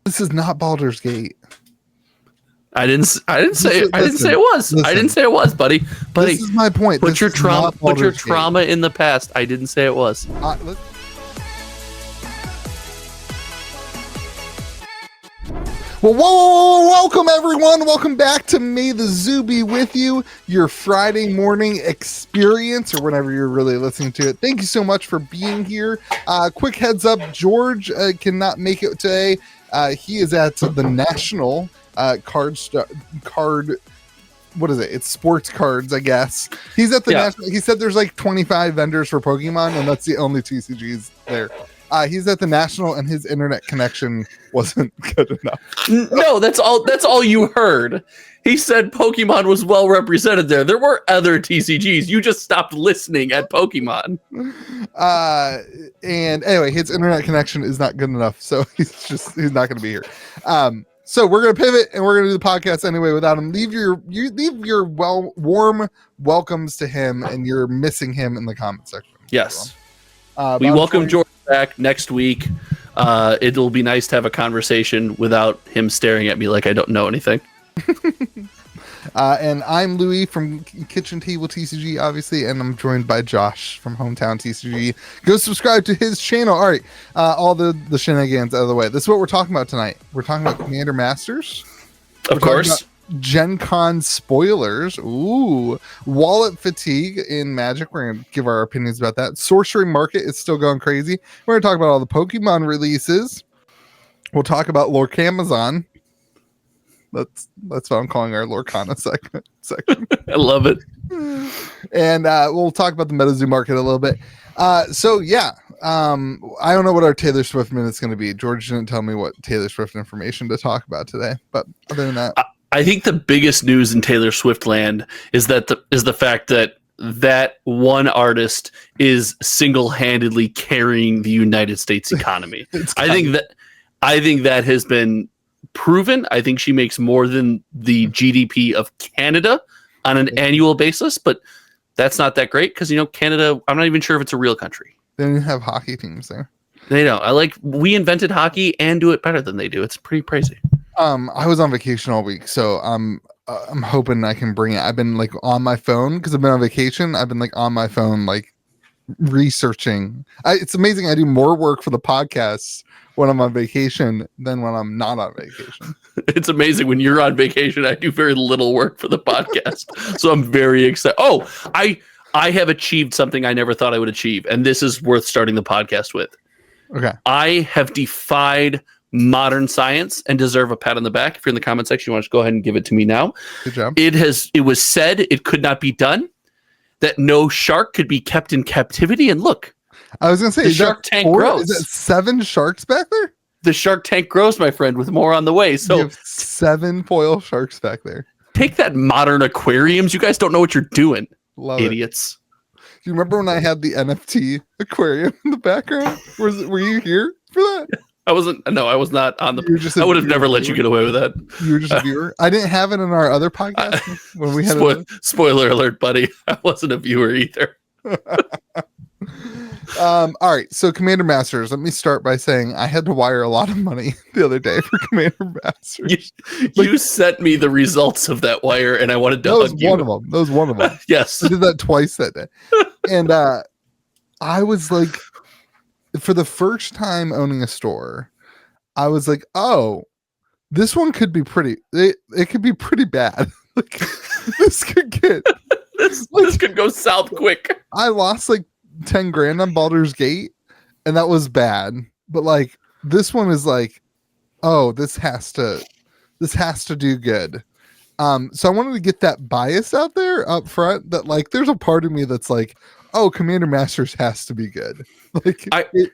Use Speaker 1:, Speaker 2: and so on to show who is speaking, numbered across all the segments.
Speaker 1: This is not Baldur's Gate.
Speaker 2: I didn't say it was.
Speaker 1: Listen.
Speaker 2: I didn't say it was, buddy.
Speaker 1: This is my point.
Speaker 2: Put your trauma in the past. I didn't say it was.
Speaker 1: Well, whoa, welcome everyone. Welcome back to May the Zoo Be With You, your Friday morning experience, or whenever you're really listening to it. Thank you so much for being here. Quick heads up, George cannot make it today. He is at the National what is it? It's sports cards, I guess. He's at the National. He said there's like 25 vendors for Pokemon, and that's the only TCGs there. He's at the National, and his internet connection wasn't good enough.
Speaker 2: No, that's all you heard. He said Pokemon was well represented there. There were other TCGs. You just stopped listening at Pokemon.
Speaker 1: And anyway, his internet connection is not good enough, so he's not going to be here. So we're going to pivot, and we're going to do the podcast anyway without him. Leave your warm welcomes to him, and you're missing him in the comment section.
Speaker 2: Yes. We welcome George back next week. It'll be nice to have a conversation without him staring at me like I don't know anything.
Speaker 1: And I'm Louis from KitchenTableTCG, obviously, and I'm joined by Josh from Hometown TCG. Go subscribe to his channel. All right, all the shenanigans out of the way. This is what we're talking about tonight. We're talking about Commander Masters.
Speaker 2: Of course.
Speaker 1: Gen Con spoilers. Ooh, wallet fatigue in Magic. We're going to give our opinions about that. Sorcery market is still going crazy. We're going to talk about all the Pokemon releases. We'll talk about Lorcamazon. That's what I'm calling our Lorcana segment.
Speaker 2: I love it.
Speaker 1: And we'll talk about the Metazoo market a little bit. I don't know what our Taylor Swift minute's going to be. George didn't tell me what Taylor Swift information to talk about today. But other than that,
Speaker 2: I think the biggest news in Taylor Swift land is the fact that one artist is single-handedly carrying the United States economy. I think that has been proven. I think she makes more than the GDP of Canada on an annual basis, but that's not that great because Canada, I'm not even sure if it's a real country.
Speaker 1: They don't have hockey teams there.
Speaker 2: They don't. We invented hockey and do it better than they do. It's pretty crazy.
Speaker 1: I was on vacation all week, so I'm hoping I can bring it. I've been on my phone because I've been on vacation. I've been on my phone researching. It's amazing. I do more work for the podcast when I'm on vacation than when I'm not on vacation.
Speaker 2: It's amazing. When you're on vacation, I do very little work for the podcast. So I'm very excited. Oh, I have achieved something I never thought I would achieve, and this is worth starting the podcast with.
Speaker 1: Okay.
Speaker 2: I have defied modern science and deserve a pat on the back. If you're in the comment section, you want to go ahead and give it to me now.
Speaker 1: Good job.
Speaker 2: It was said it could not be done, that no shark could be kept in captivity, and look.
Speaker 1: I was going to say,
Speaker 2: the shark tank grows.
Speaker 1: Is that 7 sharks back there?
Speaker 2: The shark tank grows, my friend, with more on the way. So
Speaker 1: you have 7 foil sharks back there.
Speaker 2: Take that, modern aquariums. You guys don't know what you're doing.
Speaker 1: Love
Speaker 2: idiots.
Speaker 1: Do you remember when I had the NFT aquarium in the background? Were you here for that?
Speaker 2: I wasn't. No, I was not on the. I would have never let you get away with that.
Speaker 1: You were just a viewer. I didn't have it in our other podcast when we had.
Speaker 2: Spoiler alert, buddy. I wasn't a viewer either.
Speaker 1: All right, so Commander Masters. Let me start by saying I had to wire a lot of money the other day for Commander Masters.
Speaker 2: You sent me the results of that wire, and I wanted to hug you.
Speaker 1: That was one of them.
Speaker 2: Yes,
Speaker 1: I did that twice that day, and I was like, for the first time owning a store, I was like, oh, this one could be pretty. It could be pretty bad. This could get
Speaker 2: this could go south quick.
Speaker 1: I lost 10 grand on Baldur's Gate, and that was bad. But this one is oh, this has to do good. So I wanted to get that bias out there up front that there's a part of me that's oh, Commander Masters has to be good. It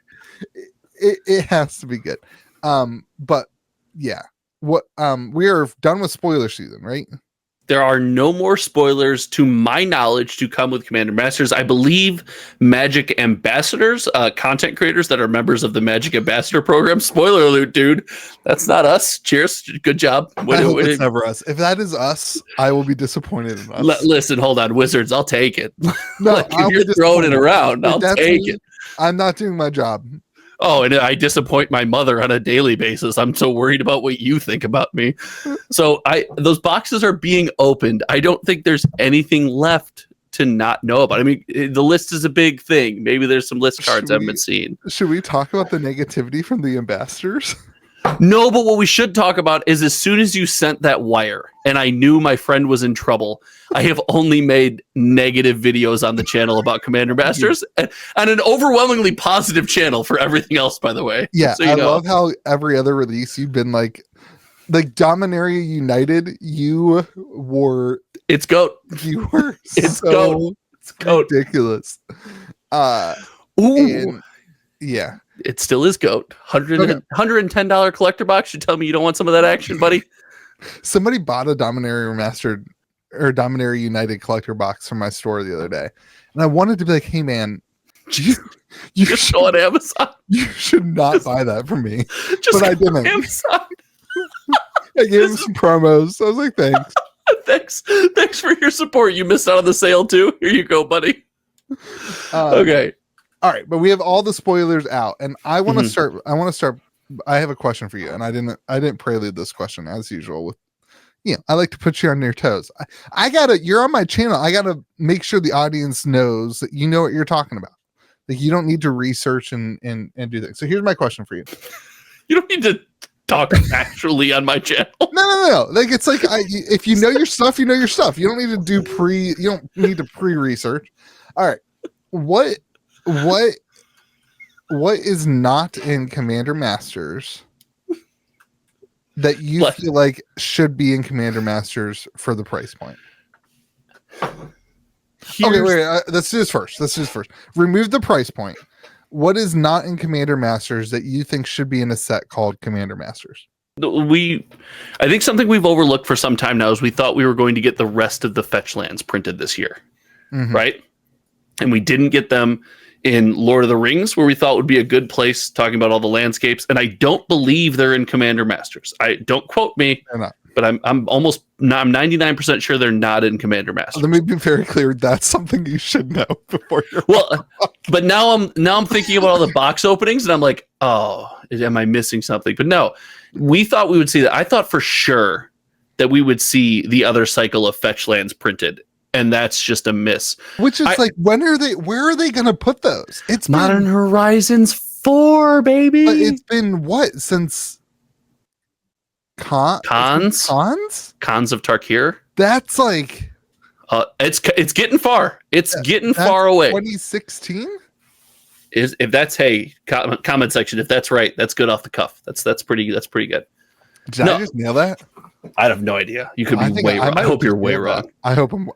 Speaker 1: has to be good. But yeah, what we are done with spoiler season, right?
Speaker 2: There are no more spoilers, to my knowledge, to come with Commander Masters. I believe Magic Ambassadors, content creators that are members of the Magic Ambassador program. Spoiler alert, dude. That's not us. Cheers. Good job.
Speaker 1: I hope it's never us. If that is us, I will be disappointed in us.
Speaker 2: Listen, hold on. Wizards, I'll take it.
Speaker 1: No,
Speaker 2: if you're throwing it around, I'll take it.
Speaker 1: I'm not doing my job.
Speaker 2: Oh, and I disappoint my mother on a daily basis. I'm so worried about what you think about me. So those boxes are being opened. I don't think there's anything left to not know about. I mean, the list is a big thing. Maybe there's some list cards I haven't seen.
Speaker 1: Should we talk about the negativity from the ambassadors?
Speaker 2: No, but what we should talk about is as soon as you sent that wire and I knew my friend was in trouble, I have only made negative videos on the channel about Commander Masters and an overwhelmingly positive channel for everything else, by the way.
Speaker 1: Yeah,
Speaker 2: so
Speaker 1: I love how every other release you've been like Dominaria United, you were...
Speaker 2: It's GOAT.
Speaker 1: You were
Speaker 2: it's
Speaker 1: so
Speaker 2: GOAT. It's GOAT.
Speaker 1: Ridiculous.
Speaker 2: Ooh.
Speaker 1: Yeah.
Speaker 2: It still is GOAT. $110 collector box. You tell me you don't want some of that action, buddy?
Speaker 1: Somebody bought a Dominaria Remastered or Dominaria United collector box from my store the other day. And I wanted to be like, hey man, you
Speaker 2: just show on Amazon.
Speaker 1: You should not buy that from me.
Speaker 2: Just
Speaker 1: but I didn't.
Speaker 2: Amazon.
Speaker 1: I gave him some promos. I was like, thanks.
Speaker 2: Thanks for your support. You missed out on the sale too. Here you go, buddy. Okay.
Speaker 1: All right, but we have all the spoilers out, and I want to start. I have a question for you, and I didn't prelude this question as usual. With, I like to put you on your toes. You're on my channel. I gotta make sure the audience knows that you know what you're talking about. Like you don't need to research and do things. So here's my question for you.
Speaker 2: You don't need to talk naturally on my channel.
Speaker 1: No. Like it's like if you know your stuff, you know your stuff. You don't need to do You don't need to pre-research. All right, what is not in Commander Masters that you feel like should be in Commander Masters for the price point? Okay, wait. Let's do this first. Remove the price point. What is not in Commander Masters that you think should be in a set called Commander Masters?
Speaker 2: I think something we've overlooked for some time now is we thought we were going to get the rest of the fetch lands printed this year, right? And we didn't get them in Lord of the Rings, where we thought would be a good place talking about all the landscapes. And I don't believe they're in Commander Masters. I don't quote me, but I'm 99% sure they're not in Commander Masters.
Speaker 1: Let me be very clear. That's something you should know before you're
Speaker 2: but now I'm thinking about all the box openings and I'm like, oh, am I missing something? But no, we thought we would see that. I thought for sure that we would see the other cycle of fetch lands printed. And that's just a miss.
Speaker 1: Which is where are they going to put those? It's
Speaker 2: Modern Horizons 4, baby.
Speaker 1: But it's been what since Khans
Speaker 2: of Tarkir?
Speaker 1: That's like
Speaker 2: it's getting far. It's getting far away.
Speaker 1: 2016?
Speaker 2: If that's comment section, if that's right, that's good off the cuff. That's pretty good.
Speaker 1: Did I just nail that?
Speaker 2: I have no idea. You could be way wrong. I hope you're way wrong.
Speaker 1: I hope I'm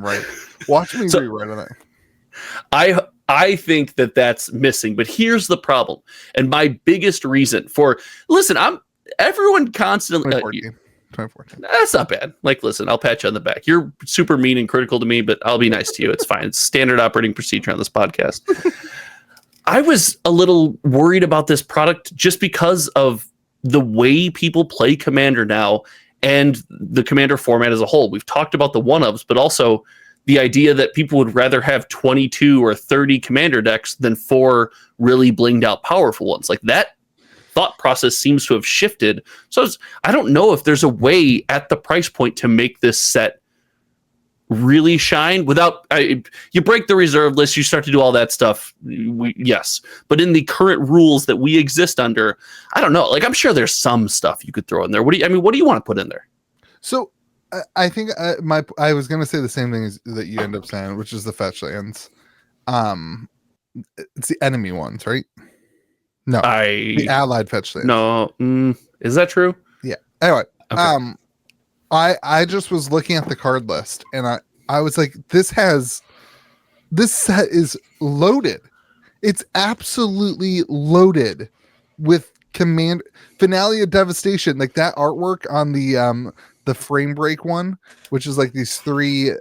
Speaker 1: right. Watch me rewrite on it.
Speaker 2: I think that's missing, but here's the problem. And my biggest reason everyone constantly
Speaker 1: 2014.
Speaker 2: That's not bad. Like, listen, I'll pat you on the back. You're super mean and critical to me, but I'll be nice to you. It's fine. It's standard operating procedure on this podcast. I was a little worried about this product just because of the way people play Commander now and the Commander format as a whole. We've talked about the one-ofs, but also the idea that people would rather have 22 or 30 Commander decks than 4 really blinged out powerful ones. Like that thought process seems to have shifted. So I don't know if there's a way at the price point to make this set really shine without you break the reserve list, you start to do all that stuff. Yes, but in the current rules that we exist under, I don't know. Like I'm sure there's some stuff you could throw in there. What do you want to put in there?
Speaker 1: So I think I was going to say the same thing that you end up saying, which is the fetch lands. It's the enemy ones, right? No, the allied fetch lands.
Speaker 2: No, is that true?
Speaker 1: Yeah. Anyway,
Speaker 2: okay.
Speaker 1: I just was looking at the card list and I was like, this set is loaded. It's absolutely loaded with Finale of Devastation, like that artwork on the frame break one, which is like these 3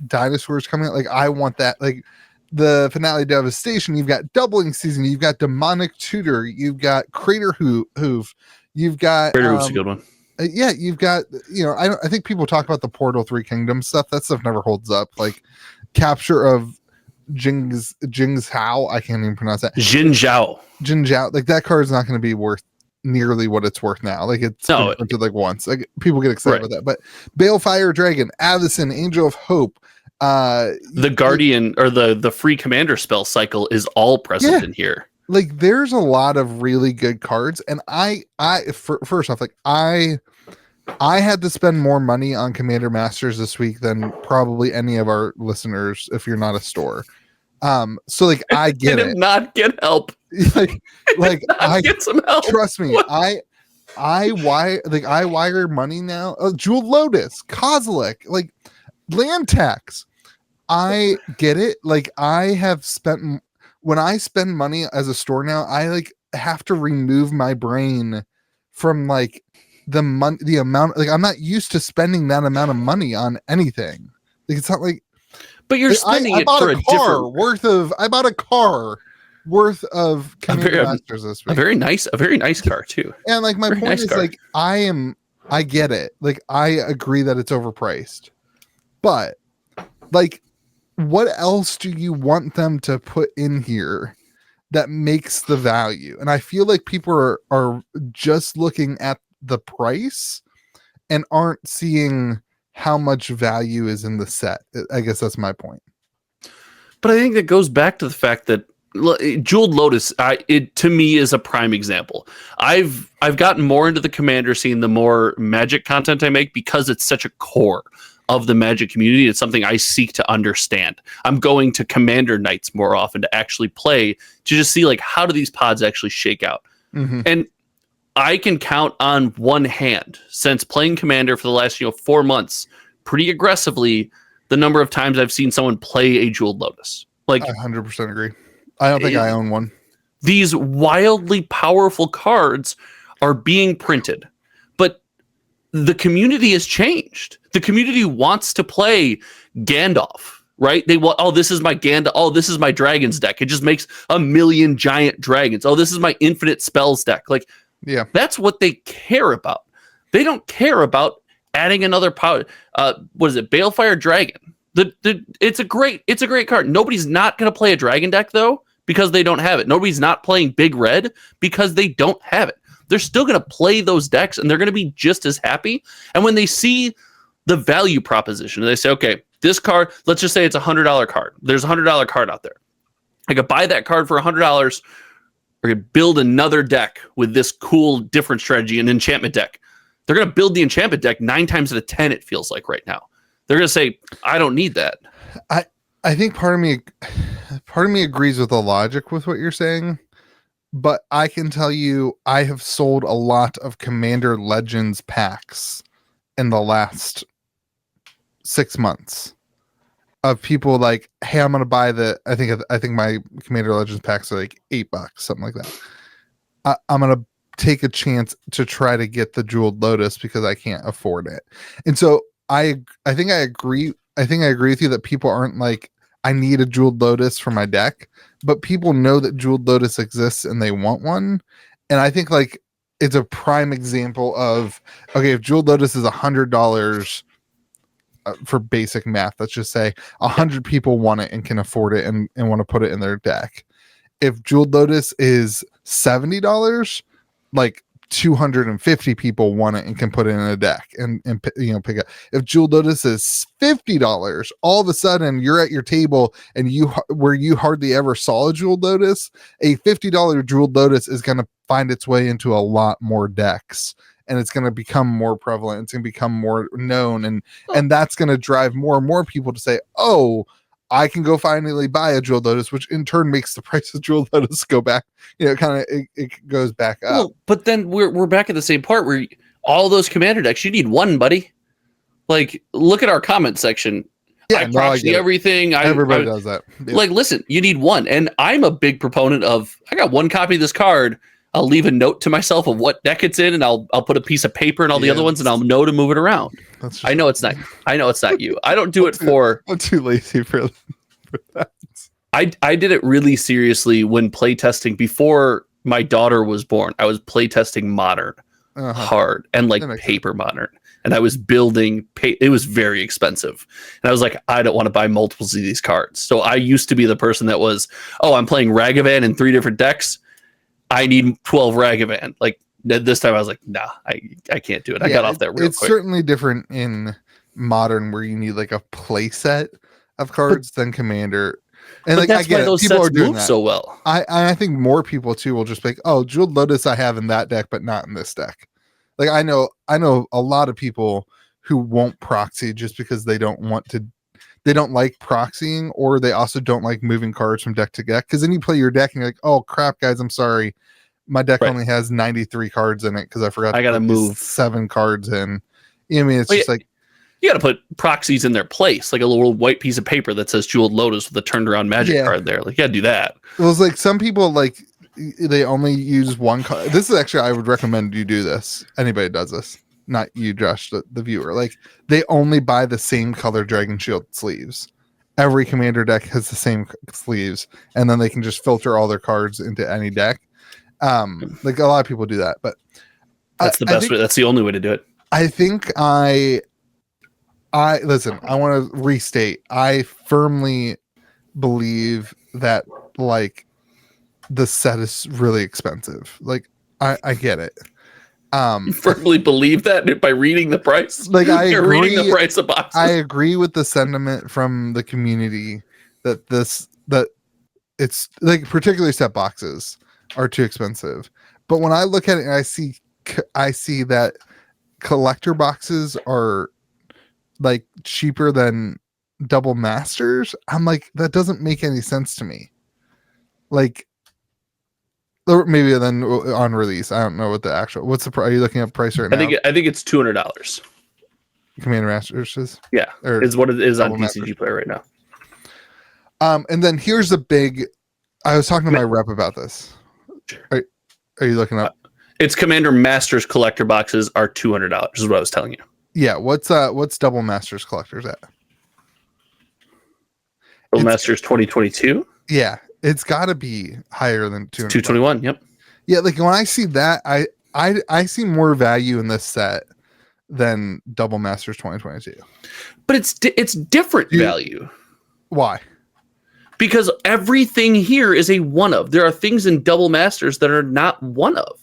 Speaker 1: dinosaurs coming out. Like I want that. Like the Finale of Devastation, you've got Doubling Season, you've got Demonic Tutor, you've got Crater Hoof, you've got
Speaker 2: Crater Hoof's a good one.
Speaker 1: Yeah, you've got, I think people talk about the Portal 3 Kingdoms stuff. That stuff never holds up. Like capture of Jing's Hao. I can't even pronounce that.
Speaker 2: Jin Zhao.
Speaker 1: Jin Zhao. Like that card is not going to be worth nearly what it's worth now. Like it's been printed like once. Like people get excited about that. But Balefire Dragon, Addison, Angel of Hope.
Speaker 2: The Guardian or the free commander spell cycle is all present in here.
Speaker 1: Like there's a lot of really good cards, and first off, like I had to spend more money on Commander Masters this week than probably any of our listeners if you're not a store. So like I get it.
Speaker 2: Not get help.
Speaker 1: like I
Speaker 2: get some help.
Speaker 1: Trust me, I wire money now. Jeweled Lotus, Kozilek, like land tax. I get it. Like I have spent when I spend money as a store now, I like have to remove my brain from like the amount. Like I'm not used to spending that amount of money on anything. Like it's not like.
Speaker 2: But you're spending it for a different
Speaker 1: I bought a car worth of Commander Masters this week.
Speaker 2: A very nice car too.
Speaker 1: And like my point is like I get it. Like I agree that it's overpriced. But like what else do you want them to put in here that makes the value? And I feel like people are just looking at the price and aren't seeing how much value is in the set. I guess that's my point.
Speaker 2: But I think that goes back to the fact that Jeweled Lotus, it to me is a prime example. I've gotten more into the Commander scene the more Magic content I make because it's such a core of the Magic community. It's something I seek to understand. I'm going to Commander nights more often to actually play, to just see like how do these pods actually shake out. Mm-hmm. And I can count on one hand since playing Commander for the last 4 months pretty aggressively the number of times I've seen someone play a Jeweled Lotus. Like
Speaker 1: I 100% agree. I don't think I own one.
Speaker 2: These wildly powerful cards are being printed, but the community has changed. The community wants to play Gandalf, right? They want, oh, this is my Gandalf. Oh, this is my dragons deck. It just makes a million giant dragons. Oh, this is my infinite spells deck. Like, yeah, that's what they care about. They don't care about adding another power. What is it? Balefire Dragon. It's a great card. Nobody's not going to play a dragon deck though because they don't have it. Nobody's not playing Big Red because they don't have it. They're still going to play those decks and they're going to be just as happy. And when they see the value proposition, they say, okay, this card, let's just say it's $100 card. There's a $100 card out there. I could buy that card for $100 or could build another deck with this cool different strategy, an enchantment deck. They're going to build the enchantment deck 9 times out of 10, it feels like right now. They're going to say, I don't need that.
Speaker 1: I think part of me agrees with the logic with what you're saying, but I can tell you I have sold a lot of Commander Legends packs in the last 6 months of people like, hey, I'm going to buy I think my Commander Legends packs are like $8, something like that. I'm going to take a chance to try to get the Jeweled Lotus because I can't afford it. And so I think I agree. I think I agree with you that people aren't like, I need a Jeweled Lotus for my deck, but people know that Jeweled Lotus exists and they want one. And I think like it's a prime example of, okay, if Jeweled Lotus is $100 for basic math, let's just say 100 people want it and can afford it and want to put it in their deck. If Jeweled Lotus is $70, like 250 people want it and can put it in a deck and pick up. If Jeweled Lotus is $50, all of a sudden you're at your table and where you hardly ever saw a Jeweled Lotus, a $50 Jeweled Lotus is going to find its way into a lot more decks and it's going to become more prevalent. It's going to become more known and that's going to drive more and more people to say, oh, I can go finally buy a Jeweled Lotus, which in turn makes the price of Jeweled Lotus go back. It goes back up. Well,
Speaker 2: but then we're back at the same part where all those Commander decks, you need one, buddy. Like, look at our comment section. Yeah, I proxy everything.
Speaker 1: Everybody does that.
Speaker 2: Yeah. Like, listen, you need one, and I'm a big proponent of. I got one copy of this card. I'll leave a note to myself of what deck it's in, and I'll put a piece of paper in all the other ones, and I'll know to move it around. I know it's not you. I don't do it for.
Speaker 1: I'm too lazy for that.
Speaker 2: I did it really seriously when playtesting before my daughter was born. I was playtesting Modern hard and like paper modern. And I was building, it was very expensive. And I was like, I don't want to buy multiples of these cards. So I used to be the person that was, oh, I'm playing Ragavan in 3 different decks. I need 12 Ragavan. Like this time I was like, nah, I can't do it. I got off that real quick.
Speaker 1: It's certainly different in Modern where you need like a play set of cards than Commander. And like,
Speaker 2: that's
Speaker 1: I get
Speaker 2: why those
Speaker 1: people
Speaker 2: sets
Speaker 1: are doing
Speaker 2: move
Speaker 1: that
Speaker 2: so well.
Speaker 1: I think more people too will just be like, oh, Jeweled Lotus I have in that deck, but not in this deck. Like I know a lot of people who won't proxy just because they don't like proxying, or they also don't like moving cards from deck to deck. Because then you play your deck and you're like, oh crap, guys, I'm sorry, my deck only has 93 cards in it because I forgot
Speaker 2: I gotta move
Speaker 1: 7 cards in. I mean, it's just like
Speaker 2: you got to put proxies in their place, like a little white piece of paper that says Jeweled Lotus with a turned around magic card there. Like, you got to do that.
Speaker 1: It was like some people, like, they only use one card. This is actually, I would recommend you do this. Anybody does this, not you, Josh, the viewer. Like, they only buy the same color Dragon Shield sleeves. Every Commander deck has the same sleeves, and then they can just filter all their cards into any deck. Like, a lot of people do that, but
Speaker 2: that's the best way. That's the only way to do it.
Speaker 1: I think I listen, I want to restate. I firmly believe that like the set is really expensive. Like I get it.
Speaker 2: You firmly believe that by reading the price?
Speaker 1: Like
Speaker 2: You're reading the price of boxes.
Speaker 1: I agree with the sentiment from the community that it's like particularly set boxes are too expensive. But when I look at it and I see that collector boxes are like cheaper than double masters, I'm like, that doesn't make any sense to me. Like, or maybe then on release, I don't know what the actual, what's the price? Are you looking at price right now?
Speaker 2: I think it's $200.
Speaker 1: Commander Masters is,
Speaker 2: yeah, is what it is on TCG Player right now.
Speaker 1: And then here's the big, I was talking to my rep about this. Are you looking up?
Speaker 2: It's Commander Masters collector boxes are $200 is what I was telling you.
Speaker 1: Yeah, what's Double Masters collectors at?
Speaker 2: Double Masters 2022?
Speaker 1: Yeah, it's got to be higher than
Speaker 2: 221. Yep.
Speaker 1: Yeah, like when I see that, I see more value in this set than Double Masters 2022.
Speaker 2: But it's different value.
Speaker 1: Why?
Speaker 2: Because everything here is a one of. There are things in Double Masters that are not one of.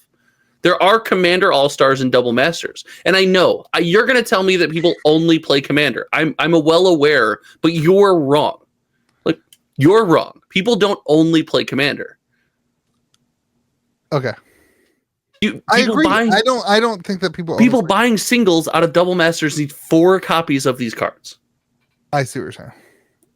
Speaker 2: There are Commander All-Stars and Double Masters. And I know, you're going to tell me that people only play Commander. I'm well aware, but you're wrong. Like, you're wrong. People don't only play Commander.
Speaker 1: Okay. I agree. I don't think that people
Speaker 2: buying singles out of Double Masters need 4 copies of these cards.
Speaker 1: I see what you're saying.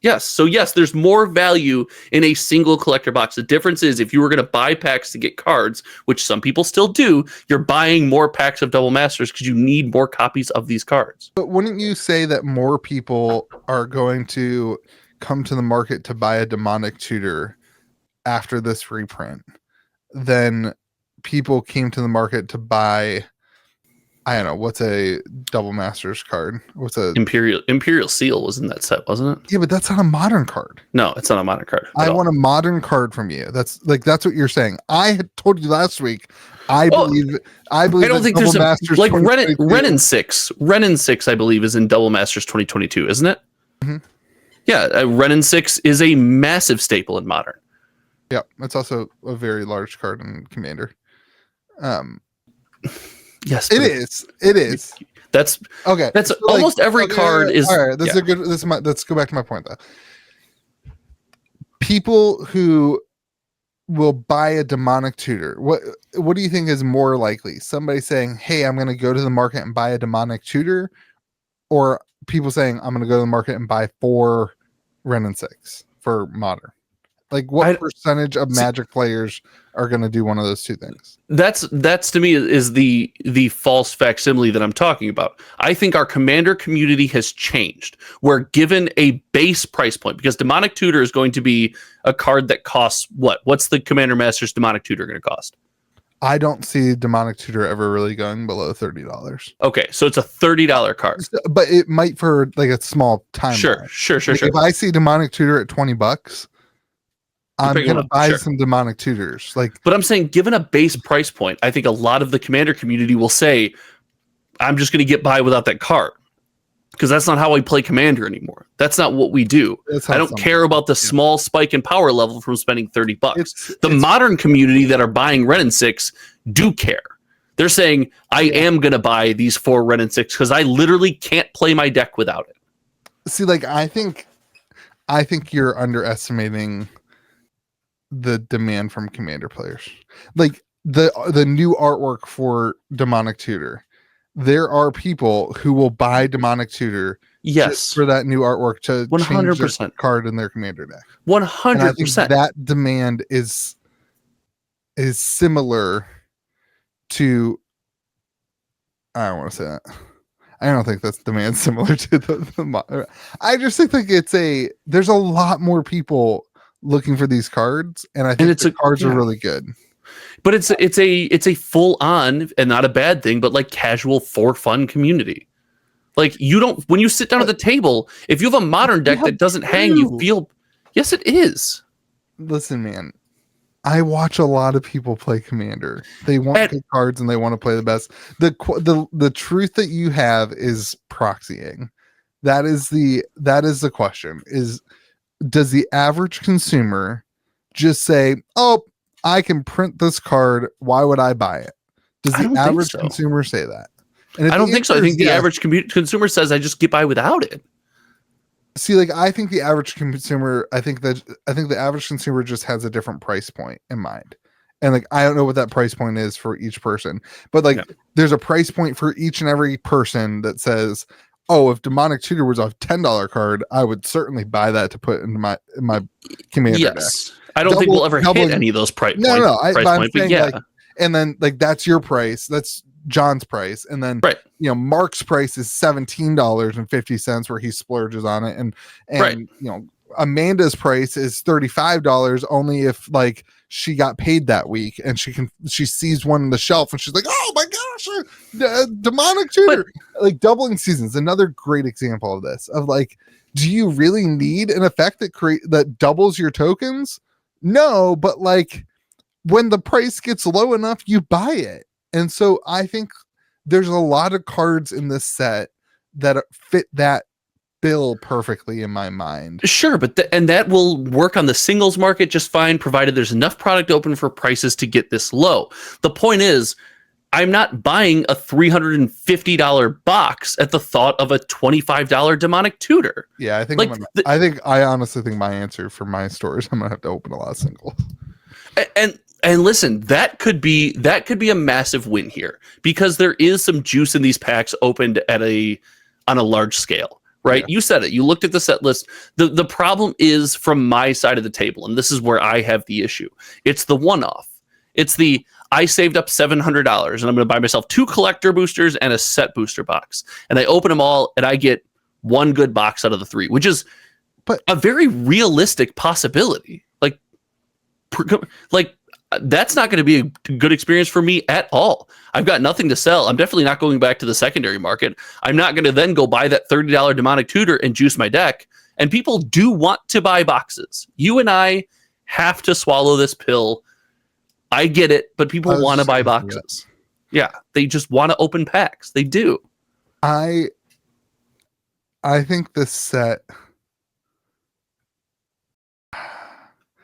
Speaker 2: Yes. So yes, there's more value in a single collector box. The difference is if you were going to buy packs to get cards, which some people still do, you're buying more packs of Double Masters because you need more copies of these cards.
Speaker 1: But wouldn't you say that more people are going to come to the market to buy a Demonic Tutor after this reprint than people came to the market to buy, I don't know, what's a Double Masters card? What's a
Speaker 2: Imperial Seal was in that set, wasn't it?
Speaker 1: Yeah, but that's not a modern card.
Speaker 2: No, it's not a modern card.
Speaker 1: I want a modern card from you. That's what you're saying. I had told you last week. I believe. I don't think there's
Speaker 2: like Renin 6. Renin 6, I believe, is in Double Masters 2022, isn't it?
Speaker 1: Mm-hmm.
Speaker 2: Yeah, Renin 6 is a massive staple in Modern.
Speaker 1: Yeah, it's also a very large card in Commander.
Speaker 2: Yes,
Speaker 1: it is. It is.
Speaker 2: That's
Speaker 1: okay.
Speaker 2: That's so almost every card is.
Speaker 1: All right, this is a good. Let's go back to my point though. People who will buy a Demonic Tutor. What do you think is more likely? Somebody saying, "Hey, I'm going to go to the market and buy a Demonic Tutor," or people saying, "I'm going to go to the market and buy 4 Renin 6 for Modern." Like, what percentage of Magic players are going to do one of those two things?
Speaker 2: That's to me is the false facsimile that I'm talking about. I think our Commander community has changed. We're given a base price point because Demonic Tutor is going to be a card that costs what? What's the Commander Masters Demonic Tutor going to cost?
Speaker 1: I don't see Demonic Tutor ever really going below $30.
Speaker 2: Okay, so it's a $30 card,
Speaker 1: but it might for like a small time.
Speaker 2: Sure.
Speaker 1: If I see Demonic Tutor at $20. I'm
Speaker 2: picking one
Speaker 1: gonna
Speaker 2: up,
Speaker 1: buy
Speaker 2: sure.
Speaker 1: some demonic tutors. Like,
Speaker 2: But I'm saying, given a base price point, I think a lot of the Commander community will say, I'm just going to get by without that card. Because that's not how I play Commander anymore. That's not what we do. I don't care about the small spike in power level from spending $30. The modern community that are buying Ren and 6 do care. They're saying, I am going to buy these 4 Ren and 6 because I literally can't play my deck without it.
Speaker 1: See, like, I think you're underestimating the demand from Commander players. Like, the new artwork for Demonic Tutor. There are people who will buy Demonic Tutor just for that new artwork to
Speaker 2: 100%.
Speaker 1: change their card in their Commander deck.
Speaker 2: 100%.
Speaker 1: And I think that demand is similar to, I don't want to say that. I don't think that's demand similar to the I just think like there's a lot more people looking for these cards, and I think the cards are really good.
Speaker 2: But it's a full on, and not a bad thing, but like casual for fun community. Like, you don't, when you sit down at the table, if you have a modern deck that doesn't hang, you feel, yes, it is.
Speaker 1: Listen, man, I watch a lot of people play Commander. They want good cards and they want to play the best. The truth that you have is proxying. That is the question. Does the average consumer just say, "Oh, I can print this card. Why would I buy it?" Does the average consumer say that? And
Speaker 2: I don't think so. I think the average consumer says, I just get by without it.
Speaker 1: See, like, I think the average consumer, I think the average consumer just has a different price point in mind. And like, I don't know what that price point is for each person, but like, there's a price point for each and every person that says, oh, if Demonic Tutor was a $10 card, I would certainly buy that to put into my Commander deck.
Speaker 2: I don't think we'll ever hit any of those price points.
Speaker 1: No, but yeah. Like, and then like, that's your price. That's John's price, and then Mark's price is $17.50 where he splurges on it, and Amanda's price is $35 only if like she got paid that week and she sees one on the shelf and she's like, oh my gosh, Demonic Tutor. Like, doubling seasons, another great example of this, of like, do you really need an effect that doubles your tokens? No, but like, when the price gets low enough, you buy it. And so I think there's a lot of cards in this set that fit that bill perfectly in my mind.
Speaker 2: Sure, but that will work on the singles market just fine, provided there's enough product open for prices to get this low. The point is, I'm not buying a $350 box at the thought of a $25 Demonic Tutor.
Speaker 1: Yeah, I think I honestly think my answer for my store is I'm gonna have to open a lot of singles.
Speaker 2: And listen, that could be a massive win here, because there is some juice in these packs opened on a large scale, right? Yeah. You said it. You looked at the set list. The problem is from my side of the table, and this is where I have the issue. It's the one-off. It's I saved up $700 and I'm going to buy myself 2 collector boosters and a set booster box, and I open them all and I get 1 good box out of the 3, which is a very realistic possibility. Like that's not going to be a good experience for me at all. I've got nothing to sell. I'm definitely not going back to the secondary market. I'm not going to then go buy that $30 Demonic Tutor and juice my deck. And people do want to buy boxes. You and I have to swallow this pill. I get it, but people want to buy boxes. Yeah, they just want to open packs. They do.
Speaker 1: I think this set,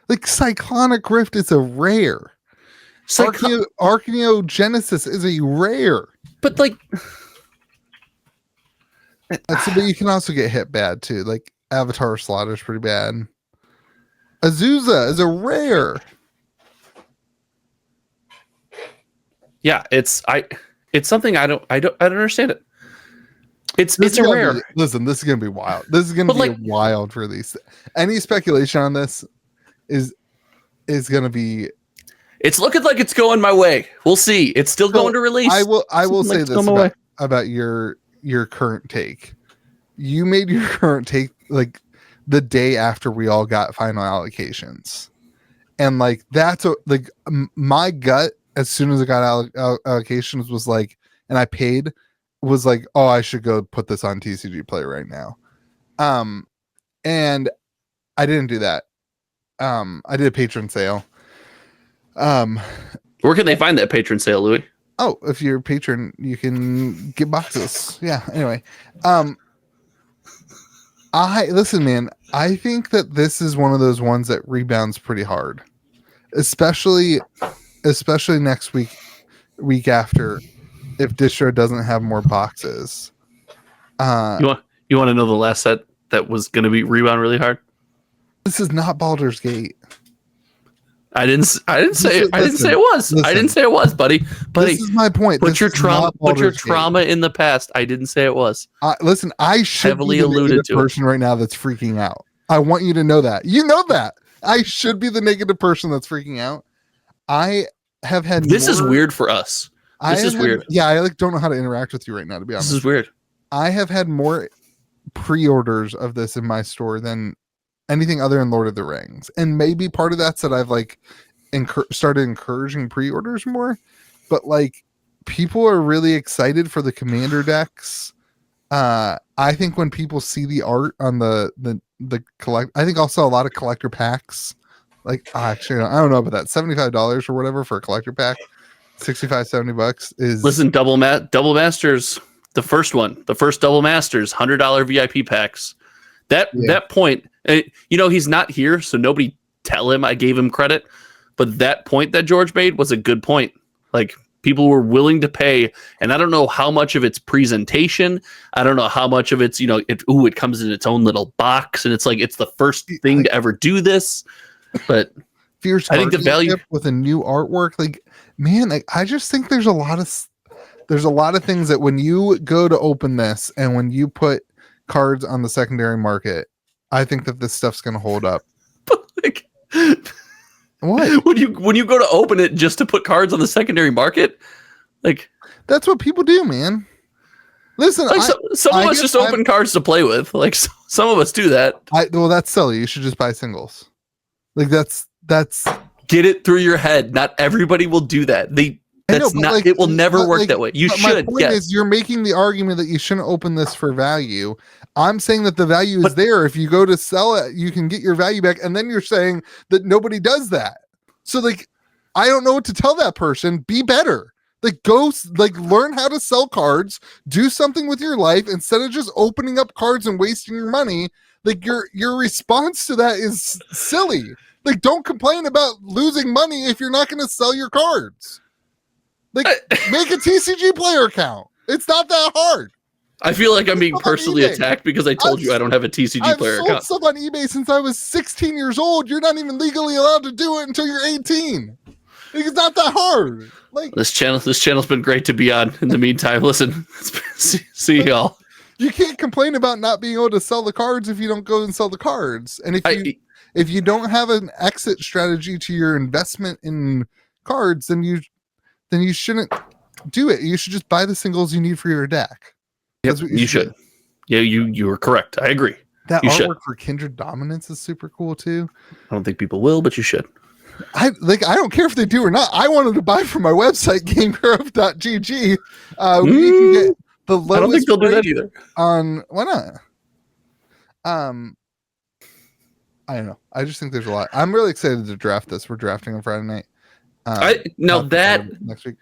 Speaker 1: like, Cyclonic Rift is a rare. Archaeogenesis is a rare.
Speaker 2: But like,
Speaker 1: but you can also get hit bad too. Like, Avatar Slaughter is pretty bad. Azusa is a rare.
Speaker 2: Yeah, it's something I don't understand it. It's a rare.
Speaker 1: Listen, this is gonna be wild. This is gonna be wild for these. Any speculation on this is gonna be.
Speaker 2: It's looking like it's going my way. We'll see. It's still going to release.
Speaker 1: I will say this about your current take. You made your current take like the day after we all got final allocations, and like that's my gut as soon as I got allocations was like, and I paid, was like, oh, I should go put this on TCG Play right now. And I didn't do that. I did a patron sale.
Speaker 2: Where can they find that patron sale, Louis?
Speaker 1: Oh, if you're a patron, you can get boxes. Yeah. Anyway, listen, man. I think that this is one of those ones that rebounds pretty hard, especially next week after, if distro doesn't have more boxes.
Speaker 2: You want to know the last set that was going to be rebound really hard?
Speaker 1: This is not Baldur's Gate.
Speaker 2: I didn't say it was.
Speaker 1: Listen,
Speaker 2: I didn't say it was, buddy.
Speaker 1: This is my point.
Speaker 2: Put your trauma in the past. I didn't say it was.
Speaker 1: Listen, I should
Speaker 2: heavily
Speaker 1: be the
Speaker 2: alluded to
Speaker 1: person right now that's freaking out. I want you to know that. You know that. I should be the negative person that's freaking out. I have had
Speaker 2: This is weird for us. This is weird.
Speaker 1: Yeah, I don't know how to interact with you right now, to be honest.
Speaker 2: This is weird.
Speaker 1: I have had more pre-orders of this in my store than anything other than Lord of the Rings, and maybe part of that's that I've like started encouraging pre-orders more, but like people are really excited for the commander decks. I think when people see the art on the collect, I think also a lot of collector packs, like actually I don't know about that, $75 or whatever for a collector pack, $65-$70 is.
Speaker 2: Listen, double masters, the first double masters, $100 VIP packs. That point, he's not here, so nobody tell him I gave him credit. But that point that George made was a good point. Like, people were willing to pay, and I don't know how much of it's presentation. I don't know how much of it's, it comes in its own little box, and it's like it's the first thing to ever do this. But
Speaker 1: fierce,
Speaker 2: I think the value
Speaker 1: with a new artwork, like, man, like, I just think there's a lot of things that when you go to open this and when you put cards on the secondary market, I think that this stuff's gonna hold up.
Speaker 2: Like,
Speaker 1: what?
Speaker 2: When you go to open it just to put cards on the secondary market, like,
Speaker 1: that's what people do, man. Listen,
Speaker 2: like some of us just open cards to play with. Like, some of us do that.
Speaker 1: Well, that's silly. You should just buy singles. Like, that's
Speaker 2: get it through your head. Not everybody will do that. It will never work that way. You should.
Speaker 1: My point is, you're making the argument that you shouldn't open this for value. I'm saying that the value is there. If you go to sell it, you can get your value back. And then you're saying that nobody does that. So, like, I don't know what to tell that person. Be better. Like, go, like, learn how to sell cards. Do something with your life instead of just opening up cards and wasting your money. Like, your response to that is silly. Like, don't complain about losing money if you're not going to sell your cards. Like, make a TCG player account. It's not that hard.
Speaker 2: I feel like I'm being personally attacked because I told you I don't have a TCG player account.
Speaker 1: I've sold stuff on eBay since I was 16 years old. You're not even legally allowed to do it until you're 18. It's not that hard. Like, this channel's been great to be on. In the meantime, listen, see y'all. You can't complain about not being able to sell the cards if you don't go and sell the cards. And if you don't have an exit strategy to your investment in cards, then you shouldn't do it. You should just buy the singles you need for your deck.
Speaker 2: Yep, that's what you should. Yeah, you are correct. I agree.
Speaker 1: That artwork for Kindred Dominance is super cool too.
Speaker 2: I don't think people will, but you should.
Speaker 1: I don't care if they do or not. I wanted to buy from my website, GameGrove.gg. You can get the lowest. I don't think they'll do that either. Why not? I don't know. I just think there's a lot. I'm really excited to draft this. We're drafting on Friday night. Next week.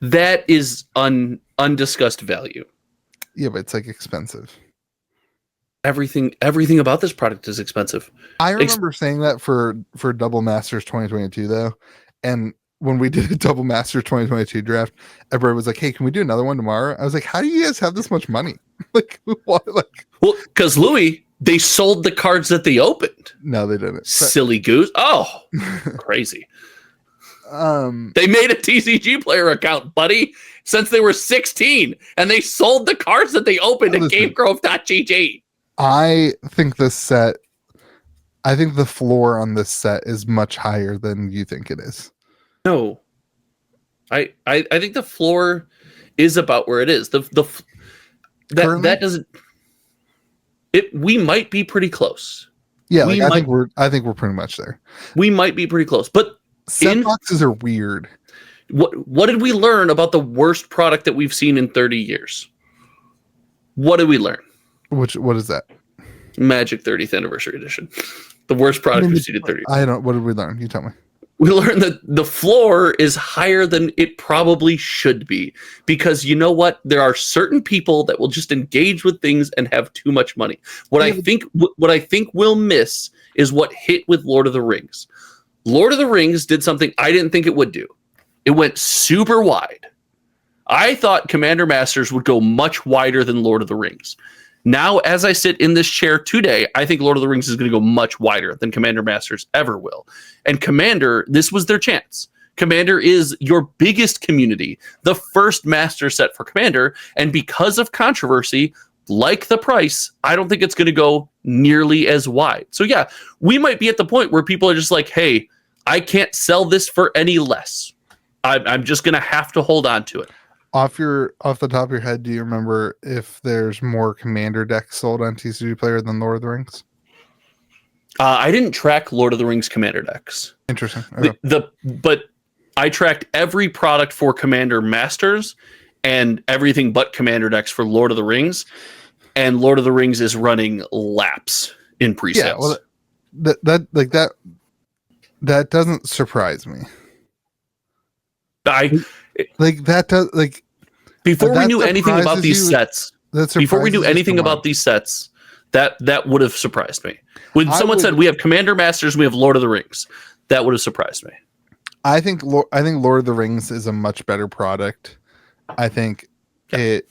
Speaker 2: That is undiscussed value.
Speaker 1: Yeah, but it's like expensive.
Speaker 2: Everything about this product is expensive.
Speaker 1: I remember saying that for Double Masters 2022 though, and when we did a Double Masters 2022 draft, everybody was like, "Hey, can we do another one tomorrow?" I was like, "How do you guys have this much money?" Like, what? Like,
Speaker 2: well, because Louis, they sold the cards that they opened.
Speaker 1: No, they didn't.
Speaker 2: Silly goose! Oh, crazy. They made a TCG player account, buddy, since they were 16, and they sold the cards that they opened at GameGrove.gg.
Speaker 1: I think the floor on this set is much higher than you think it is.
Speaker 2: No, I think the floor is about where it is. That doesn't. We might be pretty close.
Speaker 1: Yeah, I think we're pretty much there.
Speaker 2: We might be pretty close, but
Speaker 1: set boxes are weird.
Speaker 2: What did we learn about the worst product that we've seen in 30 years? What did we learn?
Speaker 1: What is that?
Speaker 2: Magic 30th Anniversary Edition. The worst
Speaker 1: I
Speaker 2: product
Speaker 1: mean,
Speaker 2: we've seen in 30 years.
Speaker 1: I don't. What did we learn? You tell me.
Speaker 2: We learned that the floor is higher than it probably should be, because you know what? There are certain people that will just engage with things and have too much money. What I think we'll miss is what hit with Lord of the Rings. Lord of the Rings did something I didn't think it would do. It went super wide. I thought Commander Masters would go much wider than Lord of the Rings. Now, as I sit in this chair today, I think Lord of the Rings is going to go much wider than Commander Masters ever will. And Commander, this was their chance. Commander is your biggest community, the first master set for Commander. And because of controversy, like the price, I don't think it's going to go nearly as wide. So yeah, we might be at the point where people are just like, hey, I can't sell this for any less. I'm just going to have to hold on to it.
Speaker 1: Off the top of your head, do you remember if there's more Commander decks sold on TCG Player than Lord of the Rings?
Speaker 2: I didn't track Lord of the Rings Commander decks.
Speaker 1: Interesting. Okay.
Speaker 2: But I tracked every product for Commander Masters and everything but Commander decks for Lord of the Rings. And Lord of the Rings is running laps in pre-sales.
Speaker 1: Yeah, well, that doesn't surprise me.
Speaker 2: Before we knew anything about these sets, that would have surprised me. When someone said we have Commander Masters, we have Lord of the Rings, that would have surprised me.
Speaker 1: I think Lord of the Rings is a much better product. I think it,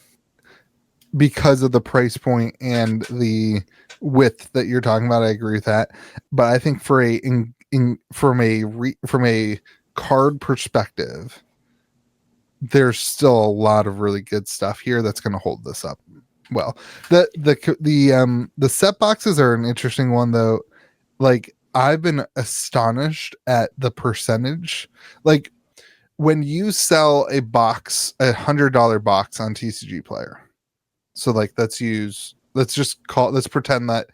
Speaker 1: because of the price point and the width that you're talking about, I agree with that. But I think from a card perspective, there's still a lot of really good stuff here that's going to hold this up well. The set boxes are an interesting one, though. Like, I've been astonished at the percentage. Like, when you sell a box, $100 box on TCG Player, so like let's pretend that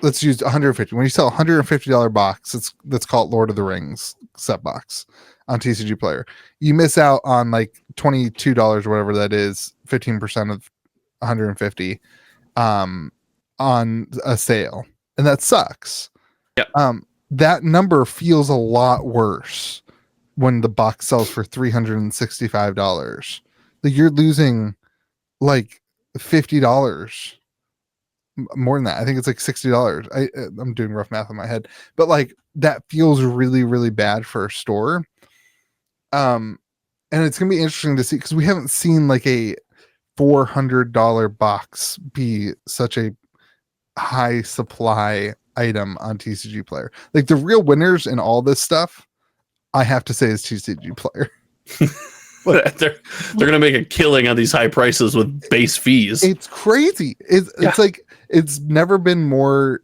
Speaker 1: let's use 150. When you sell a $150 box, let's call it Lord of the Rings set box on TCG Player. You miss out on like $22 or whatever that is, 15% of 150 on a sale. And that sucks.
Speaker 2: Yeah.
Speaker 1: That number feels a lot worse when the box sells for $365. Like, you're losing like $50 more than that. I think it's like $60. I'm doing rough math in my head, but like, that feels really, really bad for a store. And it's gonna be interesting to see, because we haven't seen like a $400 box be such a high supply item on TCG Player. Like, the real winners in all this stuff, I have to say, is TCG Player.
Speaker 2: they're gonna make a killing on these high prices with base fees.
Speaker 1: It's crazy. It's like, it's never been more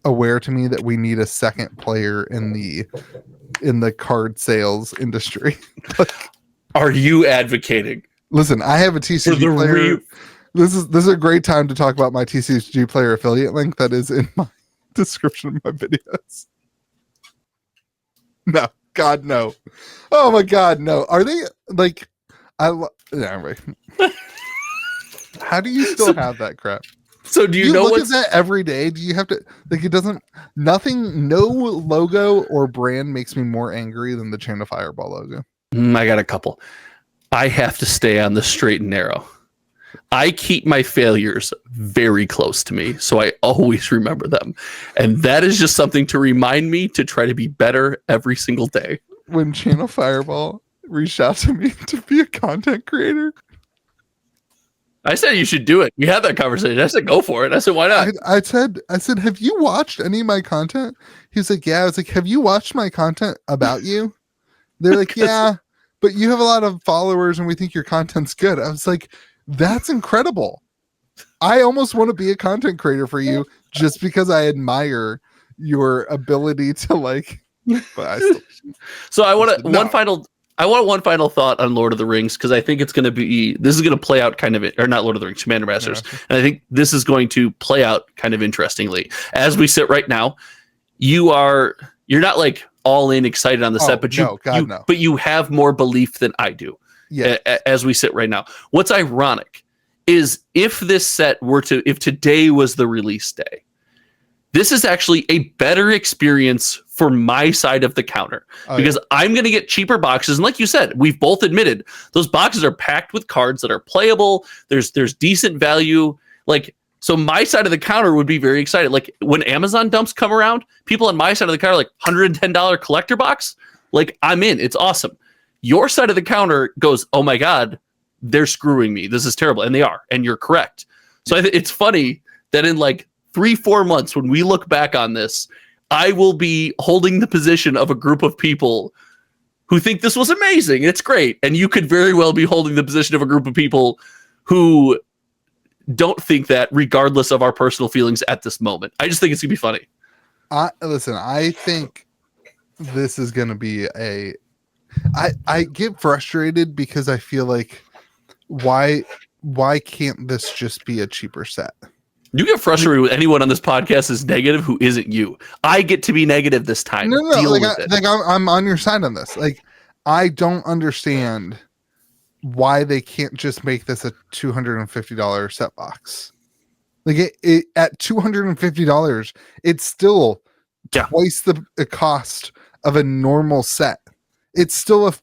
Speaker 1: aware to me that we need a second player in the card sales industry. Like,
Speaker 2: are you advocating?
Speaker 1: Listen, I have a TCG Player. This is a great time to talk about my TCG Player affiliate link that is in my description of my videos. No, God, no. Oh my God, no. Are they like? Anyway. How do you still have that crap?
Speaker 2: So do you know
Speaker 1: look at that every day? Do you have to, like, it doesn't, no logo or brand makes me more angry than the Chain of Fireball logo.
Speaker 2: I got a couple. I have to stay on the straight and narrow. I keep my failures very close to me, so I always remember them. And that is just something to remind me to try to be better every single day.
Speaker 1: When Channel Fireball reached out to me to be a content creator,
Speaker 2: I said you should do it. We had that conversation. I said go for it. I said why not?
Speaker 1: I said, have you watched any of my content? He was like, yeah. I was like, have you watched my content about you? They're like, yeah, but you have a lot of followers and we think your content's good. I was like, that's incredible. I almost want to be a content creator for you just because I admire your ability to like. But
Speaker 2: so I want one final thought on Lord of the Rings, because I think this is going to play out kind of, or not Lord of the Rings, Commander Masters. Yeah. And I think this is going to play out kind of interestingly. As we sit right now, you're not like all in excited on the set, but but you have more belief than I do. Yeah. As we sit right now. What's ironic is if this set if today was the release day, This is actually a better experience for my side of the counter because I'm going to get cheaper boxes. And like you said, we've both admitted those boxes are packed with cards that are playable. There's decent value. Like, so my side of the counter would be very excited. Like when Amazon dumps come around, people on my side of the counter, like $110 collector box, like I'm in, it's awesome. Your side of the counter goes, oh my God, they're screwing me. This is terrible. And they are, and you're correct. So it's funny that in like 3-4 months, when we look back on this, I will be holding the position of a group of people who think this was amazing. It's great. And you could very well be holding the position of a group of people who don't think that, regardless of our personal feelings at this moment. I just think it's going to be funny.
Speaker 1: Listen, I think this is going to be I get frustrated because I feel like why can't this just be a cheaper set?
Speaker 2: You get frustrated with anyone on this podcast is negative who isn't you. I get to be negative this time.
Speaker 1: No, I'm on your side on this. Like, I don't understand why they can't just make this a $250 set box. Like it at $250, it's still twice the cost of a normal set. It's still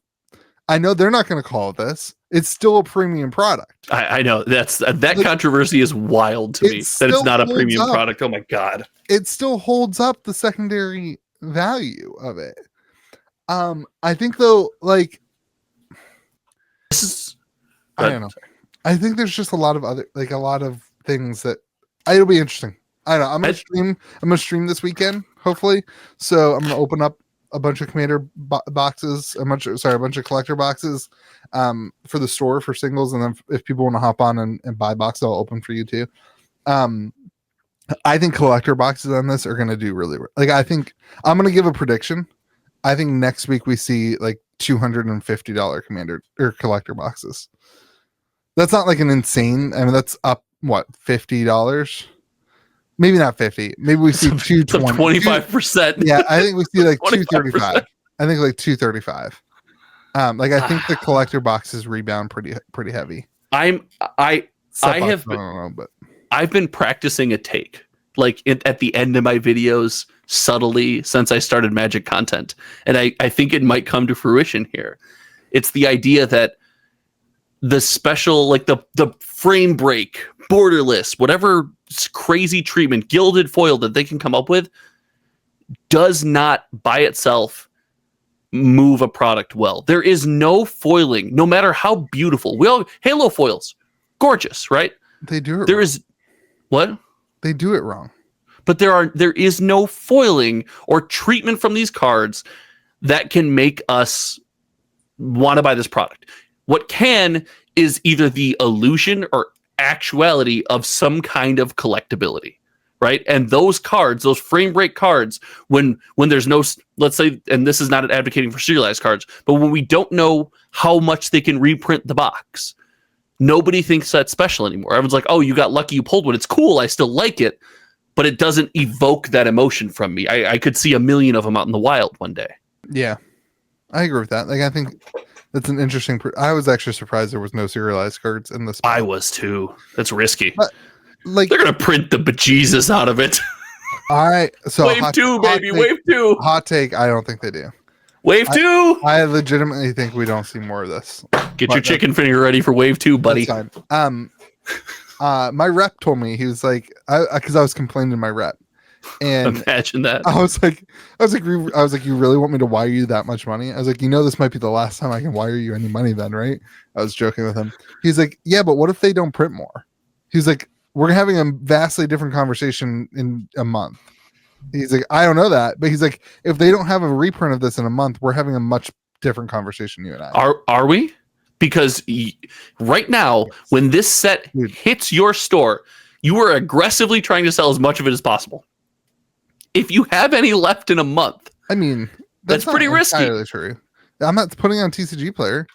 Speaker 1: I know they're not going to call it this. It's still a premium product.
Speaker 2: I know that controversy is wild to me that it's not a premium product. Oh my God.
Speaker 1: It still holds up the secondary value of it. I think though, like I don't know. I think there's just a lot of things that it'll be interesting. I don't know. I'm gonna stream this weekend, hopefully. So I'm gonna open up a bunch of commander boxes, a bunch of collector boxes for the store for singles, and then if people want to hop on and buy boxes, I'll open for you too. I think collector boxes on this are going to do really well. Like, I think I'm going to give a prediction. I think next week we see like $250 commander or collector boxes. That's not like an insane. I mean, that's up what, $50? Maybe not 50. Maybe we see 220.
Speaker 2: 25%.
Speaker 1: Yeah, I think we see like 235. I think like 235. Like I think the collector boxes rebound pretty heavy.
Speaker 2: I've been practicing a take like at the end of my videos subtly since I started Magic content, and I think it might come to fruition here. It's the idea that the special, like the frame break, borderless, whatever crazy treatment, gilded foil that they can come up with, does not by itself move a product well. There is no foiling, no matter how beautiful. Halo foils, gorgeous, right?
Speaker 1: They do it.
Speaker 2: There is what?
Speaker 1: They do it wrong.
Speaker 2: But there is no foiling or treatment from these cards that can make us want to buy this product. What can is either the illusion or actuality of some kind of collectability, right? And those cards, those frame break cards, when there's no, let's say, and this is not advocating for serialized cards, but when we don't know how much they can reprint the box, nobody thinks that's special anymore. Everyone's like, oh, you got lucky, you pulled one. It's cool. I still like it, but it doesn't evoke that emotion from me. I could see 1 million of them out in the wild one day.
Speaker 1: Yeah, I agree with that. Like, I think that's an interesting. I was actually surprised there was no serialized cards in this.
Speaker 2: I was too. That's risky.
Speaker 1: But, like,
Speaker 2: they're gonna print the bejesus out of it.
Speaker 1: All right, so
Speaker 2: wave two, baby, wave two.
Speaker 1: Hot take. I don't think they do.
Speaker 2: Wave two.
Speaker 1: I legitimately think we don't see more of this.
Speaker 2: Get your chicken finger ready for wave two, buddy.
Speaker 1: My rep told me, he was like, because I was complaining to my rep, and
Speaker 2: imagine that.
Speaker 1: I was like, you really want me to wire you that much money? I was like, this might be the last time I can wire you any money then, right? I was joking with him. He's like, yeah, but what if they don't print more? He's like, we're having a vastly different conversation in a month. He's like, I don't know that, but he's like, if they don't have a reprint of this in a month, we're having a much different conversation, you and I.
Speaker 2: Are we? Because right now, when this set hits your store, you are aggressively trying to sell as much of it as possible. If you have any left in a month,
Speaker 1: I mean,
Speaker 2: that's pretty risky.
Speaker 1: True. I'm not putting on TCG Player.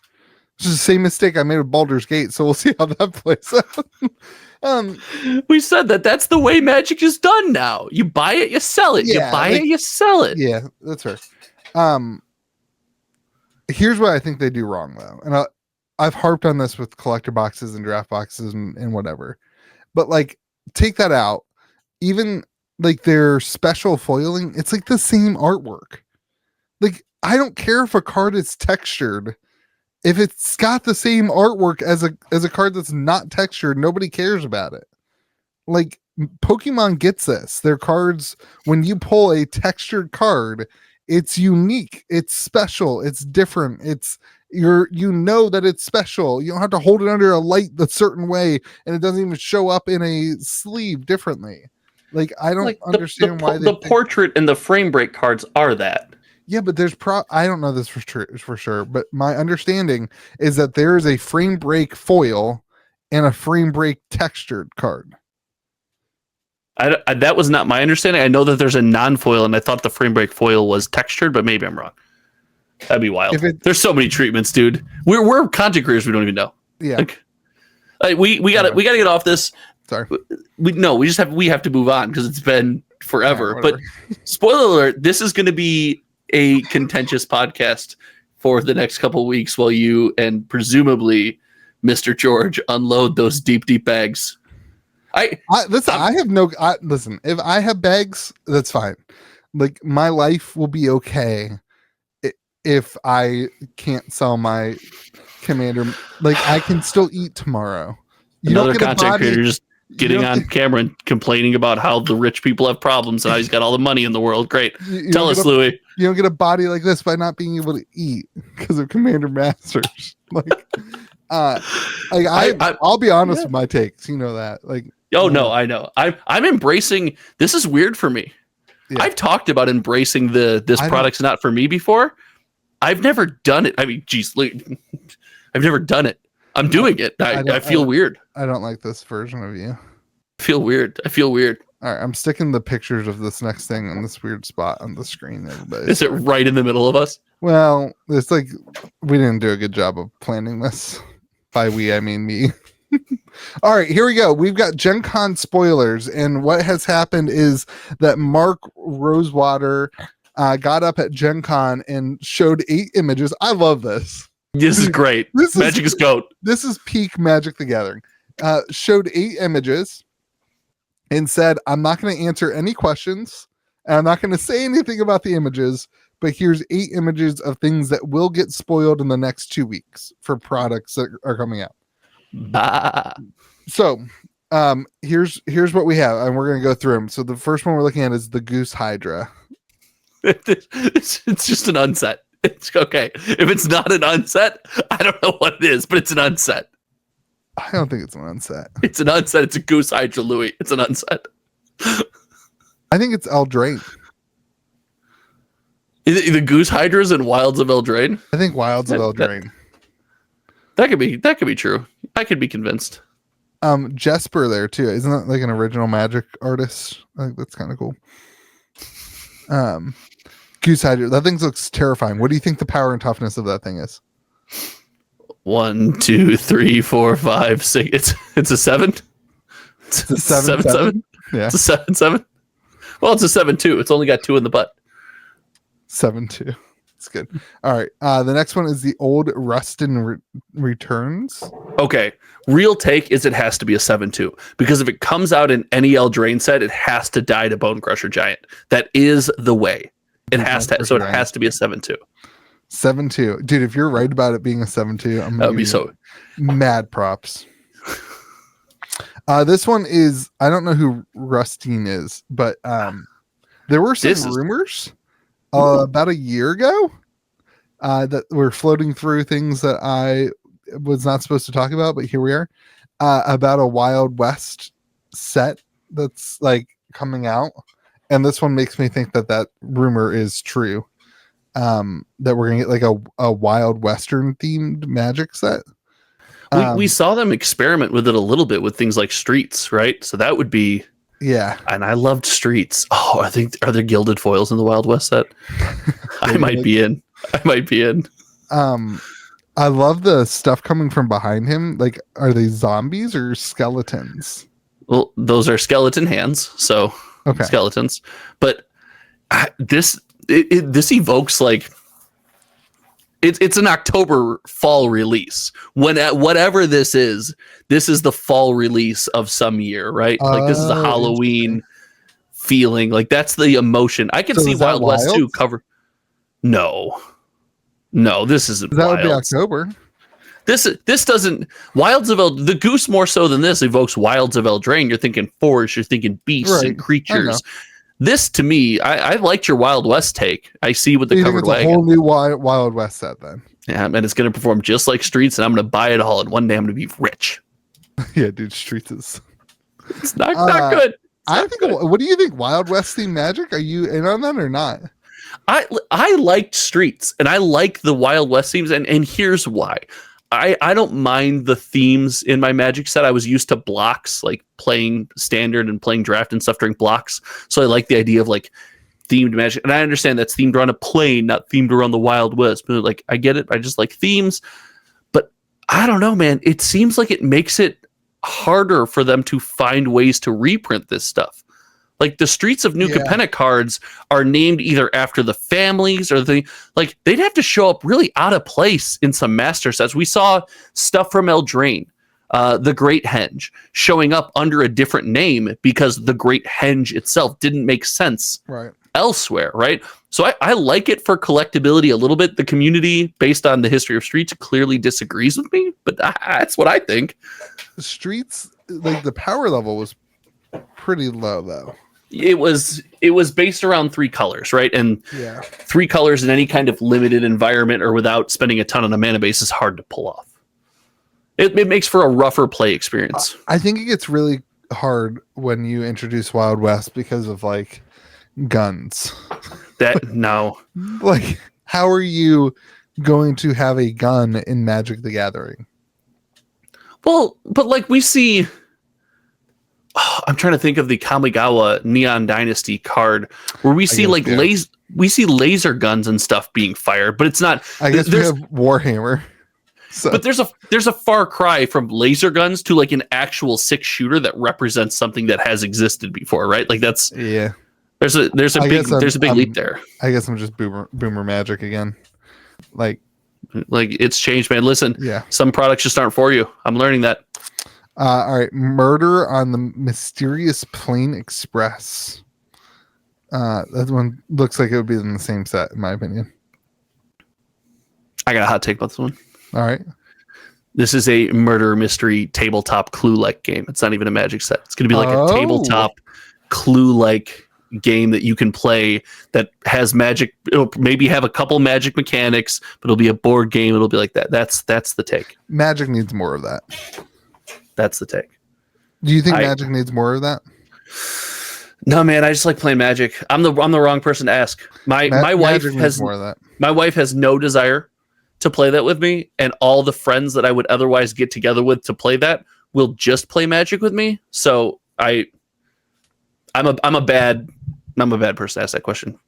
Speaker 1: It's just the same mistake I made with Baldur's Gate, so we'll see how that plays out.
Speaker 2: We said that's the way Magic is done now. You buy it, you sell it. Yeah, you buy it, you sell it.
Speaker 1: Yeah, that's right. Here's what I think they do wrong, though, and I've harped on this with collector boxes and draft boxes and whatever, but like, take that out. Even like their special foiling, it's like the same artwork. Like, I don't care if a card is textured. If it's got the same artwork as a card that's not textured, nobody cares about it. Like, Pokemon gets this. Their cards, when you pull a textured card, it's unique, it's special, it's different, it's you know that it's special. You don't have to hold it under a light the certain way, and it doesn't even show up in a sleeve differently. Like, I don't understand why
Speaker 2: the portrait and the frame break cards are that.
Speaker 1: Yeah, but there's I don't know this for sure, but my understanding is that there is a frame break foil and a frame break textured card.
Speaker 2: That was not my understanding. I know that there's a non-foil, and I thought the frame break foil was textured, but maybe I'm wrong. That'd be wild. There's so many treatments, dude. We're content creators. We don't even know.
Speaker 1: Yeah.
Speaker 2: Like, we gotta get off this.
Speaker 1: Sorry.
Speaker 2: We have to move on because it's been forever. Yeah, but spoiler alert, this is going to be a contentious podcast for the next couple of weeks while you and presumably Mr. George unload those deep bags.
Speaker 1: Listen, if I have bags, that's fine. Like, my life will be okay if I can't sell my commander. Like, I can still eat tomorrow.
Speaker 2: Another content creator just getting on camera and complaining about how the rich people have problems and how he's got all the money in the world. Great. Tell us, Louis.
Speaker 1: You don't get a body like this by not being able to eat because of Commander Masters. I'll be honest with my takes. You know that.
Speaker 2: No, I know. I'm embracing. This is weird for me. Yeah. I've talked about embracing this product's not for me before. I've never done it. I mean, geez, I've never done it. I'm doing it. I feel weird.
Speaker 1: I don't like this version of you.
Speaker 2: I feel weird.
Speaker 1: All right, I'm sticking the pictures of this next thing on this weird spot on the screen. Everybody,
Speaker 2: is it right in the middle of us?
Speaker 1: Well, it's like we didn't do a good job of planning this. By we, I mean me. All right, here we go. We've got Gen Con spoilers, and what has happened is that Mark Rosewater got up at Gen Con and showed 8 images. I love this.
Speaker 2: This is great. Magic is GOAT.
Speaker 1: This is peak Magic the Gathering. Showed 8 images and said, I'm not going to answer any questions, and I'm not going to say anything about the images, but here's 8 images of things that will get spoiled in the next 2 weeks for products that are coming out.
Speaker 2: Bah.
Speaker 1: So here's what we have, and we're going to go through them. So the first one we're looking at is the Goose Hydra.
Speaker 2: It's just an unset. It's okay. If it's not an unset, I don't know what it is, but it's an unset.
Speaker 1: I don't think it's an unset.
Speaker 2: It's an unset. It's a Goose Hydra, Louis. It's an unset.
Speaker 1: I think it's Eldraine.
Speaker 2: Is it the Goose Hydras and Wilds of Eldraine?
Speaker 1: I think Wilds of Eldraine.
Speaker 2: That could be true. I could be convinced.
Speaker 1: Jesper there too. Isn't that like an original Magic artist? I think that's kind of cool. Goose Hydra. That thing looks terrifying. What do you think the power and toughness of that thing is?
Speaker 2: 1, 2, 3, 4, 5, 6. It's a 7.
Speaker 1: It's a 7. Yeah.
Speaker 2: It's a 7. Well, it's a 7-2. It's only got 2 in the butt.
Speaker 1: 7-2. It's good. All right. The next one is the Old Rustin Returns.
Speaker 2: Okay. Real take is it has to be a 7-2 because if it comes out in any Eldraine set, it has to die to Bone Crusher Giant. That is the way. It has to. So it has to be a 7-2.
Speaker 1: 7-2. Dude, if you're right about it being a 7-2, I'm
Speaker 2: that would be so
Speaker 1: mad props. This one is, I don't know who Rustine is, but there were some rumors about a year ago that were floating through things that I was not supposed to talk about, but here we are, about a Wild West set that's like coming out. And this one makes me think that rumor is true. That we're gonna get like a Wild Western themed Magic set.
Speaker 2: We saw them experiment with it a little bit with things like Streets, right? So that would be,
Speaker 1: yeah.
Speaker 2: And I loved Streets. Oh, are there gilded foils in the Wild West set? I might be in.
Speaker 1: I love the stuff coming from behind him. Like, are they zombies or skeletons?
Speaker 2: Well, those are skeleton hands, so okay. Skeletons. But this evokes like it's an October fall release. Whatever this is the fall release of some year, right? Like this is a Halloween feeling. Like that's the emotion. I can
Speaker 1: So
Speaker 2: see
Speaker 1: is that
Speaker 2: Wild West too
Speaker 1: Wilds?
Speaker 2: cover. No, this isn't
Speaker 1: That would be
Speaker 2: Wilds.
Speaker 1: October.
Speaker 2: This doesn't Wilds of the Goose more so than this evokes Wilds of Eldraine. You're thinking forest, you're thinking beasts and creatures. This to me, I liked your Wild West take. I see what the covered wagon.
Speaker 1: A whole new Wild West set then.
Speaker 2: Yeah, and it's going to perform just like Streets, and I'm going to buy it all, and one day I'm going to be rich.
Speaker 1: Yeah, dude, Streets is.
Speaker 2: It's not good.
Speaker 1: What do you think? Wild West theme Magic? Are you in on that or not?
Speaker 2: I liked Streets, and I like the Wild West themes, and here's why. I don't mind the themes in my Magic set. I was used to blocks, like playing Standard and playing Draft and stuff during blocks. So I like the idea of like themed Magic. And I understand that's themed around a plane, not themed around the Wild West. But like, I get it. I just like themes. But I don't know, man. It seems like it makes it harder for them to find ways to reprint this stuff. Like the Streets of New Capenna cards are named either after the families or like they'd have to show up really out of place in some master sets. We saw stuff from Eldraine, the Great Henge, showing up under a different name because the Great Henge itself didn't make sense elsewhere, right? So I like it for collectability a little bit. The community, based on the history of Streets, clearly disagrees with me, but that's what I think.
Speaker 1: Streets, like the power level was pretty low though.
Speaker 2: It was based around 3 colors, right? And 3 colors in any kind of limited environment or without spending a ton on a mana base is hard to pull off. It makes for a rougher play experience.
Speaker 1: I think it gets really hard when you introduce Wild West because of like guns. Like how are you going to have a gun in Magic the Gathering?
Speaker 2: Well, but like we see. I'm trying to think of the Kamigawa Neon Dynasty card where we see laser guns and stuff being fired, but it's not.
Speaker 1: I guess we have Warhammer. So.
Speaker 2: But there's a far cry from laser guns to like an actual 6-shooter that represents something that has existed before, right? Like that's There's a big leap there.
Speaker 1: I guess I'm just boomer Magic again. Like
Speaker 2: it's changed, man. Listen, some products just aren't for you. I'm learning that.
Speaker 1: All right, Murder on the Mysterious Plane Express. That one looks like it would be in the same set, in my opinion.
Speaker 2: I got a hot take about this one.
Speaker 1: All right.
Speaker 2: This is a murder mystery tabletop clue-like game. It's not even a Magic set. It's going to be like a tabletop clue-like game that you can play that has Magic. It'll maybe have a couple Magic mechanics, but it'll be a board game. It'll be like that. That's the take.
Speaker 1: Magic needs more of that.
Speaker 2: That's the take.
Speaker 1: Do you think Magic needs more of that?
Speaker 2: No, man. I just like playing Magic. I'm the wrong person to ask. My wife has more of that. My wife has no desire to play that with me, and all the friends that I would otherwise get together with to play that will just play Magic with me. So I'm a bad person to ask that question.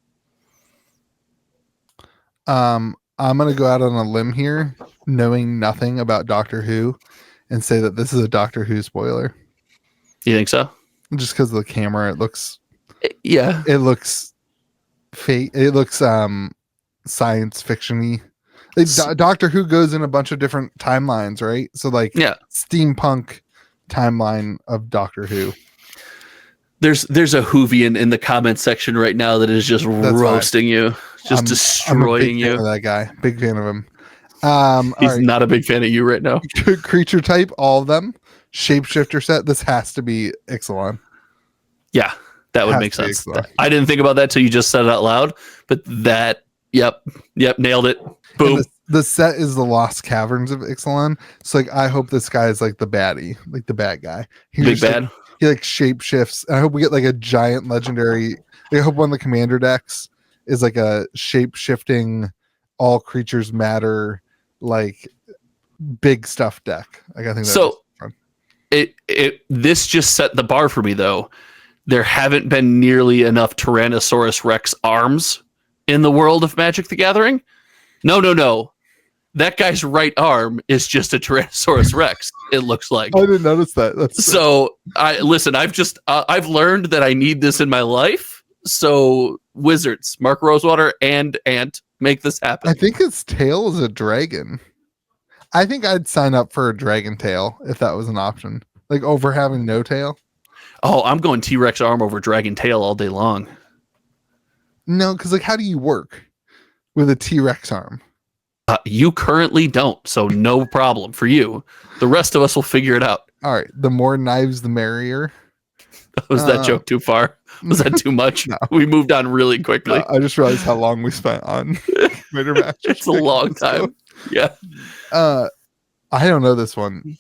Speaker 1: I'm gonna go out on a limb here, knowing nothing about Doctor Who, and say that this is a Doctor Who spoiler.
Speaker 2: You think so?
Speaker 1: Just because of the camera, it looks fake. It looks science fiction-y. Doctor Who goes in a bunch of different timelines, right? So like steampunk timeline of Doctor Who.
Speaker 2: There's a Whovian in the comment section right now that is just roasting you, just destroying you.
Speaker 1: Fan of that guy, big fan of him.
Speaker 2: He's not a big fan of you right now.
Speaker 1: Creature type, all of them. Shapeshifter set. This has to be Ixalan.
Speaker 2: Yeah, that would make sense. I didn't think about that till you just said it out loud, but that, yep, nailed it. Boom.
Speaker 1: The set is the Lost Caverns of Ixalan. So like, I hope this guy is like the baddie, like the bad guy.
Speaker 2: Big bad.
Speaker 1: He like shape shifts. I hope we get like a giant legendary. I hope one of the commander decks is like a shape shifting, all creatures matter, like big stuff deck. Like I think that's
Speaker 2: so. This just set the bar for me though. There haven't been nearly enough Tyrannosaurus Rex arms in the world of Magic the Gathering. No. That guy's right arm is just a Tyrannosaurus Rex. It looks like.
Speaker 1: I didn't notice that.
Speaker 2: I've learned that I need this in my life. So Wizards, Mark Rosewater and Ant, make this happen.
Speaker 1: I think his tail is a dragon. I think I'd sign up for a dragon tail if that was an option, like over having no tail.
Speaker 2: Oh, I'm going T-Rex arm over Dragon Tail all day long.
Speaker 1: No, because like, how do you work with a T-Rex arm?
Speaker 2: You currently don't, so no problem for you. The rest of us will figure it out.
Speaker 1: All right, the more knives, the merrier.
Speaker 2: Was that joke too far? Was that too much?
Speaker 1: No.
Speaker 2: We moved on really quickly.
Speaker 1: I just realized how long we spent on Commander Masters.
Speaker 2: It's a long time. Yeah.
Speaker 1: I don't know this one.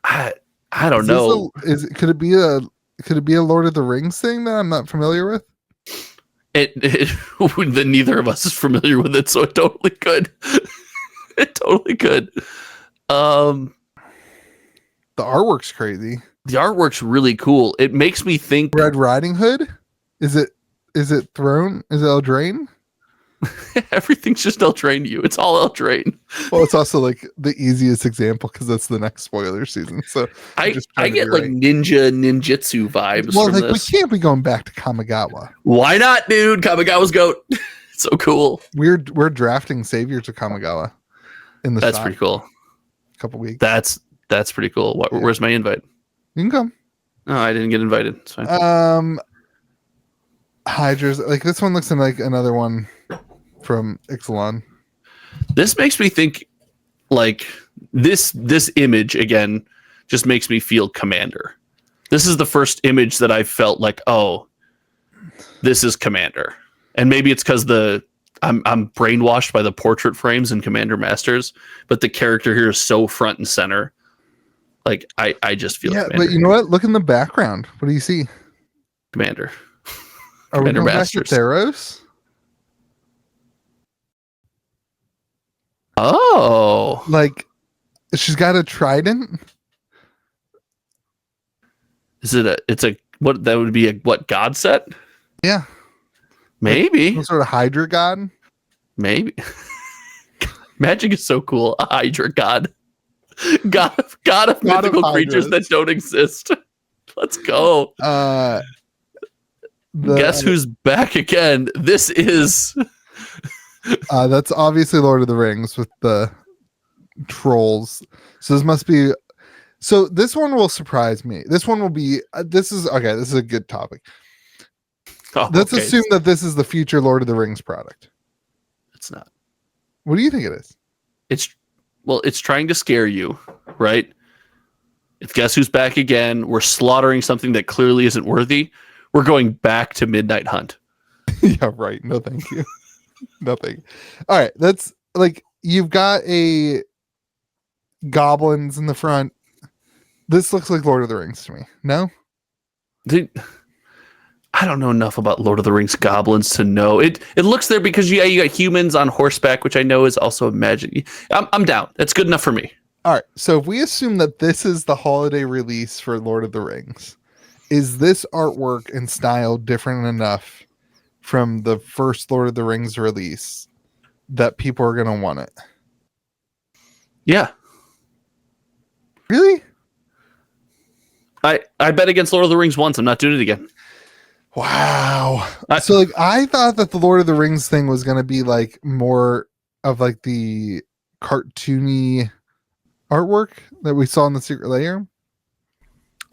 Speaker 2: I don't know.
Speaker 1: Could it be a Lord of the Rings thing that I'm not familiar with?
Speaker 2: That neither of us is familiar with it, so it totally could. It totally could. The
Speaker 1: artwork's crazy.
Speaker 2: The artwork's really cool. It makes me think
Speaker 1: Red Riding Hood. Is it Throne? Is it Eldraine?
Speaker 2: Everything's just Eldraine to you. It's all Eldraine.
Speaker 1: Well, it's also like the easiest example because that's the next spoiler season. So
Speaker 2: I get like ninjutsu vibes.
Speaker 1: Well,
Speaker 2: from
Speaker 1: like
Speaker 2: this.
Speaker 1: we can't be going back to Kamigawa.
Speaker 2: Why not, dude? Kamigawa's goat. So cool.
Speaker 1: We're drafting Saviors of Kamigawa in the
Speaker 2: That's
Speaker 1: shop.
Speaker 2: pretty cool.
Speaker 1: A couple weeks.
Speaker 2: That's pretty cool. Where's my invite?
Speaker 1: You can come.
Speaker 2: Oh, I didn't get invited. It's fine.
Speaker 1: Hydras. Like this one looks like another one from Ixalan.
Speaker 2: This makes me think like this image again just makes me feel Commander. This is the first image that I felt like, oh, this is Commander. And maybe it's because I'm brainwashed by the portrait frames in Commander Masters, but the character here is so front and center. Like I just feel Commander.
Speaker 1: But you know what? Look in the background. What do you see?
Speaker 2: Commander.
Speaker 1: Are
Speaker 2: Commander
Speaker 1: we going
Speaker 2: Masters.
Speaker 1: back to Theros?
Speaker 2: Oh,
Speaker 1: Like she's got a trident.
Speaker 2: It's a what that would be a what god set?
Speaker 1: Yeah.
Speaker 2: Maybe.
Speaker 1: Some sort of Hydra god.
Speaker 2: Maybe. Magic is so cool. A Hydra god. God of mythical creatures that don't exist. Let's go. Guess who's back again? This is
Speaker 1: that's obviously Lord of the Rings with the trolls. So this must be. So this one will surprise me. This one will be. This is a good topic. Let's assume that this is the future Lord of the Rings product.
Speaker 2: It's not.
Speaker 1: What do you think it is?
Speaker 2: It's trying to scare you, right? It's guess who's back again. We're slaughtering something that clearly isn't worthy. We're going back to Midnight Hunt.
Speaker 1: Yeah, right. No, thank you. Nothing. All right. That's like you've got a goblins in the front. This looks like Lord of the Rings to me. No?
Speaker 2: I don't know enough about Lord of the Rings goblins to know. It looks there because you got humans on horseback, which I know is also magic. I'm down. That's good enough for me.
Speaker 1: All right. So if we assume that this is the holiday release for Lord of the Rings, is this artwork and style different enough from the first Lord of the Rings release that people are going to want it?
Speaker 2: Yeah.
Speaker 1: Really?
Speaker 2: I bet against Lord of the Rings once. I'm not doing it again.
Speaker 1: Wow. So like I thought that the Lord of the Rings thing was going to be like more of like the cartoony artwork that we saw in the Secret Lair.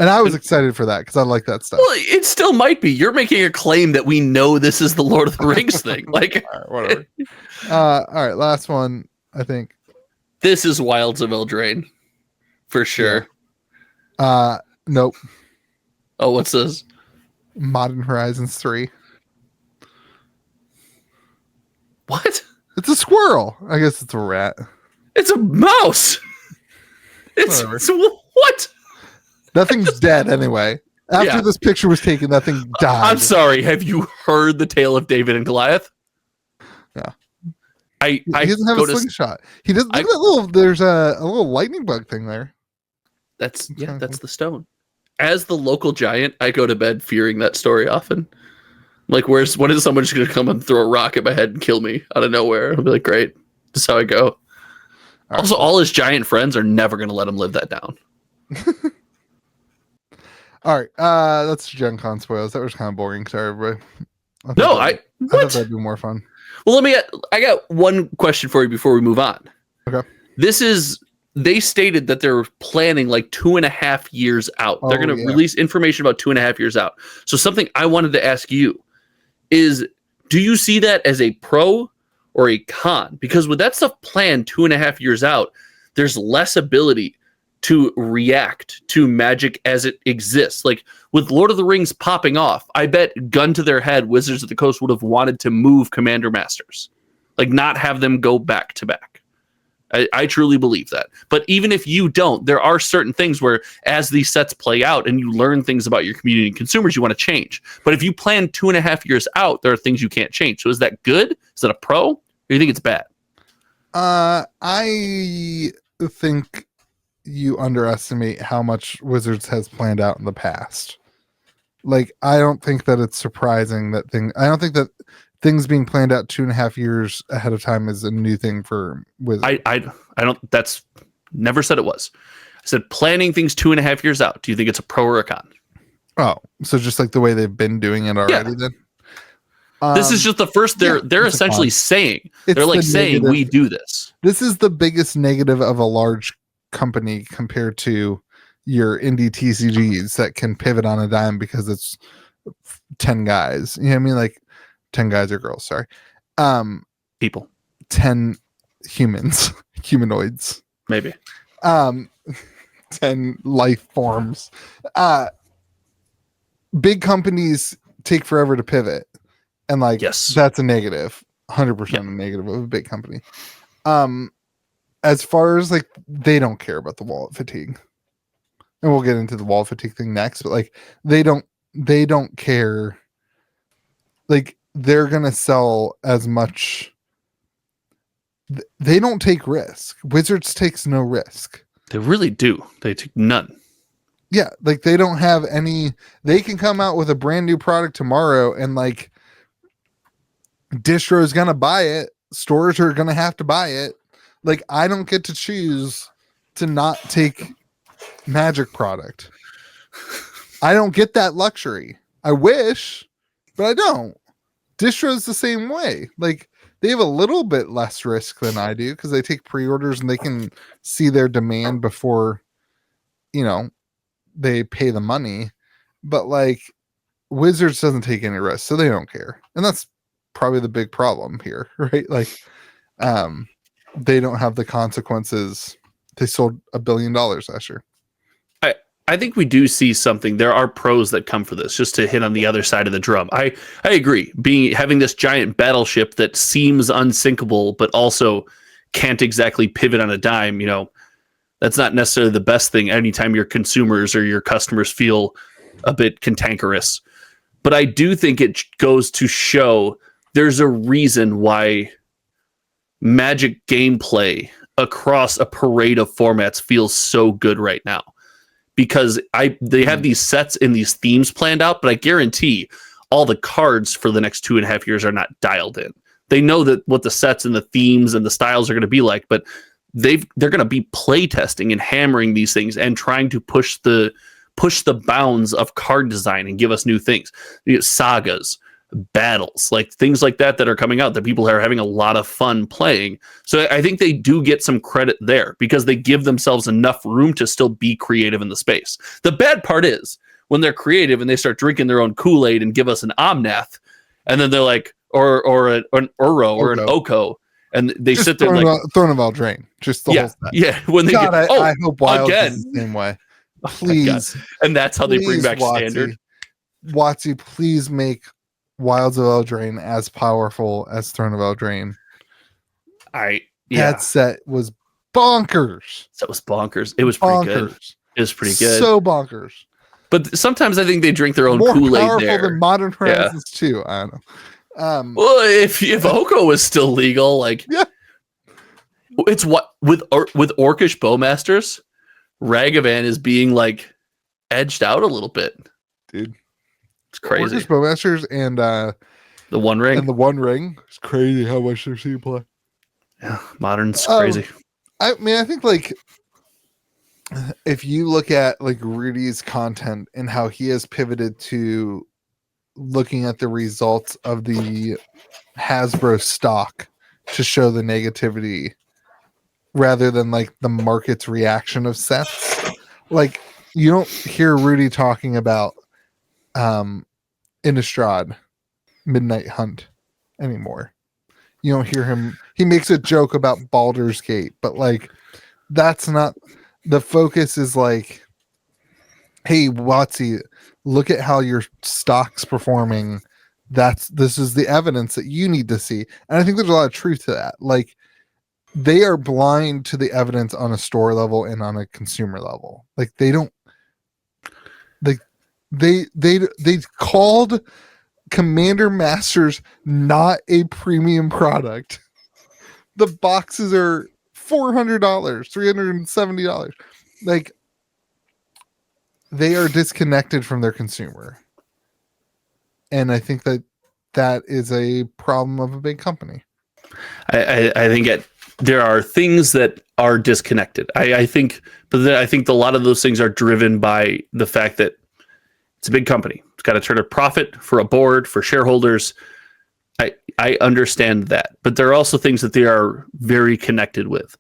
Speaker 1: And I was excited for that because I like that stuff.
Speaker 2: Well, it still might be. You're making a claim that we know this is the Lord of the Rings thing. Like,
Speaker 1: all right, whatever. All right, last one, I think.
Speaker 2: This is Wilds of Eldraine. For sure.
Speaker 1: Yeah. Nope.
Speaker 2: Oh, what's this?
Speaker 1: Modern Horizons 3.
Speaker 2: What?
Speaker 1: It's a squirrel. I guess it's a rat.
Speaker 2: It's a mouse. It's what?
Speaker 1: Nothing's dead anyway. After this picture was taken, that thing died.
Speaker 2: I'm sorry. Have you heard the tale of David and Goliath?
Speaker 1: Yeah.
Speaker 2: He
Speaker 1: doesn't have a slingshot. He doesn't. Look at that little. There's a little lightning bug thing there.
Speaker 2: That's the stone. As the local giant, I go to bed fearing that story often. Like, when is someone just going to come and throw a rock at my head and kill me out of nowhere? I'll be like, great. That's how I go. Also, all his giant friends are never going to let him live that down.
Speaker 1: All right. That's Gen Con spoilers. That was kind of boring to everybody. I thought that'd be more fun.
Speaker 2: Well, I got one question for you before we move on.
Speaker 1: Okay.
Speaker 2: This is they stated that they're planning like 2.5 years out. They're going to release information about 2.5 years out. So something I wanted to ask you is, do you see that as a pro or a con? Because with that stuff planned 2.5 years out, there's less ability to react to Magic as it exists. Like with Lord of the Rings popping off, I bet gun to their head, Wizards of the Coast would have wanted to move Commander Masters, like not have them go back to back. I truly believe that. But even if you don't, there are certain things where as these sets play out and you learn things about your community and consumers, you want to change. But if you plan 2.5 years out, there are things you can't change. So is that good? Is that a pro? Or do you think it's bad?
Speaker 1: I think you underestimate how much Wizards has planned out in the past. Like, I don't think that it's surprising that I don't think that things being planned out 2.5 years ahead of time is a new thing for Wizards.
Speaker 2: I don't. That's never said it was. I said planning things 2.5 years out. Do you think it's a pro or a con?
Speaker 1: Oh, so just like the way they've been doing it already, then.
Speaker 2: This is just the first. They're essentially saying they're like saying we do this.
Speaker 1: This is the biggest negative of a large company compared to your indie TCGs that can pivot on a dime because it's 10 guys. You know what I mean? Like 10 guys or girls, sorry.
Speaker 2: People.
Speaker 1: 10 humanoids.
Speaker 2: Maybe.
Speaker 1: 10 life forms. Big companies take forever to pivot. And like, that's a negative. 100% a negative of a big company. As far as like, they don't care about the wallet fatigue. And we'll get into the wallet fatigue thing next, but like, they don't care. Like, they're going to sell as much. They don't take risk. Wizards takes no risk.
Speaker 2: They really do. They take none.
Speaker 1: Yeah. Like, they don't have any, they can come out with a brand new product tomorrow and like distro is going to buy it. Stores are going to have to buy it. Like, I don't get to choose to not take Magic product. I don't get that luxury. I wish, but I don't. Distro is the same way. Like, they have a little bit less risk than I do because they take pre-orders and they can see their demand before, you know, they pay the money. But like, Wizards doesn't take any risk, so they don't care. And that's probably the big problem here, right? Like, they don't have the consequences. They sold $1 billion last year.
Speaker 2: I think we do see something. There are pros that come for this, just to hit on the other side of the drum. I agree. Having this giant battleship that seems unsinkable, but also can't exactly pivot on a dime, you know, that's not necessarily the best thing anytime your consumers or your customers feel a bit cantankerous. But I do think it goes to show there's a reason why Magic gameplay across a parade of formats feels so good right now. Because they have these sets and these themes planned out, but I guarantee all the cards for the next 2.5 years are not dialed in. They know that what the sets and the themes and the styles are going to be like, but they're going to be play testing and hammering these things and trying to push the bounds of card design and give us new things. You know, sagas, battles, like things like that are coming out that people are having a lot of fun playing. So I think they do get some credit there because they give themselves enough room to still be creative in the space. The bad part is when they're creative and they start drinking their own Kool-Aid and give us an Omnath, and then they're like, or an Uro or an Oko, and they just sit there like
Speaker 1: Throne of Eldraine. Just the whole set.
Speaker 2: Yeah. When they
Speaker 1: God, I hope Wild
Speaker 2: again
Speaker 1: is the same way. Please.
Speaker 2: And that's how they bring back Standard.
Speaker 1: WotC, please make Wilds of Eldraine as powerful as Throne of Eldraine. That set was bonkers.
Speaker 2: That was bonkers. It was pretty good. It was pretty good.
Speaker 1: So bonkers.
Speaker 2: But sometimes I think they drink their own
Speaker 1: More
Speaker 2: Kool-Aid
Speaker 1: powerful
Speaker 2: there.
Speaker 1: Than Modern Horizons too. I don't know.
Speaker 2: Well, if Oko was still legal, like it's what with Orcish Bowmasters, Ragavan is being like edged out a little bit,
Speaker 1: dude.
Speaker 2: It's crazy.
Speaker 1: Orcish Bowmasters and
Speaker 2: the One Ring.
Speaker 1: And the One Ring. It's crazy how much they're seeing play.
Speaker 2: Yeah, Modern's crazy.
Speaker 1: I mean, I think like if you look at like Rudy's content and how he has pivoted to looking at the results of the Hasbro stock to show the negativity rather than like the market's reaction of sets. Like you don't hear Rudy talking about Innistrad Midnight Hunt anymore. You don't hear him. He makes a joke about Baldur's Gate, but like that's not the focus. Is like, hey Watsy, look at how your stock's performing. This is the evidence that you need to see. And I think there's a lot of truth to that. Like they are blind to the evidence on a store level and on a consumer level. Like they don't like they called Commander Masters not a premium product. The boxes are $400, $370. Like they are disconnected from their consumer. And I think that is a problem of a big company.
Speaker 2: I think there are things that are disconnected. I think a lot of those things are driven by the fact that it's a big company. It's got to turn a profit for a board, for shareholders. I understand that. But there are also things that they are very connected with.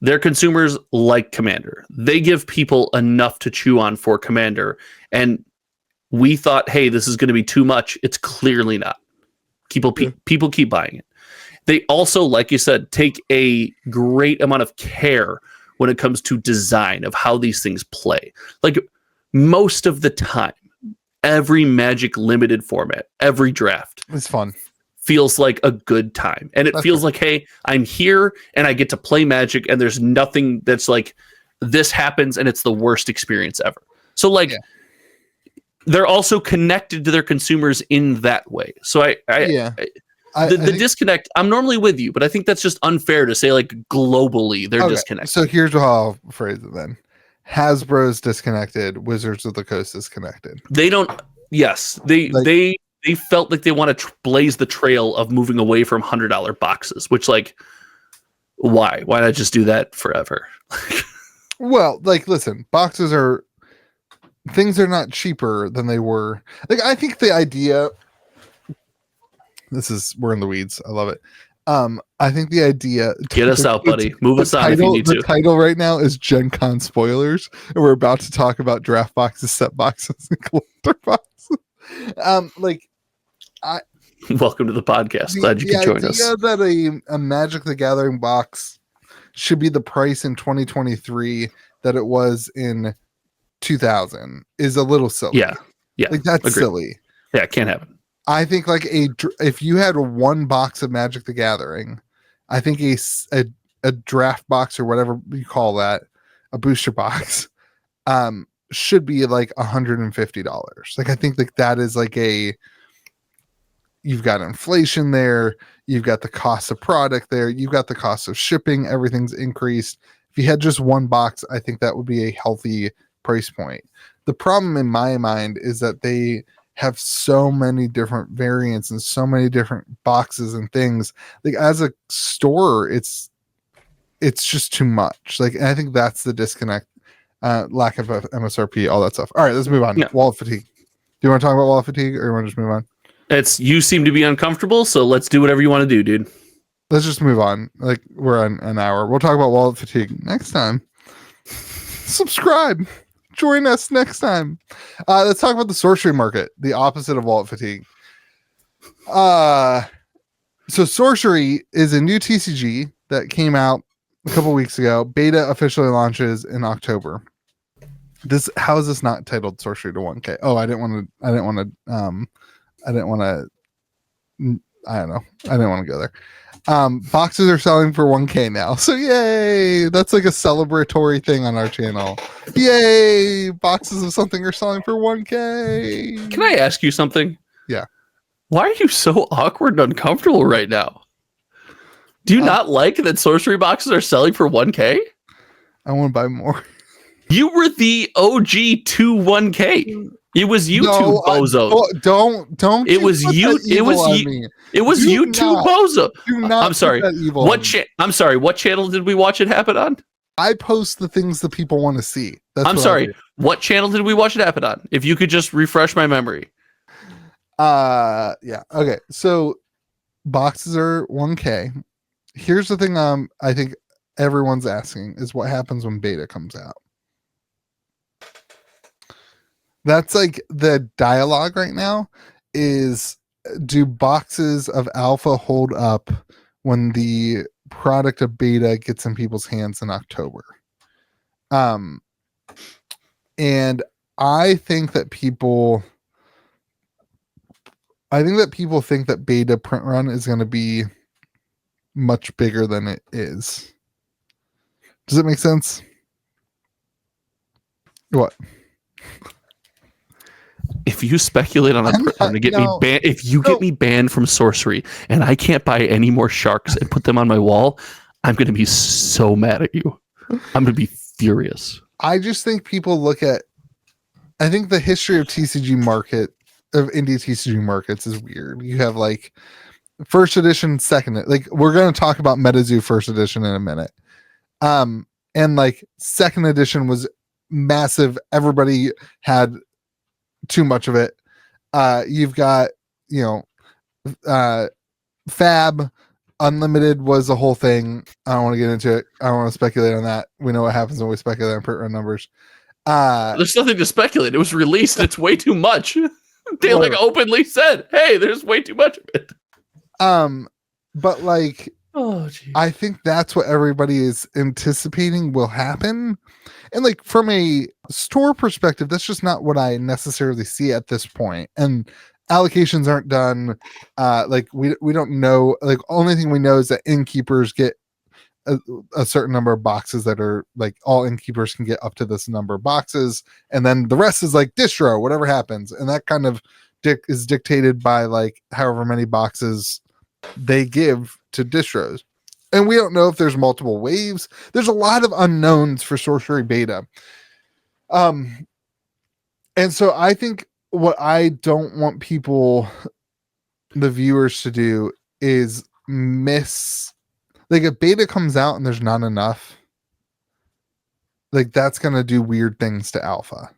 Speaker 2: Their consumers like Commander. They give people enough to chew on for Commander. And we thought, hey, this is going to be too much. It's clearly not. People keep buying it. They also, like you said, take a great amount of care when it comes to design of how these things play. Like most of the time, every Magic limited format, every draft,
Speaker 1: it's fun,
Speaker 2: feels like a good time. And it feels like, hey, I'm here and I get to play Magic and there's nothing that's like this happens and it's the worst experience ever. So like they're also connected to their consumers in that way. So the disconnect, I'm normally with you, but I think that's just unfair to say like globally they're disconnected.
Speaker 1: So here's how I'll phrase it then. Hasbro's disconnected, Wizards of the Coast disconnected.
Speaker 2: They don't, yes, they felt like they want to blaze the trail of moving away from $100 boxes, which like, why not just do that forever?
Speaker 1: Well, like, listen, things are not cheaper than they were. Like, I think the idea, we're in the weeds. I love it. I think the idea,
Speaker 2: get us out, buddy. Move us on if you need to.
Speaker 1: The title right now is Gen Con spoilers, and we're about to talk about draft boxes, set boxes, and collector boxes.
Speaker 2: Welcome to the podcast. Glad you could join us.
Speaker 1: The idea that a Magic the Gathering box should be the price in 2023 that it was in 2000 is a little silly.
Speaker 2: Yeah,
Speaker 1: like that's silly.
Speaker 2: Yeah, it can't happen.
Speaker 1: I think like if you had one box of Magic the Gathering, I think a draft box or whatever you call that, a booster box, should be like $150. Like I think like that is like you've got inflation there, you've got the cost of product there, you've got the cost of shipping, everything's increased. If you had just one box, I think that would be a healthy price point. The problem in my mind is that they have so many different variants and so many different boxes and things. Like as a store, it's just too much. Like, and I think that's the disconnect, lack of MSRP, all that stuff. All right, let's move on. Yeah. Wallet fatigue. Do you want to talk about wallet fatigue, or you want to just move on?
Speaker 2: You seem to be uncomfortable, so let's do whatever you want to do, dude.
Speaker 1: Let's just move on. Like we're on an hour. We'll talk about wallet fatigue next time. Subscribe. Join us next time. Let's talk about the sorcery market, the opposite of wallet fatigue. So sorcery is a new TCG that came out a couple weeks ago. Beta officially launches in October. How is this not titled Sorcery to 1K? Oh, I don't know. I didn't want to go there. Boxes are selling for 1K now. So yay! That's like a celebratory thing on our channel. Yay! Boxes of something are selling for 1K.
Speaker 2: Can I ask you something?
Speaker 1: Yeah.
Speaker 2: Why are you so awkward and uncomfortable right now? Do you not like that sorcery boxes are selling for 1K?
Speaker 1: I want to buy more.
Speaker 2: You were the OG to 1K. It was you two bozos.
Speaker 1: Don't.
Speaker 2: It was you. It was you. It was you two bozo. I'm sorry. I'm sorry. What channel did we watch it happen on?
Speaker 1: I post the things that people want to see.
Speaker 2: I'm sorry. What channel did we watch it happen on? If you could just refresh my memory.
Speaker 1: Yeah. Okay. So boxes are 1K. Here's the thing. I think everyone's asking is what happens when beta comes out. That's like the dialogue right now is, do boxes of alpha hold up when the product of beta gets in people's hands in October? And I think that people think that beta print run is going to be much bigger than it is. Does it make sense? What?
Speaker 2: If you speculate on a print run to get me banned, if you get me banned from Sorcery and I can't buy any more sharks and put them on my wall, I'm going to be so mad at you. I'm going to be furious.
Speaker 1: I just think people look at, I think the history of TCG market, of indie TCG markets is weird. You have like first edition, second, like we're going to talk about Metazoo first edition in a minute. And like second edition was massive. Everybody had too much of it. You've got, Fab Unlimited was the whole thing. I don't want to get into it. I don't want to speculate on that. We know what happens when we speculate on print run numbers.
Speaker 2: There's nothing to speculate. It was released. It's way too much. They like openly said, "Hey, there's way too much of it."
Speaker 1: But like, I think that's what everybody is anticipating will happen. And like from a store perspective, that's just not what I necessarily see at this point. And allocations aren't done. Like we don't know. Like only thing we know is that innkeepers get a certain number of boxes that are like all innkeepers can get up to this number of boxes, and then the rest is like distro, whatever happens, and that kind of is dictated by like however many boxes they give to distros. And we don't know if there's multiple waves. There's a lot of unknowns for Sorcery beta. And so I think what I don't want people, the viewers, to do is miss, like if beta comes out and there's not enough, like that's going to do weird things to alpha.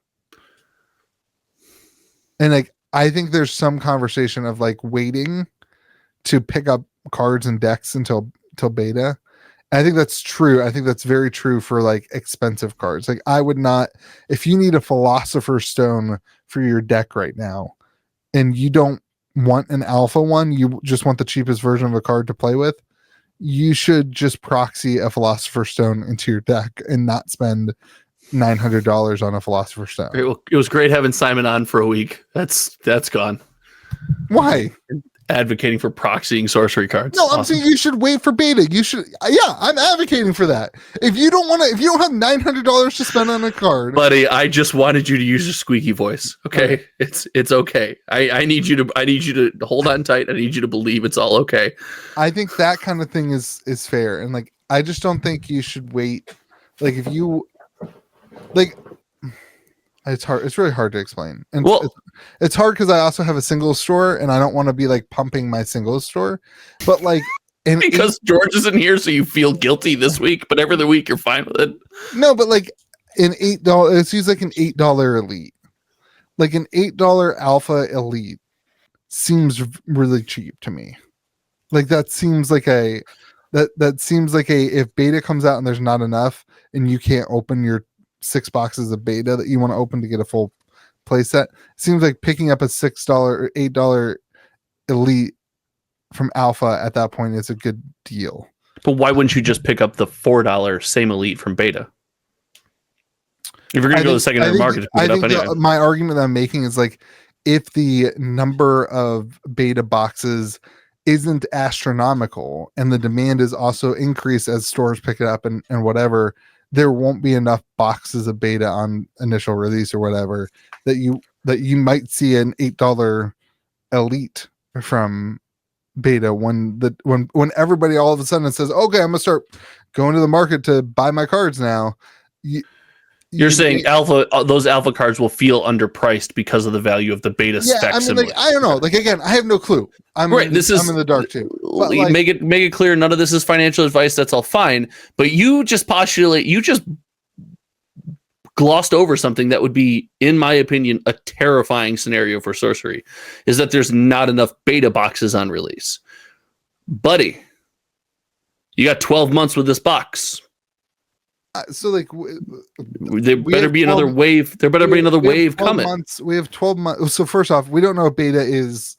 Speaker 1: And like, I think there's some conversation of like waiting to pick up cards and decks until beta. And I think that's true. I think that's very true for like expensive cards. Like I would not, if you need a Philosopher's Stone for your deck right now and you don't want an alpha one, you just want the cheapest version of a card to play with, you should just proxy a Philosopher's Stone into your deck and not spend $900 on a Philosopher's Stone.
Speaker 2: It was great having Simon on for a week. That's gone.
Speaker 1: Why?
Speaker 2: Advocating for proxying sorcery cards.
Speaker 1: No, I'm saying you should wait for beta. You should, yeah, I'm advocating for that. If you don't have $900 to spend on a card,
Speaker 2: buddy, I just wanted you to use your squeaky voice. Okay, it's okay. I need you to hold on tight. I need you to believe it's all okay.
Speaker 1: I think that kind of thing is fair, and like I just don't think you should wait. Like if you like. It's hard. It's really hard to explain. And it's hard because I also have a single store and I don't want to be like pumping my single store. But like,
Speaker 2: because George isn't here, so you feel guilty this week, but every other week you're fine with it.
Speaker 1: No, but like an $8, it's used like an $8 elite. Like an $8 alpha elite seems really cheap to me. Like that seems like that seems like if beta comes out and there's not enough and you can't open your 6 boxes of beta that you want to open to get a full play set, seems like picking up a $6 or $8 elite from alpha at that point is a good deal.
Speaker 2: But why wouldn't you just pick up the $4 same elite from beta? If you're going to go to the secondary market to pick it up anyway.
Speaker 1: My argument that I'm making is like, if the number of beta boxes isn't astronomical and the demand is also increased as stores pick it up and whatever, there won't be enough boxes of beta on initial release or whatever that you might see an $8 elite from beta when everybody all of a sudden says, okay, I'm gonna start going to the market to buy my cards now.
Speaker 2: You're saying those alpha cards will feel underpriced because of the value of the beta spec.
Speaker 1: I mean, like, I don't know. Like again, I have no clue. I'm in the dark too.
Speaker 2: But like, make it clear. None of this is financial advice. That's all fine. But you just glossed over something that would be, in my opinion, a terrifying scenario for Sorcery, is that there's not enough beta boxes on release. Buddy, you got 12 months with this box.
Speaker 1: So like
Speaker 2: There better be another wave. There better be another wave coming.
Speaker 1: We have 12 months. So first off, we don't know if beta is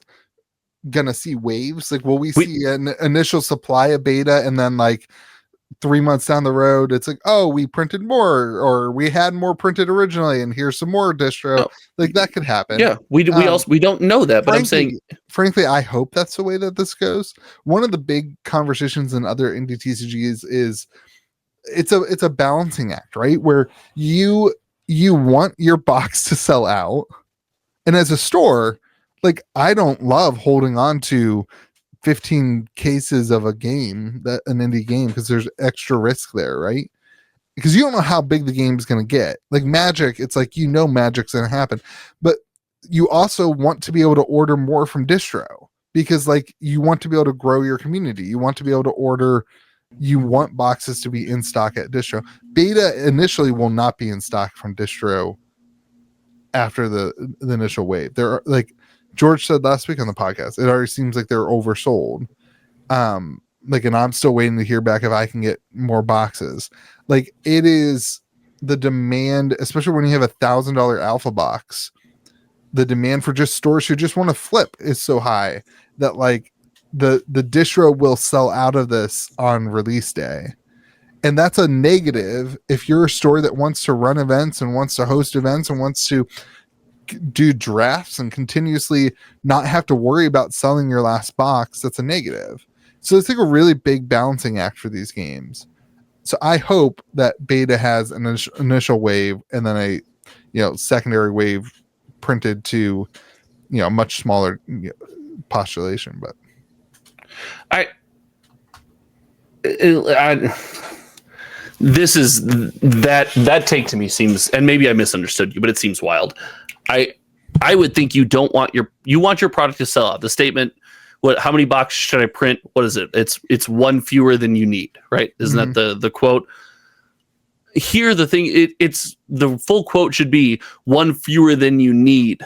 Speaker 1: gonna see waves. Like, will we see an initial supply of beta and then like 3 months down the road, it's like, oh, we printed more, or we had more printed originally, and here's some more distro. No. Like that could happen.
Speaker 2: Yeah, we don't know that, but I'm saying,
Speaker 1: frankly, I hope that's the way that this goes. One of the big conversations in other indie TCGs is it's a balancing act, right? Where you want your box to sell out, and as a store, like I don't love holding on to 15 cases of an indie game, because there's extra risk there, right? Because you don't know how big the game's going to get. Like Magic, it's like, Magic's going to happen, but you also want to be able to order more from distro, because like you want to be able to grow your community. You want to be able to order. You want boxes to be in stock at distro. Beta initially will not be in stock from distro after the initial wave. There are, like George said last week on the podcast, it already seems like they're oversold. Like, and I'm still waiting to hear back if I can get more boxes. Like, it is the demand, especially when you have $1,000 alpha box, the demand for just stores who just want to flip is so high that like the distro will sell out of this on release day. And that's a negative if you're a store that wants to run events and wants to host events and wants to do drafts and continuously not have to worry about selling your last box. That's a negative. So it's like a really big balancing act for these games. So I hope that beta has an initial wave and then a secondary wave printed to much smaller postulation. But
Speaker 2: this is that take to me seems, and maybe I misunderstood you, but it seems wild. I would think you want your product to sell out. The statement, how many boxes should I print? What is it? It's one fewer than you need, right? Isn't that the quote? Here, the thing, it's the full quote should be one fewer than you need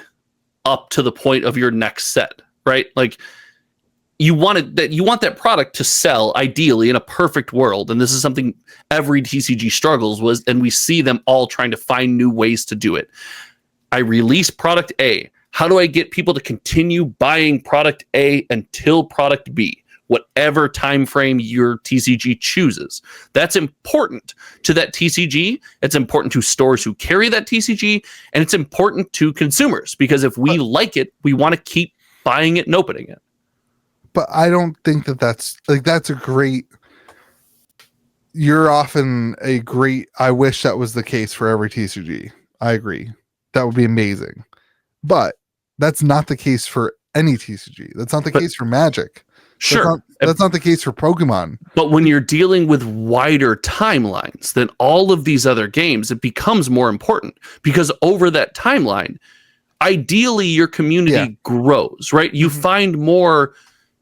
Speaker 2: up to the point of your next set, right? Like you want that product to sell ideally in a perfect world. And this is something every TCG struggles with, and we see them all trying to find new ways to do it. I release product A. How do I get people to continue buying product A until product B? Whatever time frame your TCG chooses. That's important to that TCG. It's important to stores who carry that TCG, and it's important to consumers, because if we like it, we want to keep buying it and opening it.
Speaker 1: But I don't think that's a great. You're often a great. I wish that was the case for every TCG. I agree. That would be amazing. But that's not the case for any TCG. That's not the case for Magic.
Speaker 2: Sure.
Speaker 1: That's not the case for Pokemon.
Speaker 2: But when you're dealing with wider timelines than all of these other games, it becomes more important, because over that timeline, ideally your community grows, right? You find more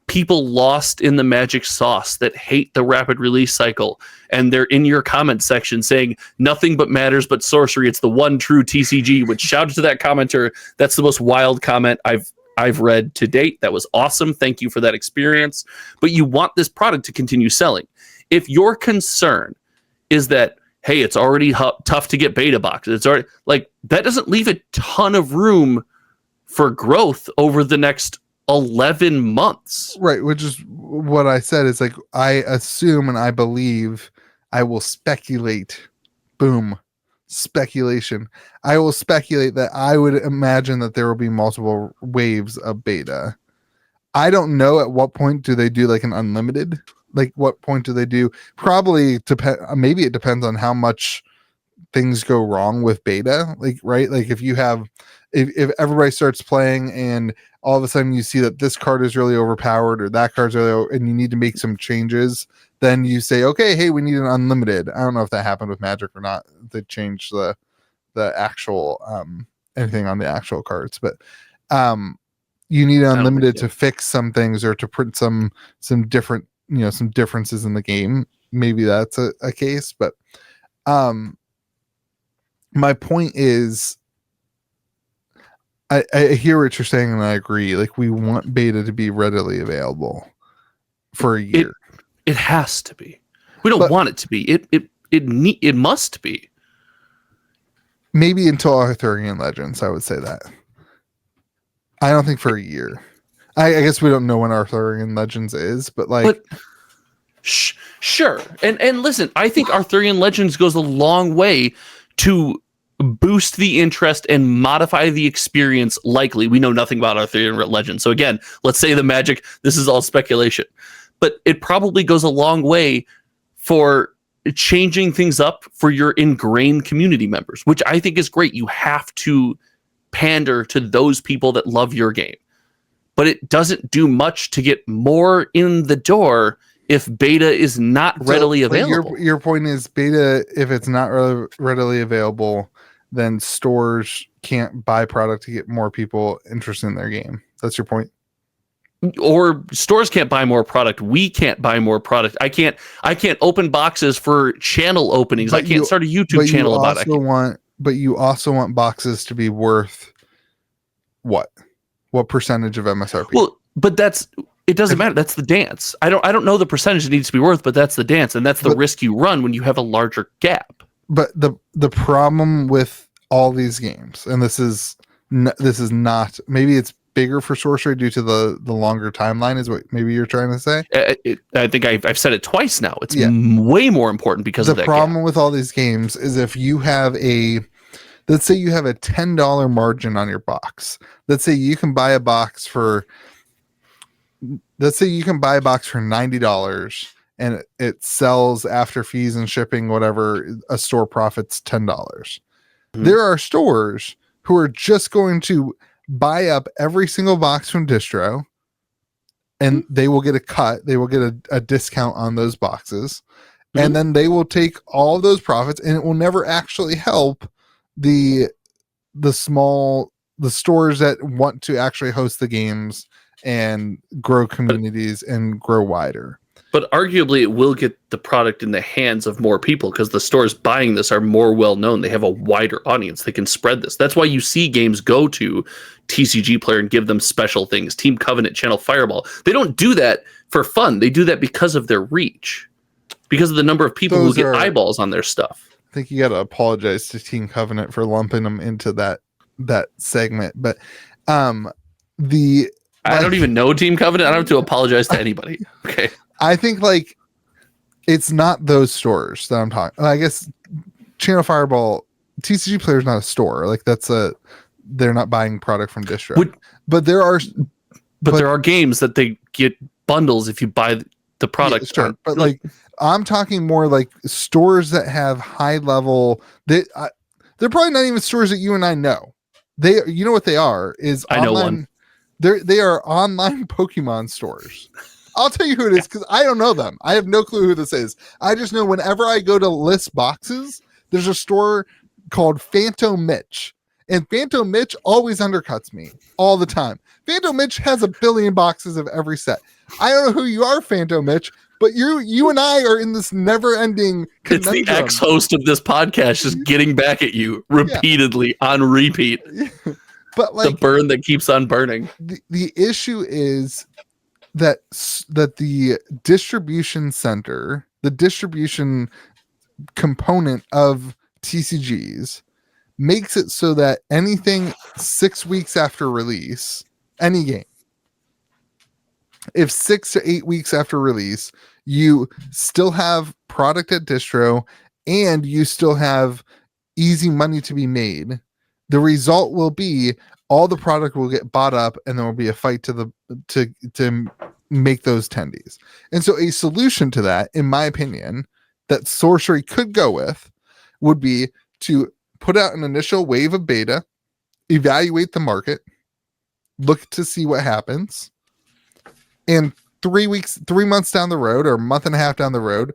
Speaker 2: people lost in the Magic sauce that hate the rapid release cycle, and they're in your comment section saying nothing but matters but sorcery. It's the one true TCG. Which, shout out to that commenter. That's the most wild comment I've read to date. That was awesome. Thank you for that experience. But you want this product to continue selling. If your concern is that, hey, it's already tough to get beta boxes, it's already like that, doesn't leave a ton of room for growth over the next 11 months.
Speaker 1: Right, which is what I said, is like, I assume and I believe, I will speculate. Boom. Speculation. I will speculate that I would imagine that there will be multiple waves of beta. I don't know at what point do they do like an unlimited. Like, what point do they do? Probably maybe it depends on how much things go wrong with beta. Like, right? Like if everybody starts playing and all of a sudden you see that this card is really overpowered or that card's really and you need to make some changes, then you say, okay, hey, we need an unlimited. I don't know if that happened with Magic or not. They changed the actual anything on the actual cards, but you need an unlimited to fix some things or to print some different, some differences in the game. Maybe that's a case, but my point is, I hear what you're saying and I agree. Like, we want beta to be readily available for a year.
Speaker 2: It has to be. We don't want it to be. it must be.
Speaker 1: Maybe until Arthurian Legends, I would say that. I don't think for a year. I guess we don't know when Arthurian Legends is, but
Speaker 2: sure. And listen, I think Arthurian Legends goes a long way to boost the interest and modify the experience. Likely, we know nothing about Arthurian Legends, so again, let's say the Magic. This is all speculation, but it probably goes a long way for changing things up for your ingrained community members, which I think is great. You have to pander to those people that love your game, but it doesn't do much to get more in the door if beta is not readily available.
Speaker 1: Your point is beta, if it's not readily available, then stores can't buy product to get more people interested in their game. That's your point?
Speaker 2: Or stores can't buy more product. We can't buy more product. I can't open boxes for channel openings. I can't start a YouTube channel about it.
Speaker 1: But you also want boxes to be worth what? What percentage of MSRP?
Speaker 2: Well, but it doesn't matter. That's the dance. I don't know the percentage it needs to be worth, but that's the dance, and that's the risk you run when you have a larger gap.
Speaker 1: But the problem with all these games, and this is not, maybe it's bigger for Sorcery due to the longer timeline, is what maybe you're trying to say.
Speaker 2: I think I've said it twice now. It's way more important because of that.
Speaker 1: The problem with all these games is if you have let's say you have a $10 margin on your box. Let's say you can buy a box for $90 and it sells after fees and shipping, whatever, a store profits $10. Mm-hmm. There are stores who are just going to buy up every single box from distro, and they will get a cut. They will get a discount on those boxes, and then they will take all those profits, and it will never actually help the stores that want to actually host the games and grow communities and grow wider.
Speaker 2: But arguably it will get the product in the hands of more people because the stores buying this are more well known. They have a wider audience. They can spread this. That's why you see games go to TCG Player and give them special things. Team Covenant, Channel Fireball. They don't do that for fun. They do that because of their reach. Because of the number of people who get eyeballs on their stuff.
Speaker 1: I think you got to apologize to Team Covenant for lumping them into that segment. But I
Speaker 2: don't even know Team Covenant. I don't have to apologize to anybody. Okay.
Speaker 1: I think it's not those stores that I'm talking. I guess Channel Fireball, TCG Player is not a store. They're not buying product from distro. But there are games that they get bundles if you buy the product.
Speaker 2: Yeah,
Speaker 1: sure. But I'm talking more like stores that have high level. They're probably not even stores that you and I know. You know what they are?
Speaker 2: I know one.
Speaker 1: They are online Pokemon stores. I'll tell you who it is because I don't know them. I have no clue who this is. I just know whenever I go to list boxes, there's a store called Phantom Mitch. And Phantom Mitch always undercuts me all the time. Phantom Mitch has 1 billion boxes of every set. I don't know who you are, Phantom Mitch, but you and I are in this never-ending conundrum.
Speaker 2: It's the ex-host of this podcast just getting back at you repeatedly on repeat.
Speaker 1: But
Speaker 2: the burn that keeps on burning.
Speaker 1: The issue is that the distribution center, the distribution component of TCGs makes it so that anything 6 weeks after release, any game, if 6 to 8 weeks after release, you still have product at distro and you still have easy money to be made, the result will be all the product will get bought up and there will be a fight to make those tendies. And so a solution to that, in my opinion, that Sorcery could go with would be to put out an initial wave of beta, evaluate the market, look to see what happens, and 3 months down the road, or a month and a half down the road,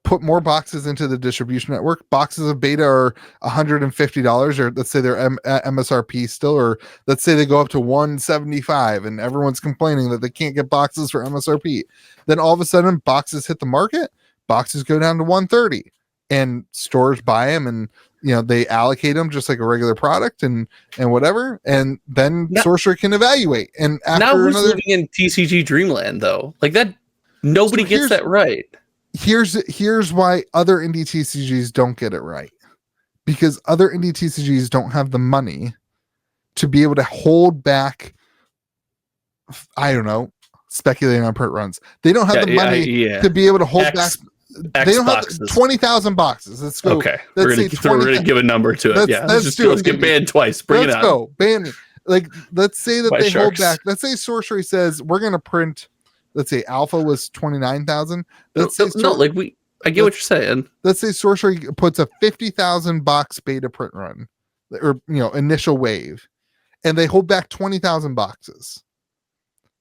Speaker 1: put more boxes into the distribution network. Boxes of beta are $150, or let's say they're at MSRP still, or let's say they go up to $175 and everyone's complaining that they can't get boxes for MSRP. Then all of a sudden boxes hit the market, boxes go down to $130 and stores buy them, and they allocate them just like a regular product and whatever, and then Sorcerer can evaluate. And after
Speaker 2: now who's living in TCG Dreamland though? Like that, nobody gets that right.
Speaker 1: Here's why other indie TCGs don't get it right. Because other indie TCGs don't have the money to be able to hold back, I don't know, speculating on print runs. They don't have the money to be able to hold back. They don't
Speaker 2: boxes.
Speaker 1: have 20,000 boxes. Let's go.
Speaker 2: Okay, we're gonna give a number to it. Let's get banned twice. Bring it on.
Speaker 1: Let's go. Ban me. Like, let's say that they hold back. Let's say Sorcery says we're gonna print. Let's say Alpha was 29,000. Let's say
Speaker 2: I get what you're saying.
Speaker 1: Let's say Sorcery puts a 50,000 box beta print run, or initial wave, and they hold back 20,000 boxes,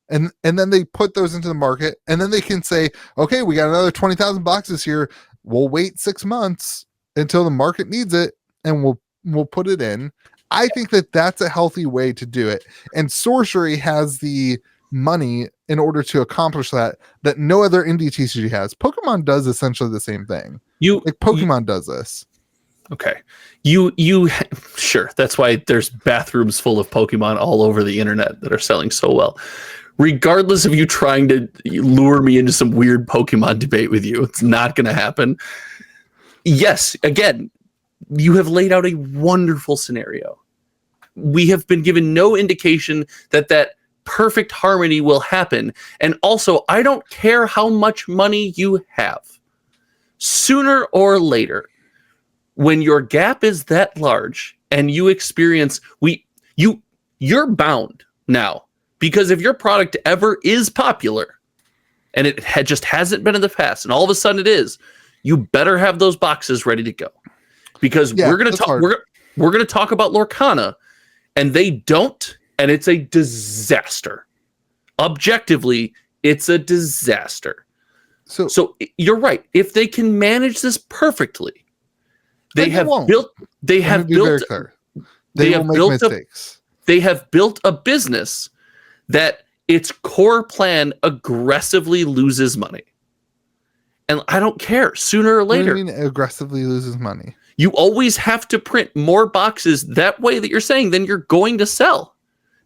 Speaker 1: and then they put those into the market, and then they can say, okay, we got another 20,000 boxes here. We'll wait 6 months until the market needs it, and we'll put it in. I think that that's a healthy way to do it, and Sorcery has the money in order to accomplish that no other indie TCG has. Pokemon does essentially the same thing. Pokemon does this.
Speaker 2: Okay. Sure. That's why there's bathrooms full of Pokemon all over the internet that are selling so well. Regardless of you trying to lure me into some weird Pokemon debate with you, it's not going to happen. Yes, again, you have laid out a wonderful scenario. We have been given no indication that perfect harmony will happen. And also, I don't care how much money you have. Sooner or later, when your gap is that large and you experience, you're bound now, because if your product ever is popular and it just hasn't been in the past, and all of a sudden it is, you better have those boxes ready to go, because we're going to talk about Lorcana, and they don't. And it's a disaster. Objectively, it's a disaster. So you're right. If they can manage this perfectly, they have built a business that its core plan aggressively loses money. And I don't care. Sooner or later.
Speaker 1: What do you mean aggressively loses money?
Speaker 2: You always have to print more boxes that way that you're saying than you're going to sell.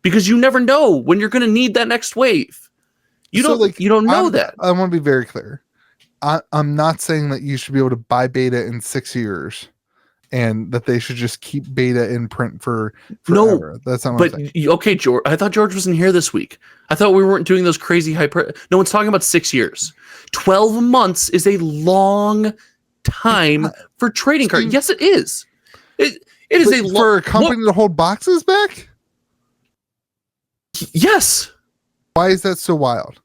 Speaker 2: Because you never know when you're going to need that next wave. You don't know that.
Speaker 1: I want to be very clear. I'm not saying that you should be able to buy beta in 6 years, and that they should just keep beta in print for forever. No, that's not what I'm saying.
Speaker 2: Okay, George. I thought George wasn't here this week. I thought we weren't doing those crazy no one's talking about 6 years. 12 months is a long time for trading cards. Yes, it is. It is
Speaker 1: for a company to hold boxes back.
Speaker 2: Yes.
Speaker 1: Why is that so wild?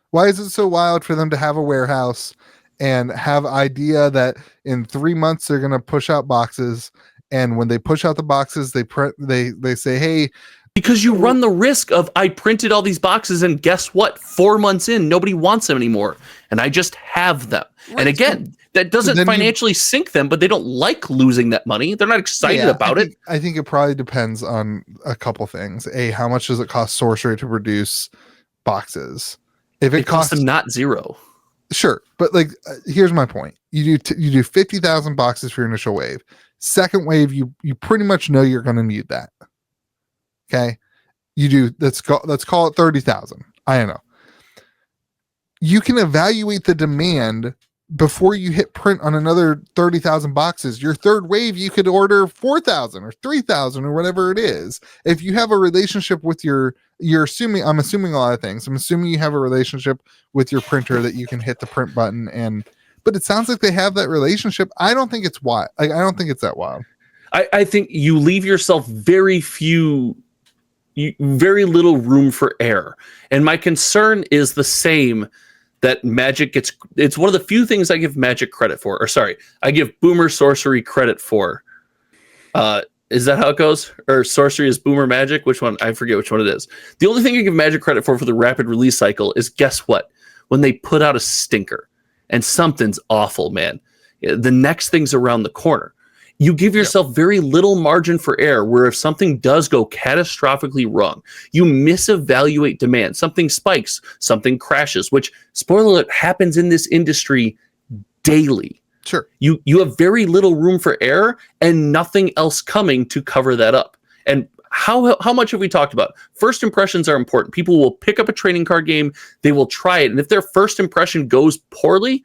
Speaker 1: Why is it so wild for them to have a warehouse and have idea that in 3 months they're going to push out boxes, and when they push out the boxes, they say, hey,
Speaker 2: because you run the risk of, I printed all these boxes and guess what? 4 months in, nobody wants them anymore, and I just have them. Right. And again, that doesn't financially sink them, but they don't like losing that money. They're not excited about it.
Speaker 1: I think it probably depends on a couple things. How much does it cost Sorcery to produce boxes? If it costs
Speaker 2: them not zero.
Speaker 1: Sure, but here's my point. You do 50,000 boxes for your initial wave. Second wave, you pretty much know you're going to need that. Okay, you do. Let's call it 30,000. I don't know. You can evaluate the demand before you hit print on another 30,000 boxes. Your third wave, you could order 4,000 or 3,000 or whatever it is. If you have a relationship with I'm assuming a lot of things. I'm assuming you have a relationship with your printer that you can hit the print button, but it sounds like they have that relationship. I don't think it's wild. I don't think it's that wild.
Speaker 2: I think you leave yourself very little room for error. And my concern is the same, that Magic it's one of the few things I give Magic credit for. Or sorry, I give Boomer Sorcery credit for. Is that how it goes? Or Sorcery is Boomer Magic? Which one? I forget which one it is. The only thing I give Magic credit for the rapid release cycle is, guess what? When they put out a stinker and something's awful, man, the next thing's around the corner. You give yourself very little margin for error, where if something does go catastrophically wrong, you misevaluate demand. Something spikes, something crashes, which, spoiler alert, happens in this industry daily.
Speaker 1: Sure.
Speaker 2: You have very little room for error and nothing else coming to cover that up. And how much have we talked about? First impressions are important. People will pick up a trading card game, they will try it, and if their first impression goes poorly,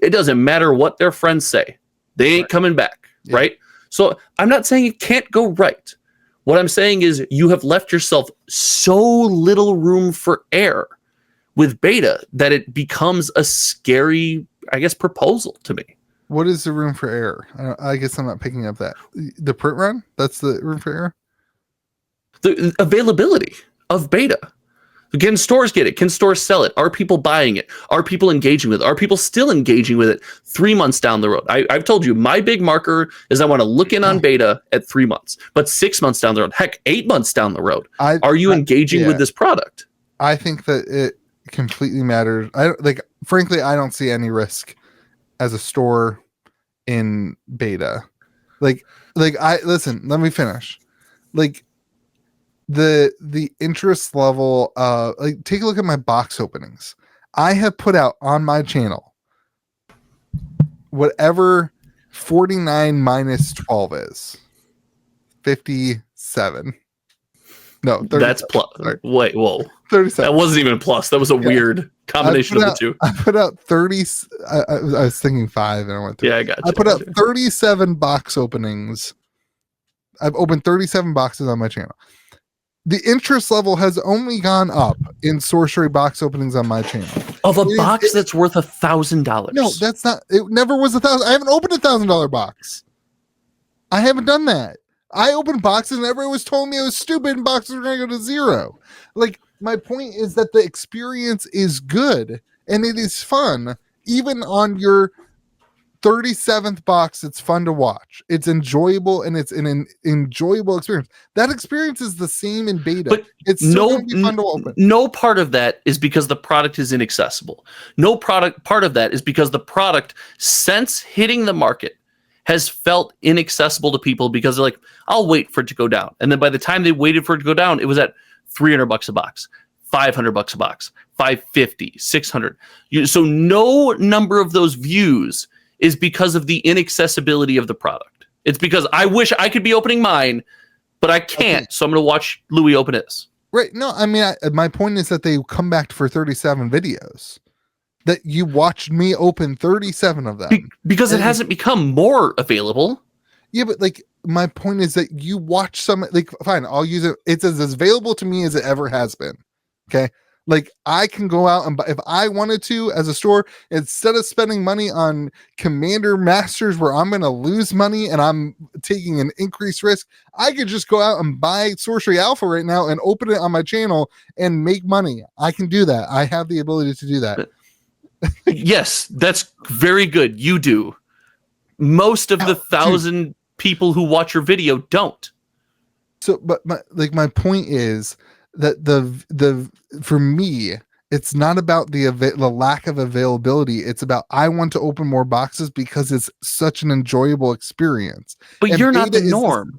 Speaker 2: It doesn't matter what their friends say. They ain't coming back, right? So I'm not saying it can't go right. What I'm saying is you have left yourself so little room for error with beta that it becomes a scary, I guess, proposal to me.
Speaker 1: What is the room for error? I guess I'm not picking up that. The print run? That's the room for error?
Speaker 2: The availability of beta. Can stores get it? Can stores sell it? Are people buying it? Are people engaging with it? Are people still engaging with it 3 months down the road? I've told you, my big marker is I want to look in on beta at 3 months, but 6 months down the road, heck, 8 months down the road. Are you engaging with this product?
Speaker 1: I think that it completely matters. Frankly, I don't see any risk as a store in beta. Listen, let me finish. The interest level, take a look at my box openings. I have put out on my channel whatever 49 minus 12 is 57. No, 37.
Speaker 2: That's plus. Sorry. Wait, whoa.
Speaker 1: 37.
Speaker 2: That wasn't even plus. That was a weird combination of the two.
Speaker 1: I put out 30. I was thinking 5 and I went through.
Speaker 2: Yeah, I got you.
Speaker 1: I put out 37 box openings. I've opened 37 boxes on my channel. The interest level has only gone up in sorcery box openings on my channel.
Speaker 2: Of a box that's worth $1,000.
Speaker 1: No, that's not. It never was $1,000. I haven't opened $1,000 box. I haven't done that. I opened boxes and everyone was telling me I was stupid and boxes were going to go to 0. My point is that the experience is good and it is fun. Even on your 37th box, it's fun to watch. It's enjoyable and it's an enjoyable experience. That experience is the same in beta. But it's still going to be fun to open.
Speaker 2: No part of that is because the product is inaccessible. No part of that is because the product, since hitting the market, has felt inaccessible to people because they're like, I'll wait for it to go down. And then by the time they waited for it to go down, it was at $300 a box, $500 a box, $550, $600. So no number of those views is because of the inaccessibility of the product. It's because I wish I could be opening mine, but I can't. Okay. So I'm going to watch Louis open his.
Speaker 1: Right. No, I mean, my point is that they come back for 37 videos. That you watched me open 37 of them.
Speaker 2: Because it hasn't become more available.
Speaker 1: Yeah, but my point is that you watch some, fine, I'll use it. It's as available to me as it ever has been. Okay. I can go out and buy, if I wanted to as a store, instead of spending money on Commander Masters where I'm going to lose money and I'm taking an increased risk, I could just go out and buy Sorcery Alpha right now and open it on my channel and make money. I can do that. I have the ability to do that.
Speaker 2: Yes, that's very good. You do. Most of the 1,000 people who watch your video don't.
Speaker 1: So, but my point is that for me, it's not about the lack of availability. It's about I want to open more boxes because it's such an enjoyable experience.
Speaker 2: But you're not the norm.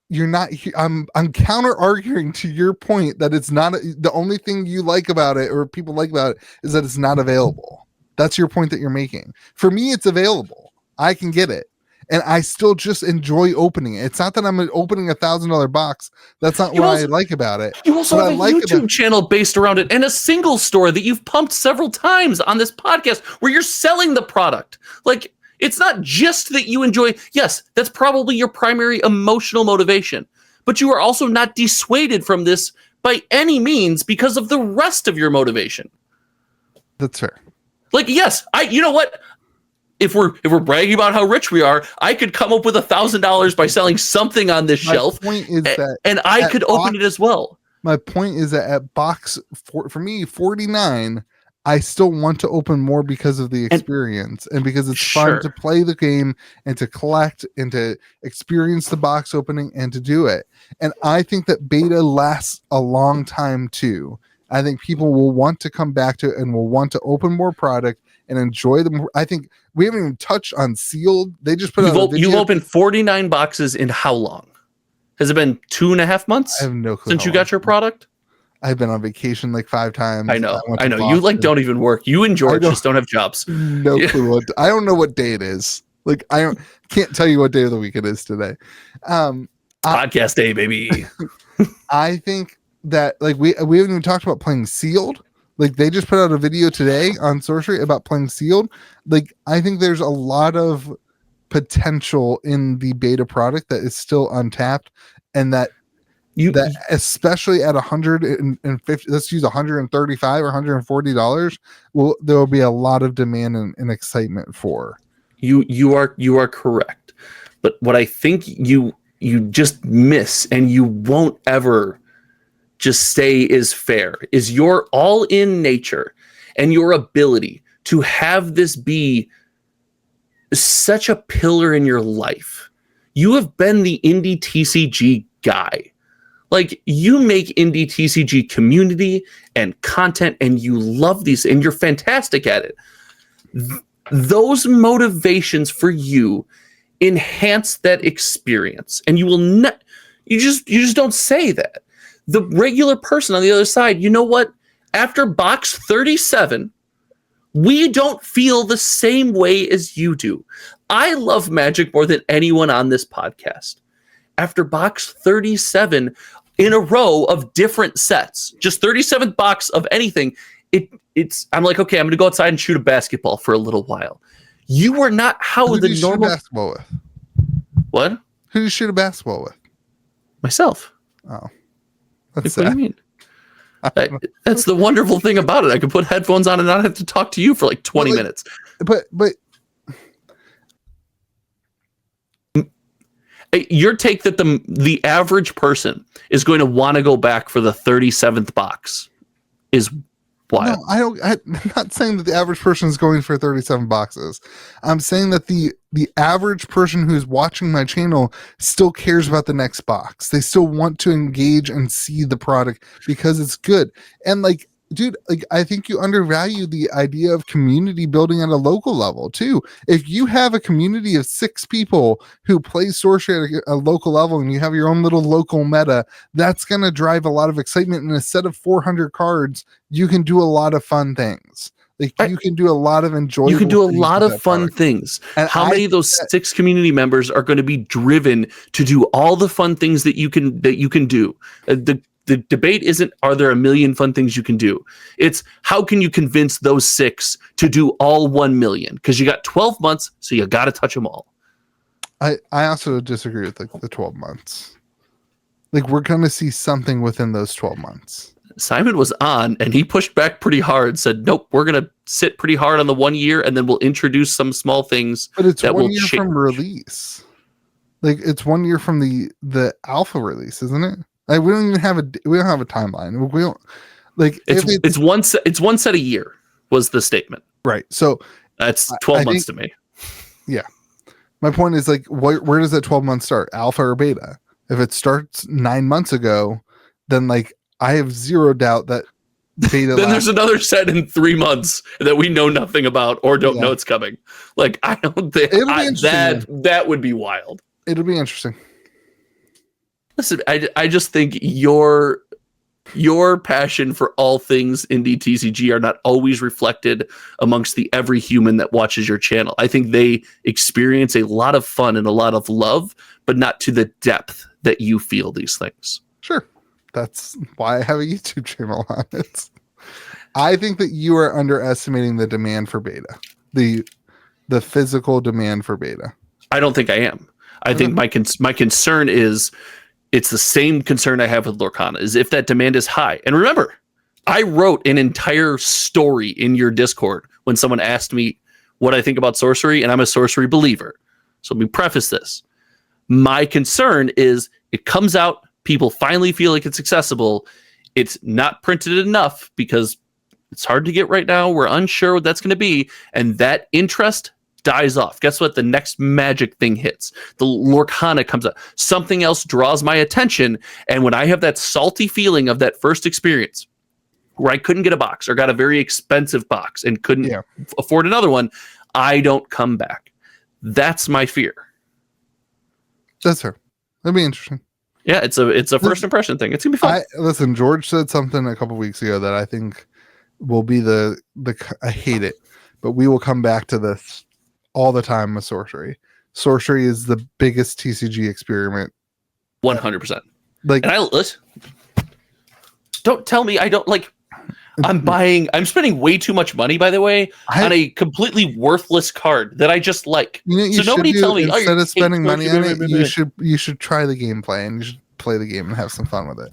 Speaker 1: You're not. I'm counter arguing to your point that it's not the only thing you like about it or people like about it is that it's not available. That's your point that you're making. For me, it's available. I can get it. And I still just enjoy opening it. It's not that I'm opening $1,000 box. That's not what I like about it.
Speaker 2: You also have a YouTube channel based around it and a single store that you've pumped several times on this podcast where you're selling the product. It's not just that you enjoy. Yes, that's probably your primary emotional motivation. But you are also not dissuaded from this by any means because of the rest of your motivation.
Speaker 1: That's fair.
Speaker 2: Yes, you know what? If we're bragging about how rich we are, I could come up with $1,000 by selling something on this shelf, and I could open it as well.
Speaker 1: My point is that at box for me 49, I still want to open more because of the experience and because it's fun to play the game and to collect and to experience the box opening and to do it. And I think that beta lasts a long time too. I think people will want to come back to it and will want to open more product and enjoy them. I think we haven't even touched on sealed. They just put out a video.
Speaker 2: You've opened 49 boxes in how long? Has it been 2.5 months?
Speaker 1: I have no clue
Speaker 2: since you got your product.
Speaker 1: I've been on vacation 5 times.
Speaker 2: I know. You don't even work. You and George just don't have jobs.
Speaker 1: No clue. I don't know what day it is. Can't tell you what day of the week it is today.
Speaker 2: Podcast day, baby.
Speaker 1: I think that we haven't even talked about playing sealed. Like they just put out a video today on Sorcery about playing sealed. Like I think there's a lot of potential in the beta product that is still untapped, and that especially at 150, let's use 135 or $140, there will be a lot of demand and excitement for.
Speaker 2: You are correct, but what I think you just miss, and you won't ever just say is fair, is your all-in nature and your ability to have this be such a pillar in your life. You have been the indie TCG guy. Like, you make indie TCG community and content, and you love these, and you're fantastic at it. Those motivations for you enhance that experience, and you will not. You just don't say that. The regular person on the other side, you know what? After box 37, we don't feel the same way as you do. I love Magic more than anyone on this podcast. After box 37 in a row of different sets, just 37th box of anything, I'm like, okay, I'm going to go outside and shoot a basketball for a little while. You were not how
Speaker 1: Who
Speaker 2: the
Speaker 1: do you
Speaker 2: normal.
Speaker 1: shoot a basketball with?
Speaker 2: What?
Speaker 1: Who do you shoot a basketball with?
Speaker 2: Myself.
Speaker 1: Oh,
Speaker 2: What do you mean? That's the wonderful thing about it. I can put headphones on and not have to talk to you for like 20 minutes.
Speaker 1: But
Speaker 2: your take that the average person is going to want to go back for the 37th box is wild.
Speaker 1: No, I'm not saying that the average person is going for 37 boxes. I'm saying that the average person who's watching my channel still cares about the next box. They still want to engage and see the product because it's good. And like, dude, like I think you undervalue the idea of community building at a local level too. If you have a community of 6 people who play Sorcery at a local level, and you have your own little local meta, that's going to drive a lot of excitement. In a set of 400 cards, you can do a lot of fun things. Like you can do a lot of enjoyable.
Speaker 2: You can do a lot of fun things. And how many of those 6 community members are going to be driven to do all the fun things that you can do? The debate isn't, are there a million fun things you can do? It's, how can you convince those 6 to do all 1 million? Because you got 12 months, so you got to touch them all.
Speaker 1: I also disagree with the 12 months. Like, we're going to see something within those 12 months.
Speaker 2: Simon was on, and he pushed back pretty hard, said, nope, we're going to sit pretty hard on the 1 year, and then we'll introduce some small things.
Speaker 1: But it's
Speaker 2: that
Speaker 1: 1
Speaker 2: will
Speaker 1: year
Speaker 2: change.
Speaker 1: from release. Like, it's 1 year from the alpha release, isn't it? Like, we don't have a timeline. We don't like
Speaker 2: it's one set a year was the statement.
Speaker 1: Right. So
Speaker 2: that's 12 months to me.
Speaker 1: Yeah. My point is, like, where does that 12 months start? Alpha or beta? If it starts 9 months ago, then like I have zero doubt that beta.
Speaker 2: Then there's another set in 3 months that we know nothing about or don't know it's coming. Like, I don't think that would be wild.
Speaker 1: It'll be interesting.
Speaker 2: Listen, I just think your passion for all things indie TCG are not always reflected amongst the every human that watches your channel. I think they experience a lot of fun and a lot of love, but not to the depth that you feel these things.
Speaker 1: Sure. That's why I have a YouTube channel on it. I think that you are underestimating the demand for beta, the physical demand for beta. I
Speaker 2: don't think I am. I think my concern is, it's the same concern I have with Lorcana, is if that demand is high. And remember, I wrote an entire story in your Discord when someone asked me what I think about sorcery, and I'm a sorcery believer. So let me preface this. My concern is it comes out, people finally feel like it's accessible. It's not printed enough because it's hard to get right now. We're unsure what that's going to be. And that interest dies off. Guess what? The next Magic thing hits. The Lorcana comes up. Something else draws my attention. And when I have that salty feeling of that first experience where I couldn't get a box or got a very expensive box and couldn't afford another one, I don't come back. That's my fear.
Speaker 1: That's fair. That'd be interesting.
Speaker 2: Yeah, it's a first impression thing. It's gonna be fun.
Speaker 1: Listen, George said something a couple weeks ago that I think will be the I hate it, but we will come back to this all the time with sorcery. Sorcery is the biggest TCG experiment.
Speaker 2: 100%.
Speaker 1: Like,
Speaker 2: and listen, don't tell me I don't like. I'm spending way too much money, by the way, on a completely worthless card that I just like.
Speaker 1: You know, you
Speaker 2: so nobody tell me,
Speaker 1: instead of spending money on it, you should try the gameplay and you should play the game and have some fun with it.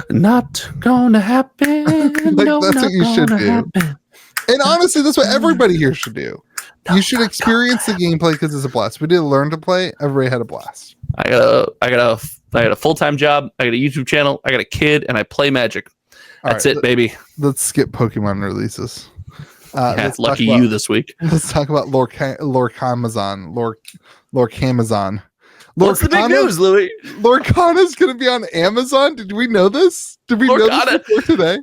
Speaker 2: Not gonna happen.
Speaker 1: Like,
Speaker 2: no,
Speaker 1: that's what you should do.
Speaker 2: Happen.
Speaker 1: And honestly, that's what everybody here should do. You should experience the gameplay because it's a blast. We did learn to play. Everybody had a blast.
Speaker 2: I got a full-time job. I got a YouTube channel. I got a kid, and I play Magic. That's it, baby.
Speaker 1: Let's skip Pokemon releases.
Speaker 2: Lucky you this week.
Speaker 1: Let's talk about Lorcamazon.
Speaker 2: What's the big news, Louis?
Speaker 1: Lorcana's going to be on Amazon. Did we know this? Did we know this before today?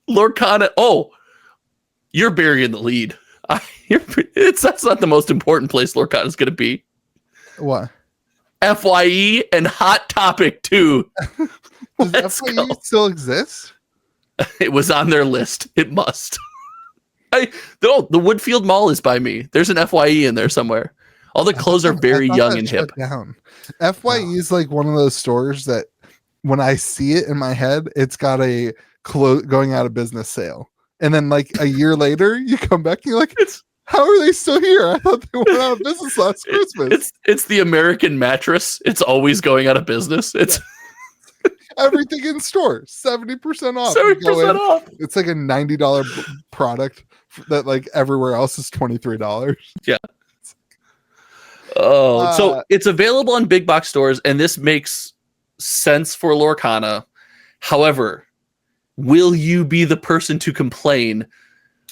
Speaker 2: Lorcana. Oh, you're burying the lead. That's not the most important place Lorcana is going to be.
Speaker 1: What?
Speaker 2: FYE and Hot Topic 2.
Speaker 1: Does FYE still exist?
Speaker 2: It was on their list. It must. The Woodfield Mall is by me. There's an FYE in there somewhere. All the clothes are very young and hip.
Speaker 1: FYE is like one of those stores that when I see it in my head, it's got a going out of business sale. And then like a year later, you come back and you're like, how are they still here? I thought they went out of business last Christmas.
Speaker 2: It's the American mattress. It's always going out of business. It's
Speaker 1: everything in store, 70% off.
Speaker 2: 70% off.
Speaker 1: It's like a $90 product that like everywhere else is $23.
Speaker 2: Yeah. Oh, so it's available on big box stores, and this makes sense for Lorcana. However, will you be the person to complain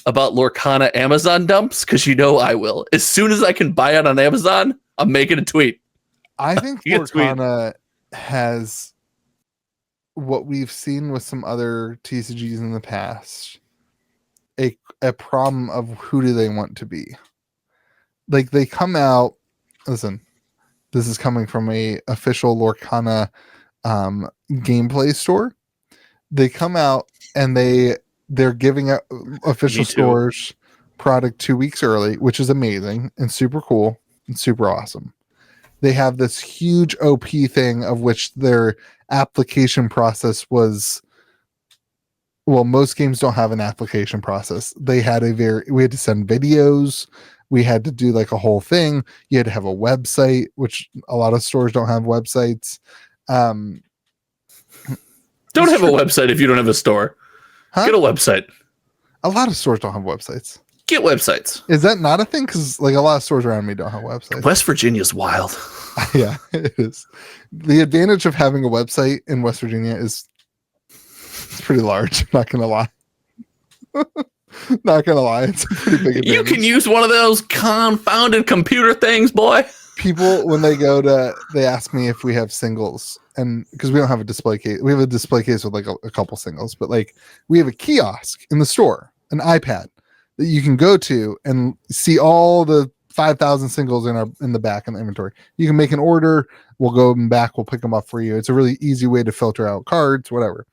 Speaker 2: about Lorcana Amazon dumps? Because you know I will. As soon as I can buy it on Amazon, I'm making a tweet.
Speaker 1: I think Lorcana has what we've seen with some other TCGs in the past, a problem of who do they want to be. Like they come out, listen, this is coming from a official Lorcana gameplay store. They come out and they're giving out official stores product 2 weeks early, which is amazing and super cool and super awesome. They have this huge OP thing of which their application process was, well, most games don't have an application process. They had we had to send videos. We had to do like a whole thing. You had to have a website, which a lot of stores don't have websites.
Speaker 2: Don't have a website if you don't have a store.
Speaker 1: Huh?
Speaker 2: Get a website.
Speaker 1: A lot of stores don't have websites.
Speaker 2: Get websites.
Speaker 1: Is that not a thing? Because like a lot of stores around me don't have websites.
Speaker 2: West Virginia's wild.
Speaker 1: Yeah, it is. The advantage of having a website in West Virginia is it's pretty large. I'm not gonna lie. Not gonna lie, it's a pretty big advantage.
Speaker 2: You can use one of those confounded computer things, boy.
Speaker 1: People, when they ask me if we have singles, and because we don't have a display case, we have a display case with like a couple singles, but like we have a kiosk in the store, an iPad that you can go to and see all the 5,000 singles in the back in the inventory. You can make an order, we'll go back, we'll pick them up for you. It's a really easy way to filter out cards, whatever.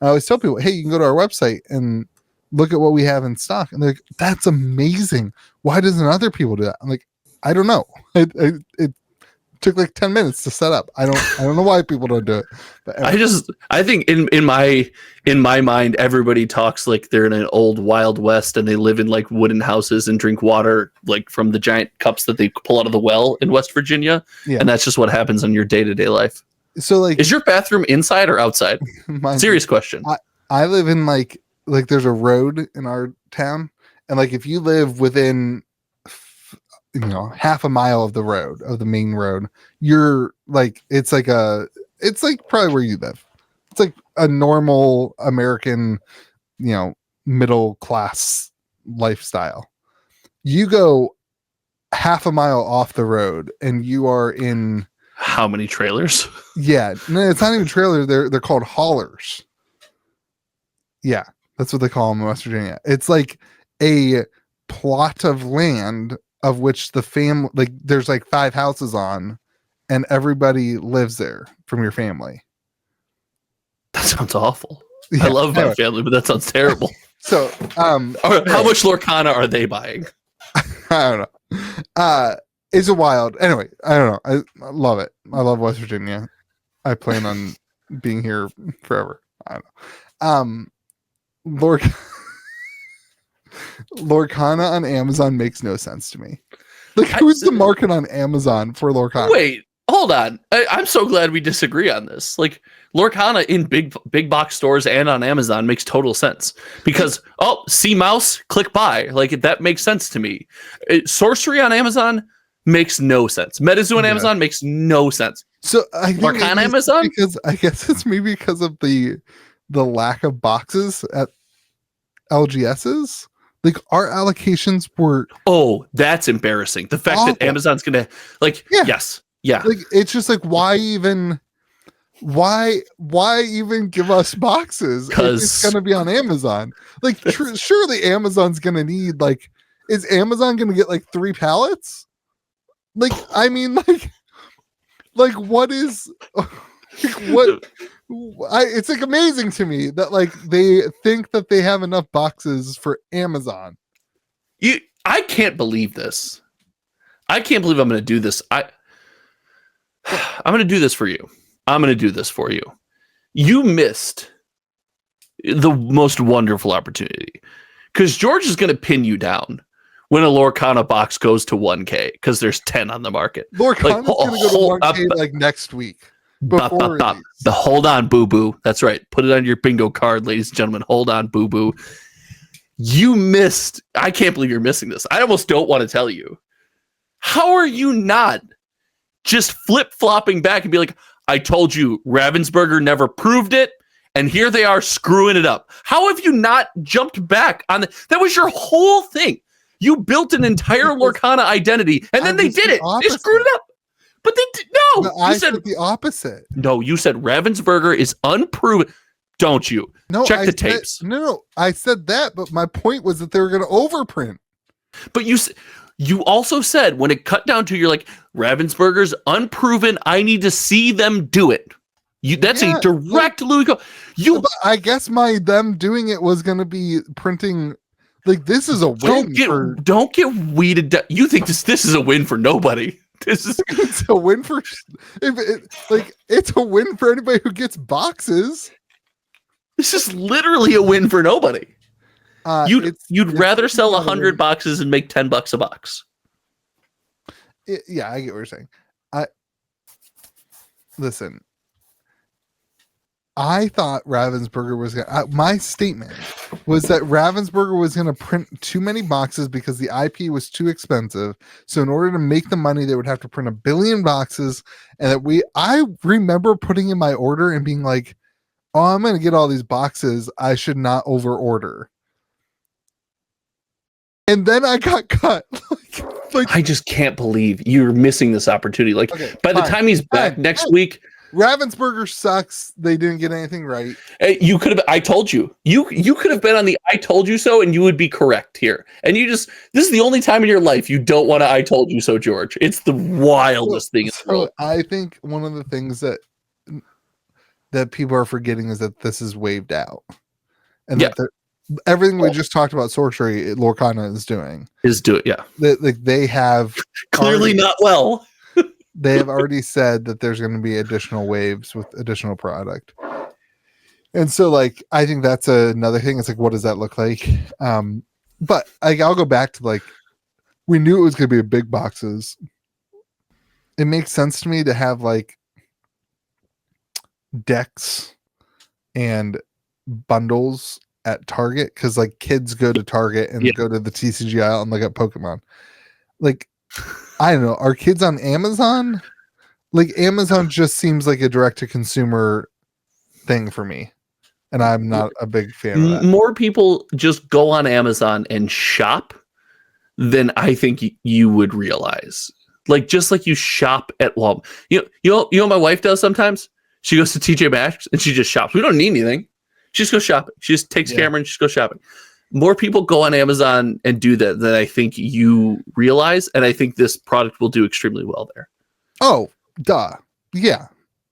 Speaker 1: And I always tell people, hey, you can go to our website and look at what we have in stock. And they're like, that's amazing. Why doesn't other people do that? I'm like, I don't know. It took like 10 minutes to set up. I don't know why people don't do it. But
Speaker 2: I think in my mind, everybody talks like they're in an old Wild West and they live in like wooden houses and drink water like from the giant cups that they pull out of the well in West Virginia. Yeah. And that's just what happens in your day-to-day life. So like, is your bathroom inside or outside? Serious question.
Speaker 1: I live in like there's a road in our town, and like if you live within half a mile of the main road, you're like it's like probably where you live. It's like a normal American middle class lifestyle. You go half a mile off the road and you are in
Speaker 2: how many trailers?
Speaker 1: Yeah, no, it's not even trailers. They're called haulers. Yeah, that's what they call them in West Virginia. It's like a plot of land of which the family, like there's like 5 houses on, and everybody lives there from your family.
Speaker 2: That sounds awful. Yeah, I love my family, but that sounds terrible.
Speaker 1: So,
Speaker 2: how much Lorcana are they buying?
Speaker 1: I don't know. It's a wild. Anyway, I don't know. I love it. I love West Virginia. I plan on being here forever. I don't know. Lorcana on Amazon makes no sense to me. Like, who's the market on Amazon for Lorcana?
Speaker 2: Wait, hold on. I'm so glad we disagree on this. Like, Lorcana in big box stores and on Amazon makes total sense because see mouse, click buy. Like, that makes sense to me. Sorcery on Amazon makes no sense. Metazoo on Amazon makes no sense.
Speaker 1: So I think
Speaker 2: Lorcana Amazon,
Speaker 1: because I guess it's maybe because of the lack of boxes at LGS's. Like, our allocations were...
Speaker 2: Oh, that's embarrassing. The fact that Amazon's going to... Like, yes. Yeah.
Speaker 1: Like, it's just like, why even give us boxes if it's going to be on Amazon? Like, surely Amazon's going to need, like... Is Amazon going to get, like, 3 pallets? Like, I mean, like what is... Like, what... it's like amazing to me that like they think that they have enough boxes for Amazon.
Speaker 2: I can't believe this. I can't believe I'm going to do this. I'm going to do this for you. I'm going to do this for you. You missed the most wonderful opportunity because George is going to pin you down when a Lorcana box goes to 1K because there's 10 on the market.
Speaker 1: Lorcana's going to go to 1K like next week.
Speaker 2: Hold on, boo boo. That's right. Put it on your bingo card, ladies and gentlemen. Hold on, boo boo. You missed. I can't believe you're missing this. I almost don't want to tell you. How are you not just flip flopping back and be like, I told you, Ravensburger never proved it, and here they are screwing it up. How have you not jumped back on that? Was your whole thing. You built an entire Lorcana identity, and then they did it. They screwed it up. But they did no.
Speaker 1: I said the opposite.
Speaker 2: No, you said Ravensburger is unproven. Don't you?
Speaker 1: No,
Speaker 2: check the tapes.
Speaker 1: No, I said that, but my point was that they were going to overprint.
Speaker 2: But you also said when it cut down to you're like Ravensburger's unproven. I need to see them do it. That's a direct Louis.
Speaker 1: I guess them doing it was going to be printing. Like, this is a win.
Speaker 2: Don't get weeded down. You think this is a win for nobody.
Speaker 1: It's a win for it's a win for anybody who gets boxes.
Speaker 2: This is literally a win for nobody. You'd rather sell 100 boxes and make $10 a box.
Speaker 1: Yeah, I get what you're saying. Listen. I thought Ravensburger was gonna. My statement was that Ravensburger was going to print too many boxes because the IP was too expensive. So in order to make the money, they would have to print 1 billion boxes. And that I remember putting in my order and being like, "Oh, I'm going to get all these boxes. I should not over order." And then I got cut.
Speaker 2: I just can't believe you're missing this opportunity. Like, by the time he's back next week.
Speaker 1: Ravensburger sucks. They didn't get anything right.
Speaker 2: You could have. I told you. You could have been on the "I told you so" and you would be correct here. And this is the only time in your life you don't want to "I told you so," George. It's the wildest thing in the world.
Speaker 1: I think one of the things that people are forgetting is that this is waived out, and that everything we just talked about, sorcery, Lorcana is doing.
Speaker 2: Yeah.
Speaker 1: They have
Speaker 2: clearly not well.
Speaker 1: They have already said that there's going to be additional waves with additional product. And so, like, I think that's another thing. It's like, what does that look like? But I'll go back to, like, we knew it was going to be big boxes. It makes sense to me to have, like, decks and bundles at Target because, like, kids go to Target and go to the TCG aisle and look at Pokemon. Like, I don't know. Are kids on Amazon? Like, Amazon just seems like a direct-to-consumer thing for me. And I'm not a big fan of that.
Speaker 2: More people just go on Amazon and shop than I think you would realize. Like, just like you shop at Walmart. You know what my wife does sometimes? She goes to TJ Maxx and she just shops. We don't need anything. She just goes shopping. She just takes camera and she just goes shopping. More people go on Amazon and do that than I think you realize, and I think this product will do extremely well there.
Speaker 1: Oh, duh, yeah.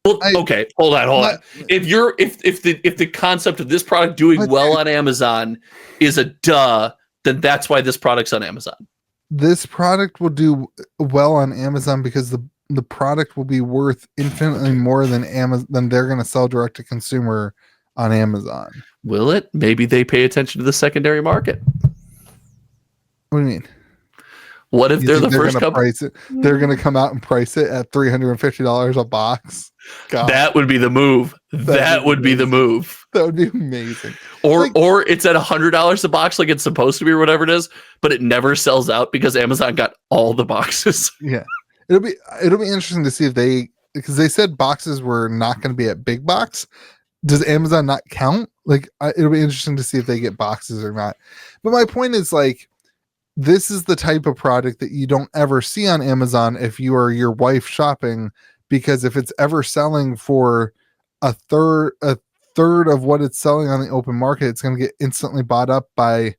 Speaker 2: Well, okay, hold on. If the concept of this product doing well on Amazon is a duh, then that's why this product's on Amazon.
Speaker 1: This product will do well on Amazon because the product will be worth infinitely more than Amazon than they're going to sell direct to consumer on Amazon.
Speaker 2: Will it? Maybe they pay attention to the secondary market.
Speaker 1: What do you mean?
Speaker 2: What if they're the first company?
Speaker 1: Price it? They're going to come out and price it at $350 a box. God.
Speaker 2: That would be the move. That would be the move.
Speaker 1: That would be amazing.
Speaker 2: Or it's at $100 a box, like it's supposed to be, or whatever it is, but it never sells out because Amazon got all the boxes.
Speaker 1: Yeah, it'll be interesting to see if because they said boxes were not going to be at big box. Does Amazon not count? Like, it'll be interesting to see if they get boxes or not. But my point is, like, this is the type of product that you don't ever see on Amazon if you are your wife shopping, because if it's ever selling for a third of what it's selling on the open market, it's going to get instantly bought up by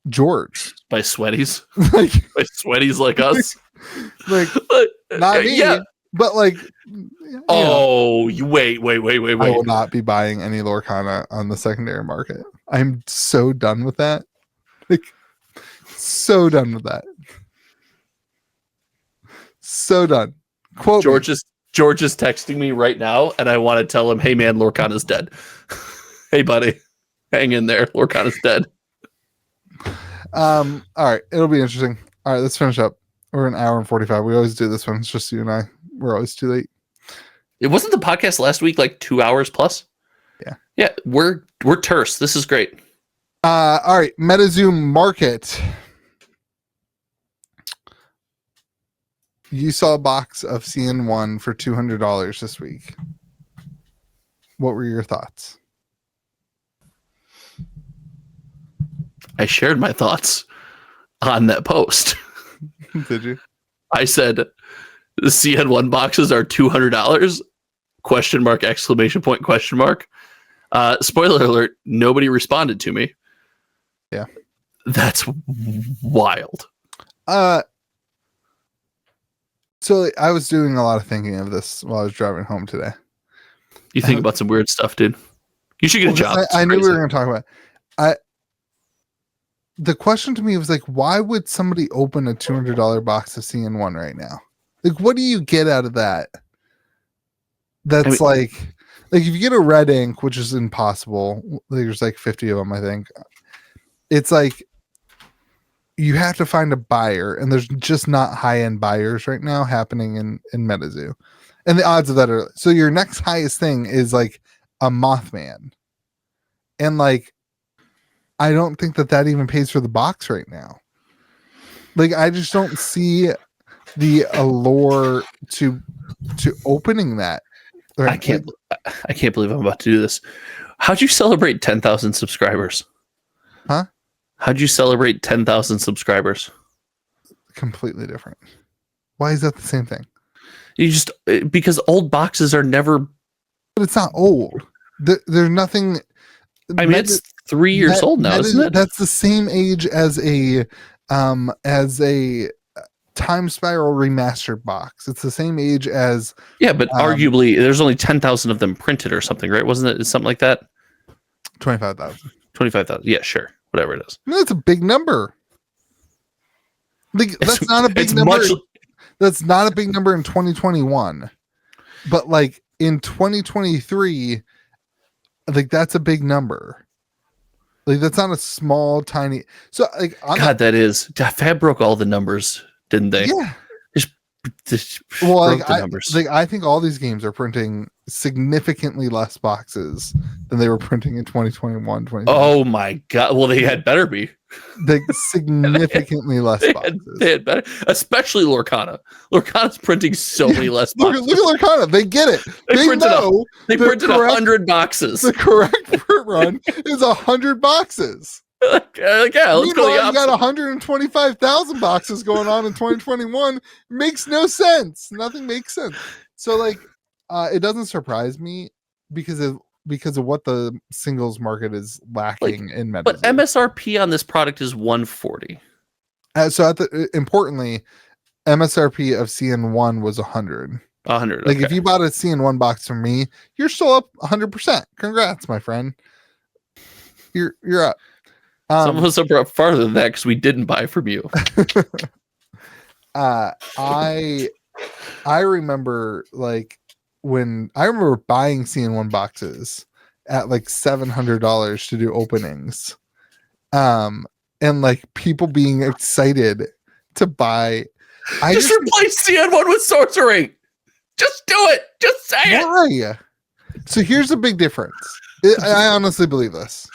Speaker 1: George,
Speaker 2: by sweaties,
Speaker 1: like
Speaker 2: by sweaties like us,
Speaker 1: like not me,
Speaker 2: yeah,
Speaker 1: but like.
Speaker 2: You wait. I
Speaker 1: will not be buying any Lorcana on the secondary market. I'm so done with that. Like, so done with that. So done. Quote
Speaker 2: George is texting me right now, and I want to tell him, hey man, Lorcana's dead. Hey buddy, hang in there. Lorcana's dead.
Speaker 1: All right, it'll be interesting. All right, let's finish up. We're an hour and 45. We always do this one. It's just you and I. We're always too late.
Speaker 2: It wasn't the podcast last week like 2 hours plus? Yeah, we're terse. This is great.
Speaker 1: All right, Metazoo market. You saw a box of CN1 for $200 this week. What were your thoughts?
Speaker 3: I shared my thoughts on that post.
Speaker 1: Did you?
Speaker 3: I said the CN1 boxes are $200? Question mark, exclamation point, question mark. Spoiler alert, nobody responded to me.
Speaker 1: Yeah.
Speaker 3: That's wild.
Speaker 1: So I was doing a lot of thinking of this while I was driving home today.
Speaker 3: You think about some weird stuff, dude. You should get a job.
Speaker 1: I knew we were going to talk about it. The question to me was like, why would somebody open a $200 box of CN1 right now? Like, what do you get out of that? That's like if you get a red ink, which is impossible. There's like 50 of them, I think. It's like you have to find a buyer, and there's just not high-end buyers right now happening in Metazoo. And the odds of that are, so your next highest thing is like a Mothman. And like, I don't think that even pays for the box right now. Like, I just don't see the allure to opening that.
Speaker 3: Right? I can't believe I'm about to do this. How'd you celebrate 10,000 subscribers?
Speaker 1: Huh?
Speaker 3: How'd you celebrate 10,000 subscribers?
Speaker 1: Completely different. Why is that the same thing?
Speaker 3: You just, because old boxes are never.
Speaker 1: But it's not old. There's nothing.
Speaker 3: I mean, it's 3 years old now, isn't it?
Speaker 1: That's the same age as a Time Spiral remastered box. It's the same age as.
Speaker 3: Yeah, but arguably, there's only 10,000 of them printed or something, right? Wasn't it something like that?
Speaker 1: 25,000.
Speaker 3: 25,000. Yeah, sure. Whatever it is.
Speaker 1: That's a big number. Like, that's not a big number. That's not a big number in 2021. But like in 2023, like that's a big number. Like, that's not a small, tiny. So like,
Speaker 3: that is. Fab broke all the numbers, didn't they?
Speaker 1: Yeah.
Speaker 3: Just
Speaker 1: well,
Speaker 3: broke the numbers.
Speaker 1: I think all these games are printing significantly less boxes than they were printing in 2021.
Speaker 3: Oh my god! Well, they had better be.
Speaker 1: Like, significantly less boxes.
Speaker 3: They had better, especially Lorcana. Lorcana's printing so many less boxes.
Speaker 1: Look at Lorcana. They get it. They
Speaker 3: printed 100 boxes.
Speaker 1: The correct print run is 100 boxes.
Speaker 3: Yeah, let's go.
Speaker 1: You got 125,000 boxes going on in 2021. Makes no sense. Nothing makes sense. So like, it doesn't surprise me because of what the singles market is lacking in Metazoo.
Speaker 3: But MSRP on this product is $140.
Speaker 1: So importantly, MSRP of CN1 was 100.
Speaker 3: 100.
Speaker 1: Like, if you bought a CN1 box from me, you're still up 100%. Congrats, my friend. You're up.
Speaker 3: Some of us are up farther than that because we didn't buy from you.
Speaker 1: I remember buying CN1 boxes at like $700 to do openings. And like people being excited to buy.
Speaker 2: Just replace CN1 with sorcery. Just do it. Just say it.
Speaker 1: Why? So here's the big difference. I honestly believe this.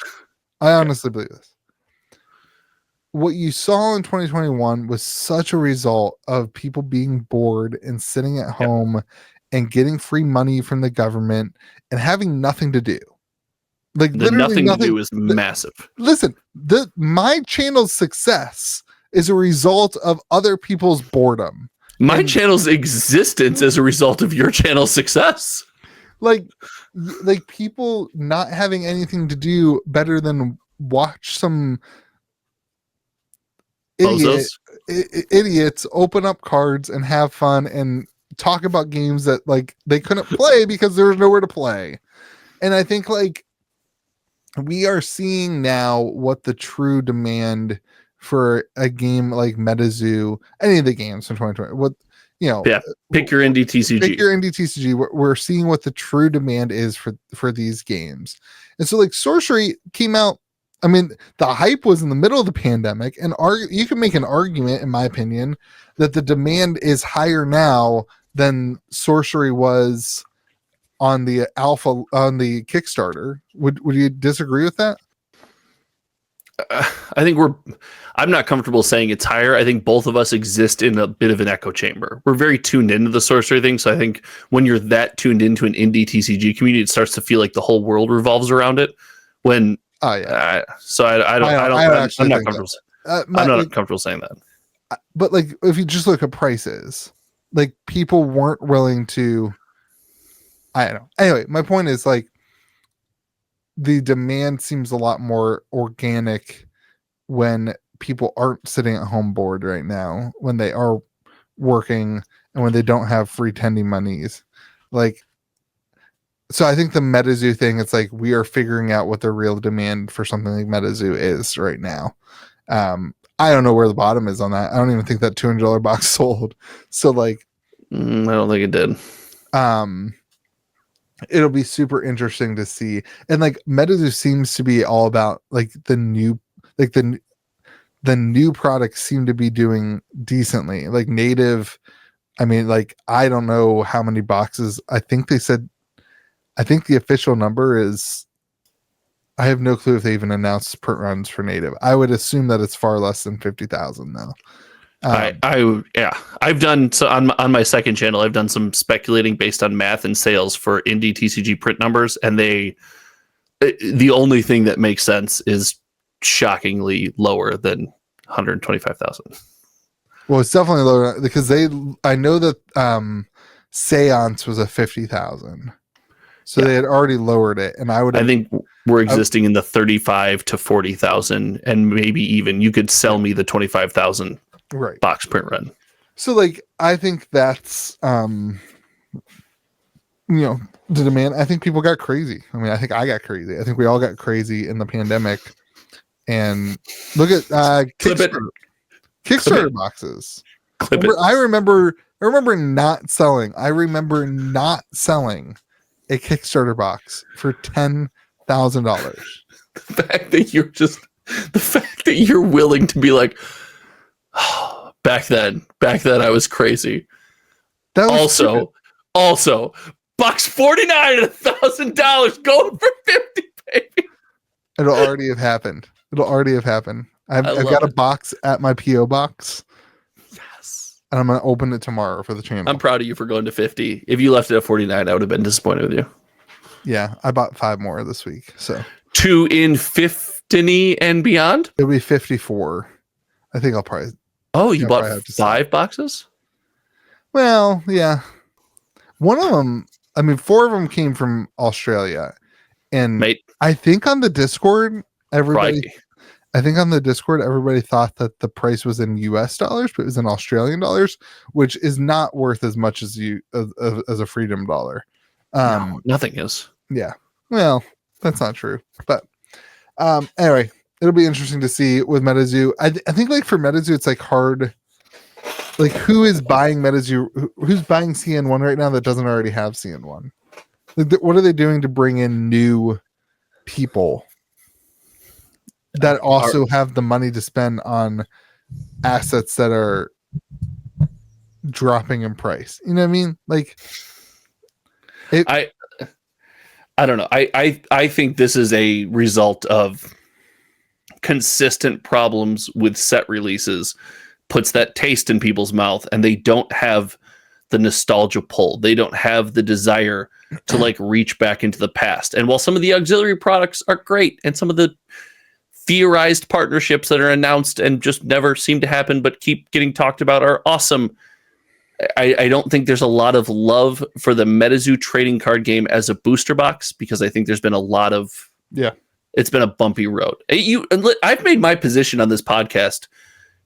Speaker 1: What you saw in 2021 was such a result of people being bored and sitting at home and getting free money from the government and having nothing to do. Like
Speaker 2: the nothing to do is massive.
Speaker 1: Listen, my channel's success is a result of other people's boredom.
Speaker 2: My channel's existence is a result of your channel's success.
Speaker 1: Like people not having anything to do better than watch some idiots open up cards and have fun and talk about games that like they couldn't play because there was nowhere to play. And I think like we are seeing now what the true demand for a game like Metazoo, any of the games from 2020, what pick your indie TCG. We're seeing what the true demand is for these games. And so like Sorcery came out. I mean, the hype was in the middle of the pandemic, and you can make an argument, in my opinion, that the demand is higher now than Sorcery was on the alpha on the Kickstarter. Would you disagree with that?
Speaker 2: I think I'm not comfortable saying it's higher. I think both of us exist in a bit of an echo chamber. We're very tuned into the Sorcery thing. So I think when you're that tuned into an indie TCG community, it starts to feel like the whole world revolves around it. I'm not comfortable. I'm not comfortable saying that.
Speaker 1: But like, if you just look at prices, like people weren't willing to, I don't know. Anyway, my point is like, the demand seems a lot more organic when people aren't sitting at home bored right now, when they are working and when they don't have free tending monies. Like, so I think the Metazoo thing, it's like we are figuring out what the real demand for something like Metazoo is right now. I don't know where the bottom is on that. I don't even think that $200 box sold. So like,
Speaker 2: I don't think it did.
Speaker 1: It'll be super interesting to see. And like Metazoo seems to be all about like the new products seem to be doing decently. Like native, I mean, like I don't know how many boxes. I think the official number is, I have no clue if they even announced print runs for native. I would assume that it's far less than 50,000 though.
Speaker 2: I've done so on my second channel. I've done some speculating based on math and sales for indie TCG print numbers, and the only thing that makes sense is shockingly lower than 125,000.
Speaker 1: Well, it's definitely lower because I know that Seance was a 50,000, so they had already lowered it, and I think
Speaker 2: we're existing in the 35 to 40,000, and maybe even you could sell me the 25,000.
Speaker 1: Right.
Speaker 2: Box print run.
Speaker 1: So like I think that's the demand. I think people got crazy. I mean, I think I got crazy. I think we all got crazy in the pandemic. And look at Kickstarter boxes. I remember not selling. I remember not selling a Kickstarter box for $10,000.
Speaker 2: The fact that you're willing to be like, back then I was crazy. That was also box 49 at $1,000 going for 50, baby.
Speaker 1: It'll already have happened. I've got a box at my PO box.
Speaker 2: Yes.
Speaker 1: And I'm gonna open it tomorrow for the channel.
Speaker 2: I'm proud of you for going to 50. If you left it at 49, I would have been disappointed with you.
Speaker 1: Yeah, I bought 5 more this week. So
Speaker 2: 2 in 50 and beyond?
Speaker 1: It'll be 54. I think I'll probably.
Speaker 2: Oh, you bought 5 boxes?
Speaker 1: Well, yeah. One of them, 4 of them came from Australia. And I think on the Discord, everybody thought that the price was in US dollars, but it was in Australian dollars, which is not worth as much as as a freedom dollar.
Speaker 2: No, nothing is.
Speaker 1: Yeah. Well, that's not true. But anyway, it'll be interesting to see with Metazoo. I think like for Metazoo, it's like hard. Like who is buying Metazoo? Who's buying CN1 right now that doesn't already have CN1? Like, what are they doing to bring in new people that also have the money to spend on assets that are dropping in price. You know what I mean? Like,
Speaker 3: I don't know. I think this is a result of consistent problems with set releases, puts that taste in people's mouth, and they don't have the nostalgia pull. They don't have the desire to like reach back into the past. And while some of the auxiliary products are great, and some of the theorized partnerships that are announced and just never seem to happen but keep getting talked about are awesome, I don't think there's a lot of love for the Metazoo trading card game as a booster box, because I think there's been a lot of it's been a bumpy road. I've made my position on this podcast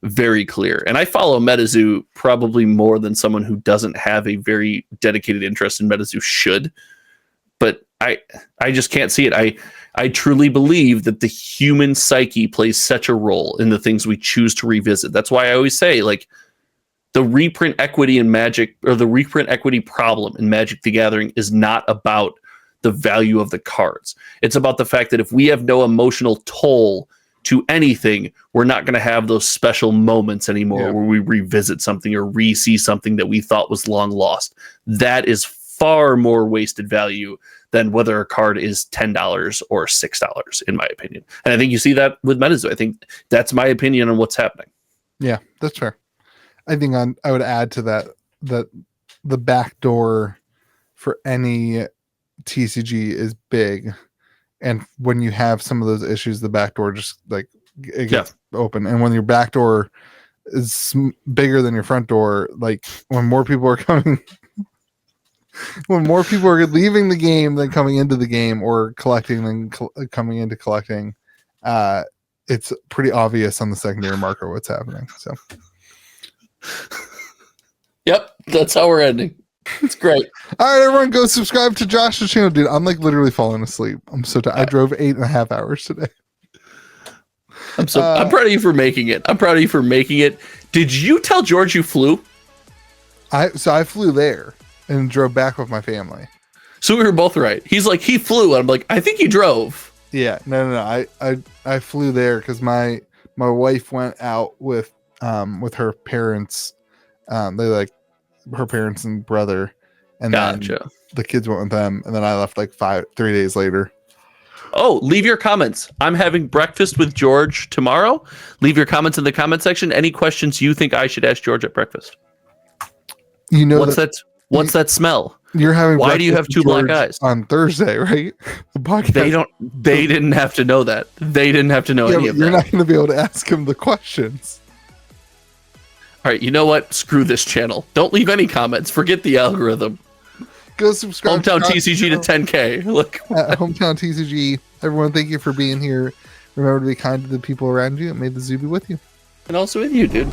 Speaker 3: very clear, and I follow Metazoo probably more than someone who doesn't have a very dedicated interest in Metazoo should. But I just can't see it. I truly believe that the human psyche plays such a role in the things we choose to revisit. That's why I always say, like, the reprint equity in Magic, or the reprint equity problem in Magic the Gathering, is not about the value of the cards. It's about the fact that if we have no emotional toll to anything, we're not going to have those special moments anymore where we revisit something or re-see something that we thought was long lost. That is far more wasted value than whether a card is $10 or $6, in my opinion. And I think you see that with Metazoo. I think that's my opinion on what's happening.
Speaker 1: Yeah, that's fair. I think I would add to that the back door for any TCG is big, and when you have some of those issues, the back door just like it gets open. And when your back door is bigger than your front door, like when more people are coming, when more people are leaving the game than coming into the game, or collecting than coming into collecting, it's pretty obvious on the secondary market what's happening. So.
Speaker 3: Yep, that's how we're ending. It's great.
Speaker 1: All right, everyone, go subscribe to Josh's channel, dude. I'm like literally falling asleep. I'm so tired. I drove 8.5 hours today.
Speaker 3: I'm proud of you for making it. Did you tell George you flew?
Speaker 1: I flew there and drove back with my family.
Speaker 3: So we were both right. He's like, he flew, and I'm like, I think he drove.
Speaker 1: Yeah, no. I flew there because my wife went out with her parents. They like her parents and brother, and then the kids went with them, and then I left like 3 days later.
Speaker 3: Oh, leave your comments. I'm having breakfast with George tomorrow. Leave your comments in the comment section. Any questions you think I should ask George at breakfast?
Speaker 1: You know,
Speaker 3: what's that smell?
Speaker 1: You're having.
Speaker 3: Why do you have two black eyes
Speaker 1: on Thursday, right? The podcast.
Speaker 3: They didn't have to know that. They didn't have to know any of that.
Speaker 1: You're not going to be able to ask him the questions.
Speaker 3: All right, you know what? Screw this channel. Don't leave any comments. Forget the algorithm.
Speaker 1: Go subscribe.
Speaker 3: Hometown TCG to 10K. Look.
Speaker 1: Hometown TCG. Everyone, thank you for being here. Remember to be kind to the people around you, and may the zoo be with you.
Speaker 3: And also with you, dude.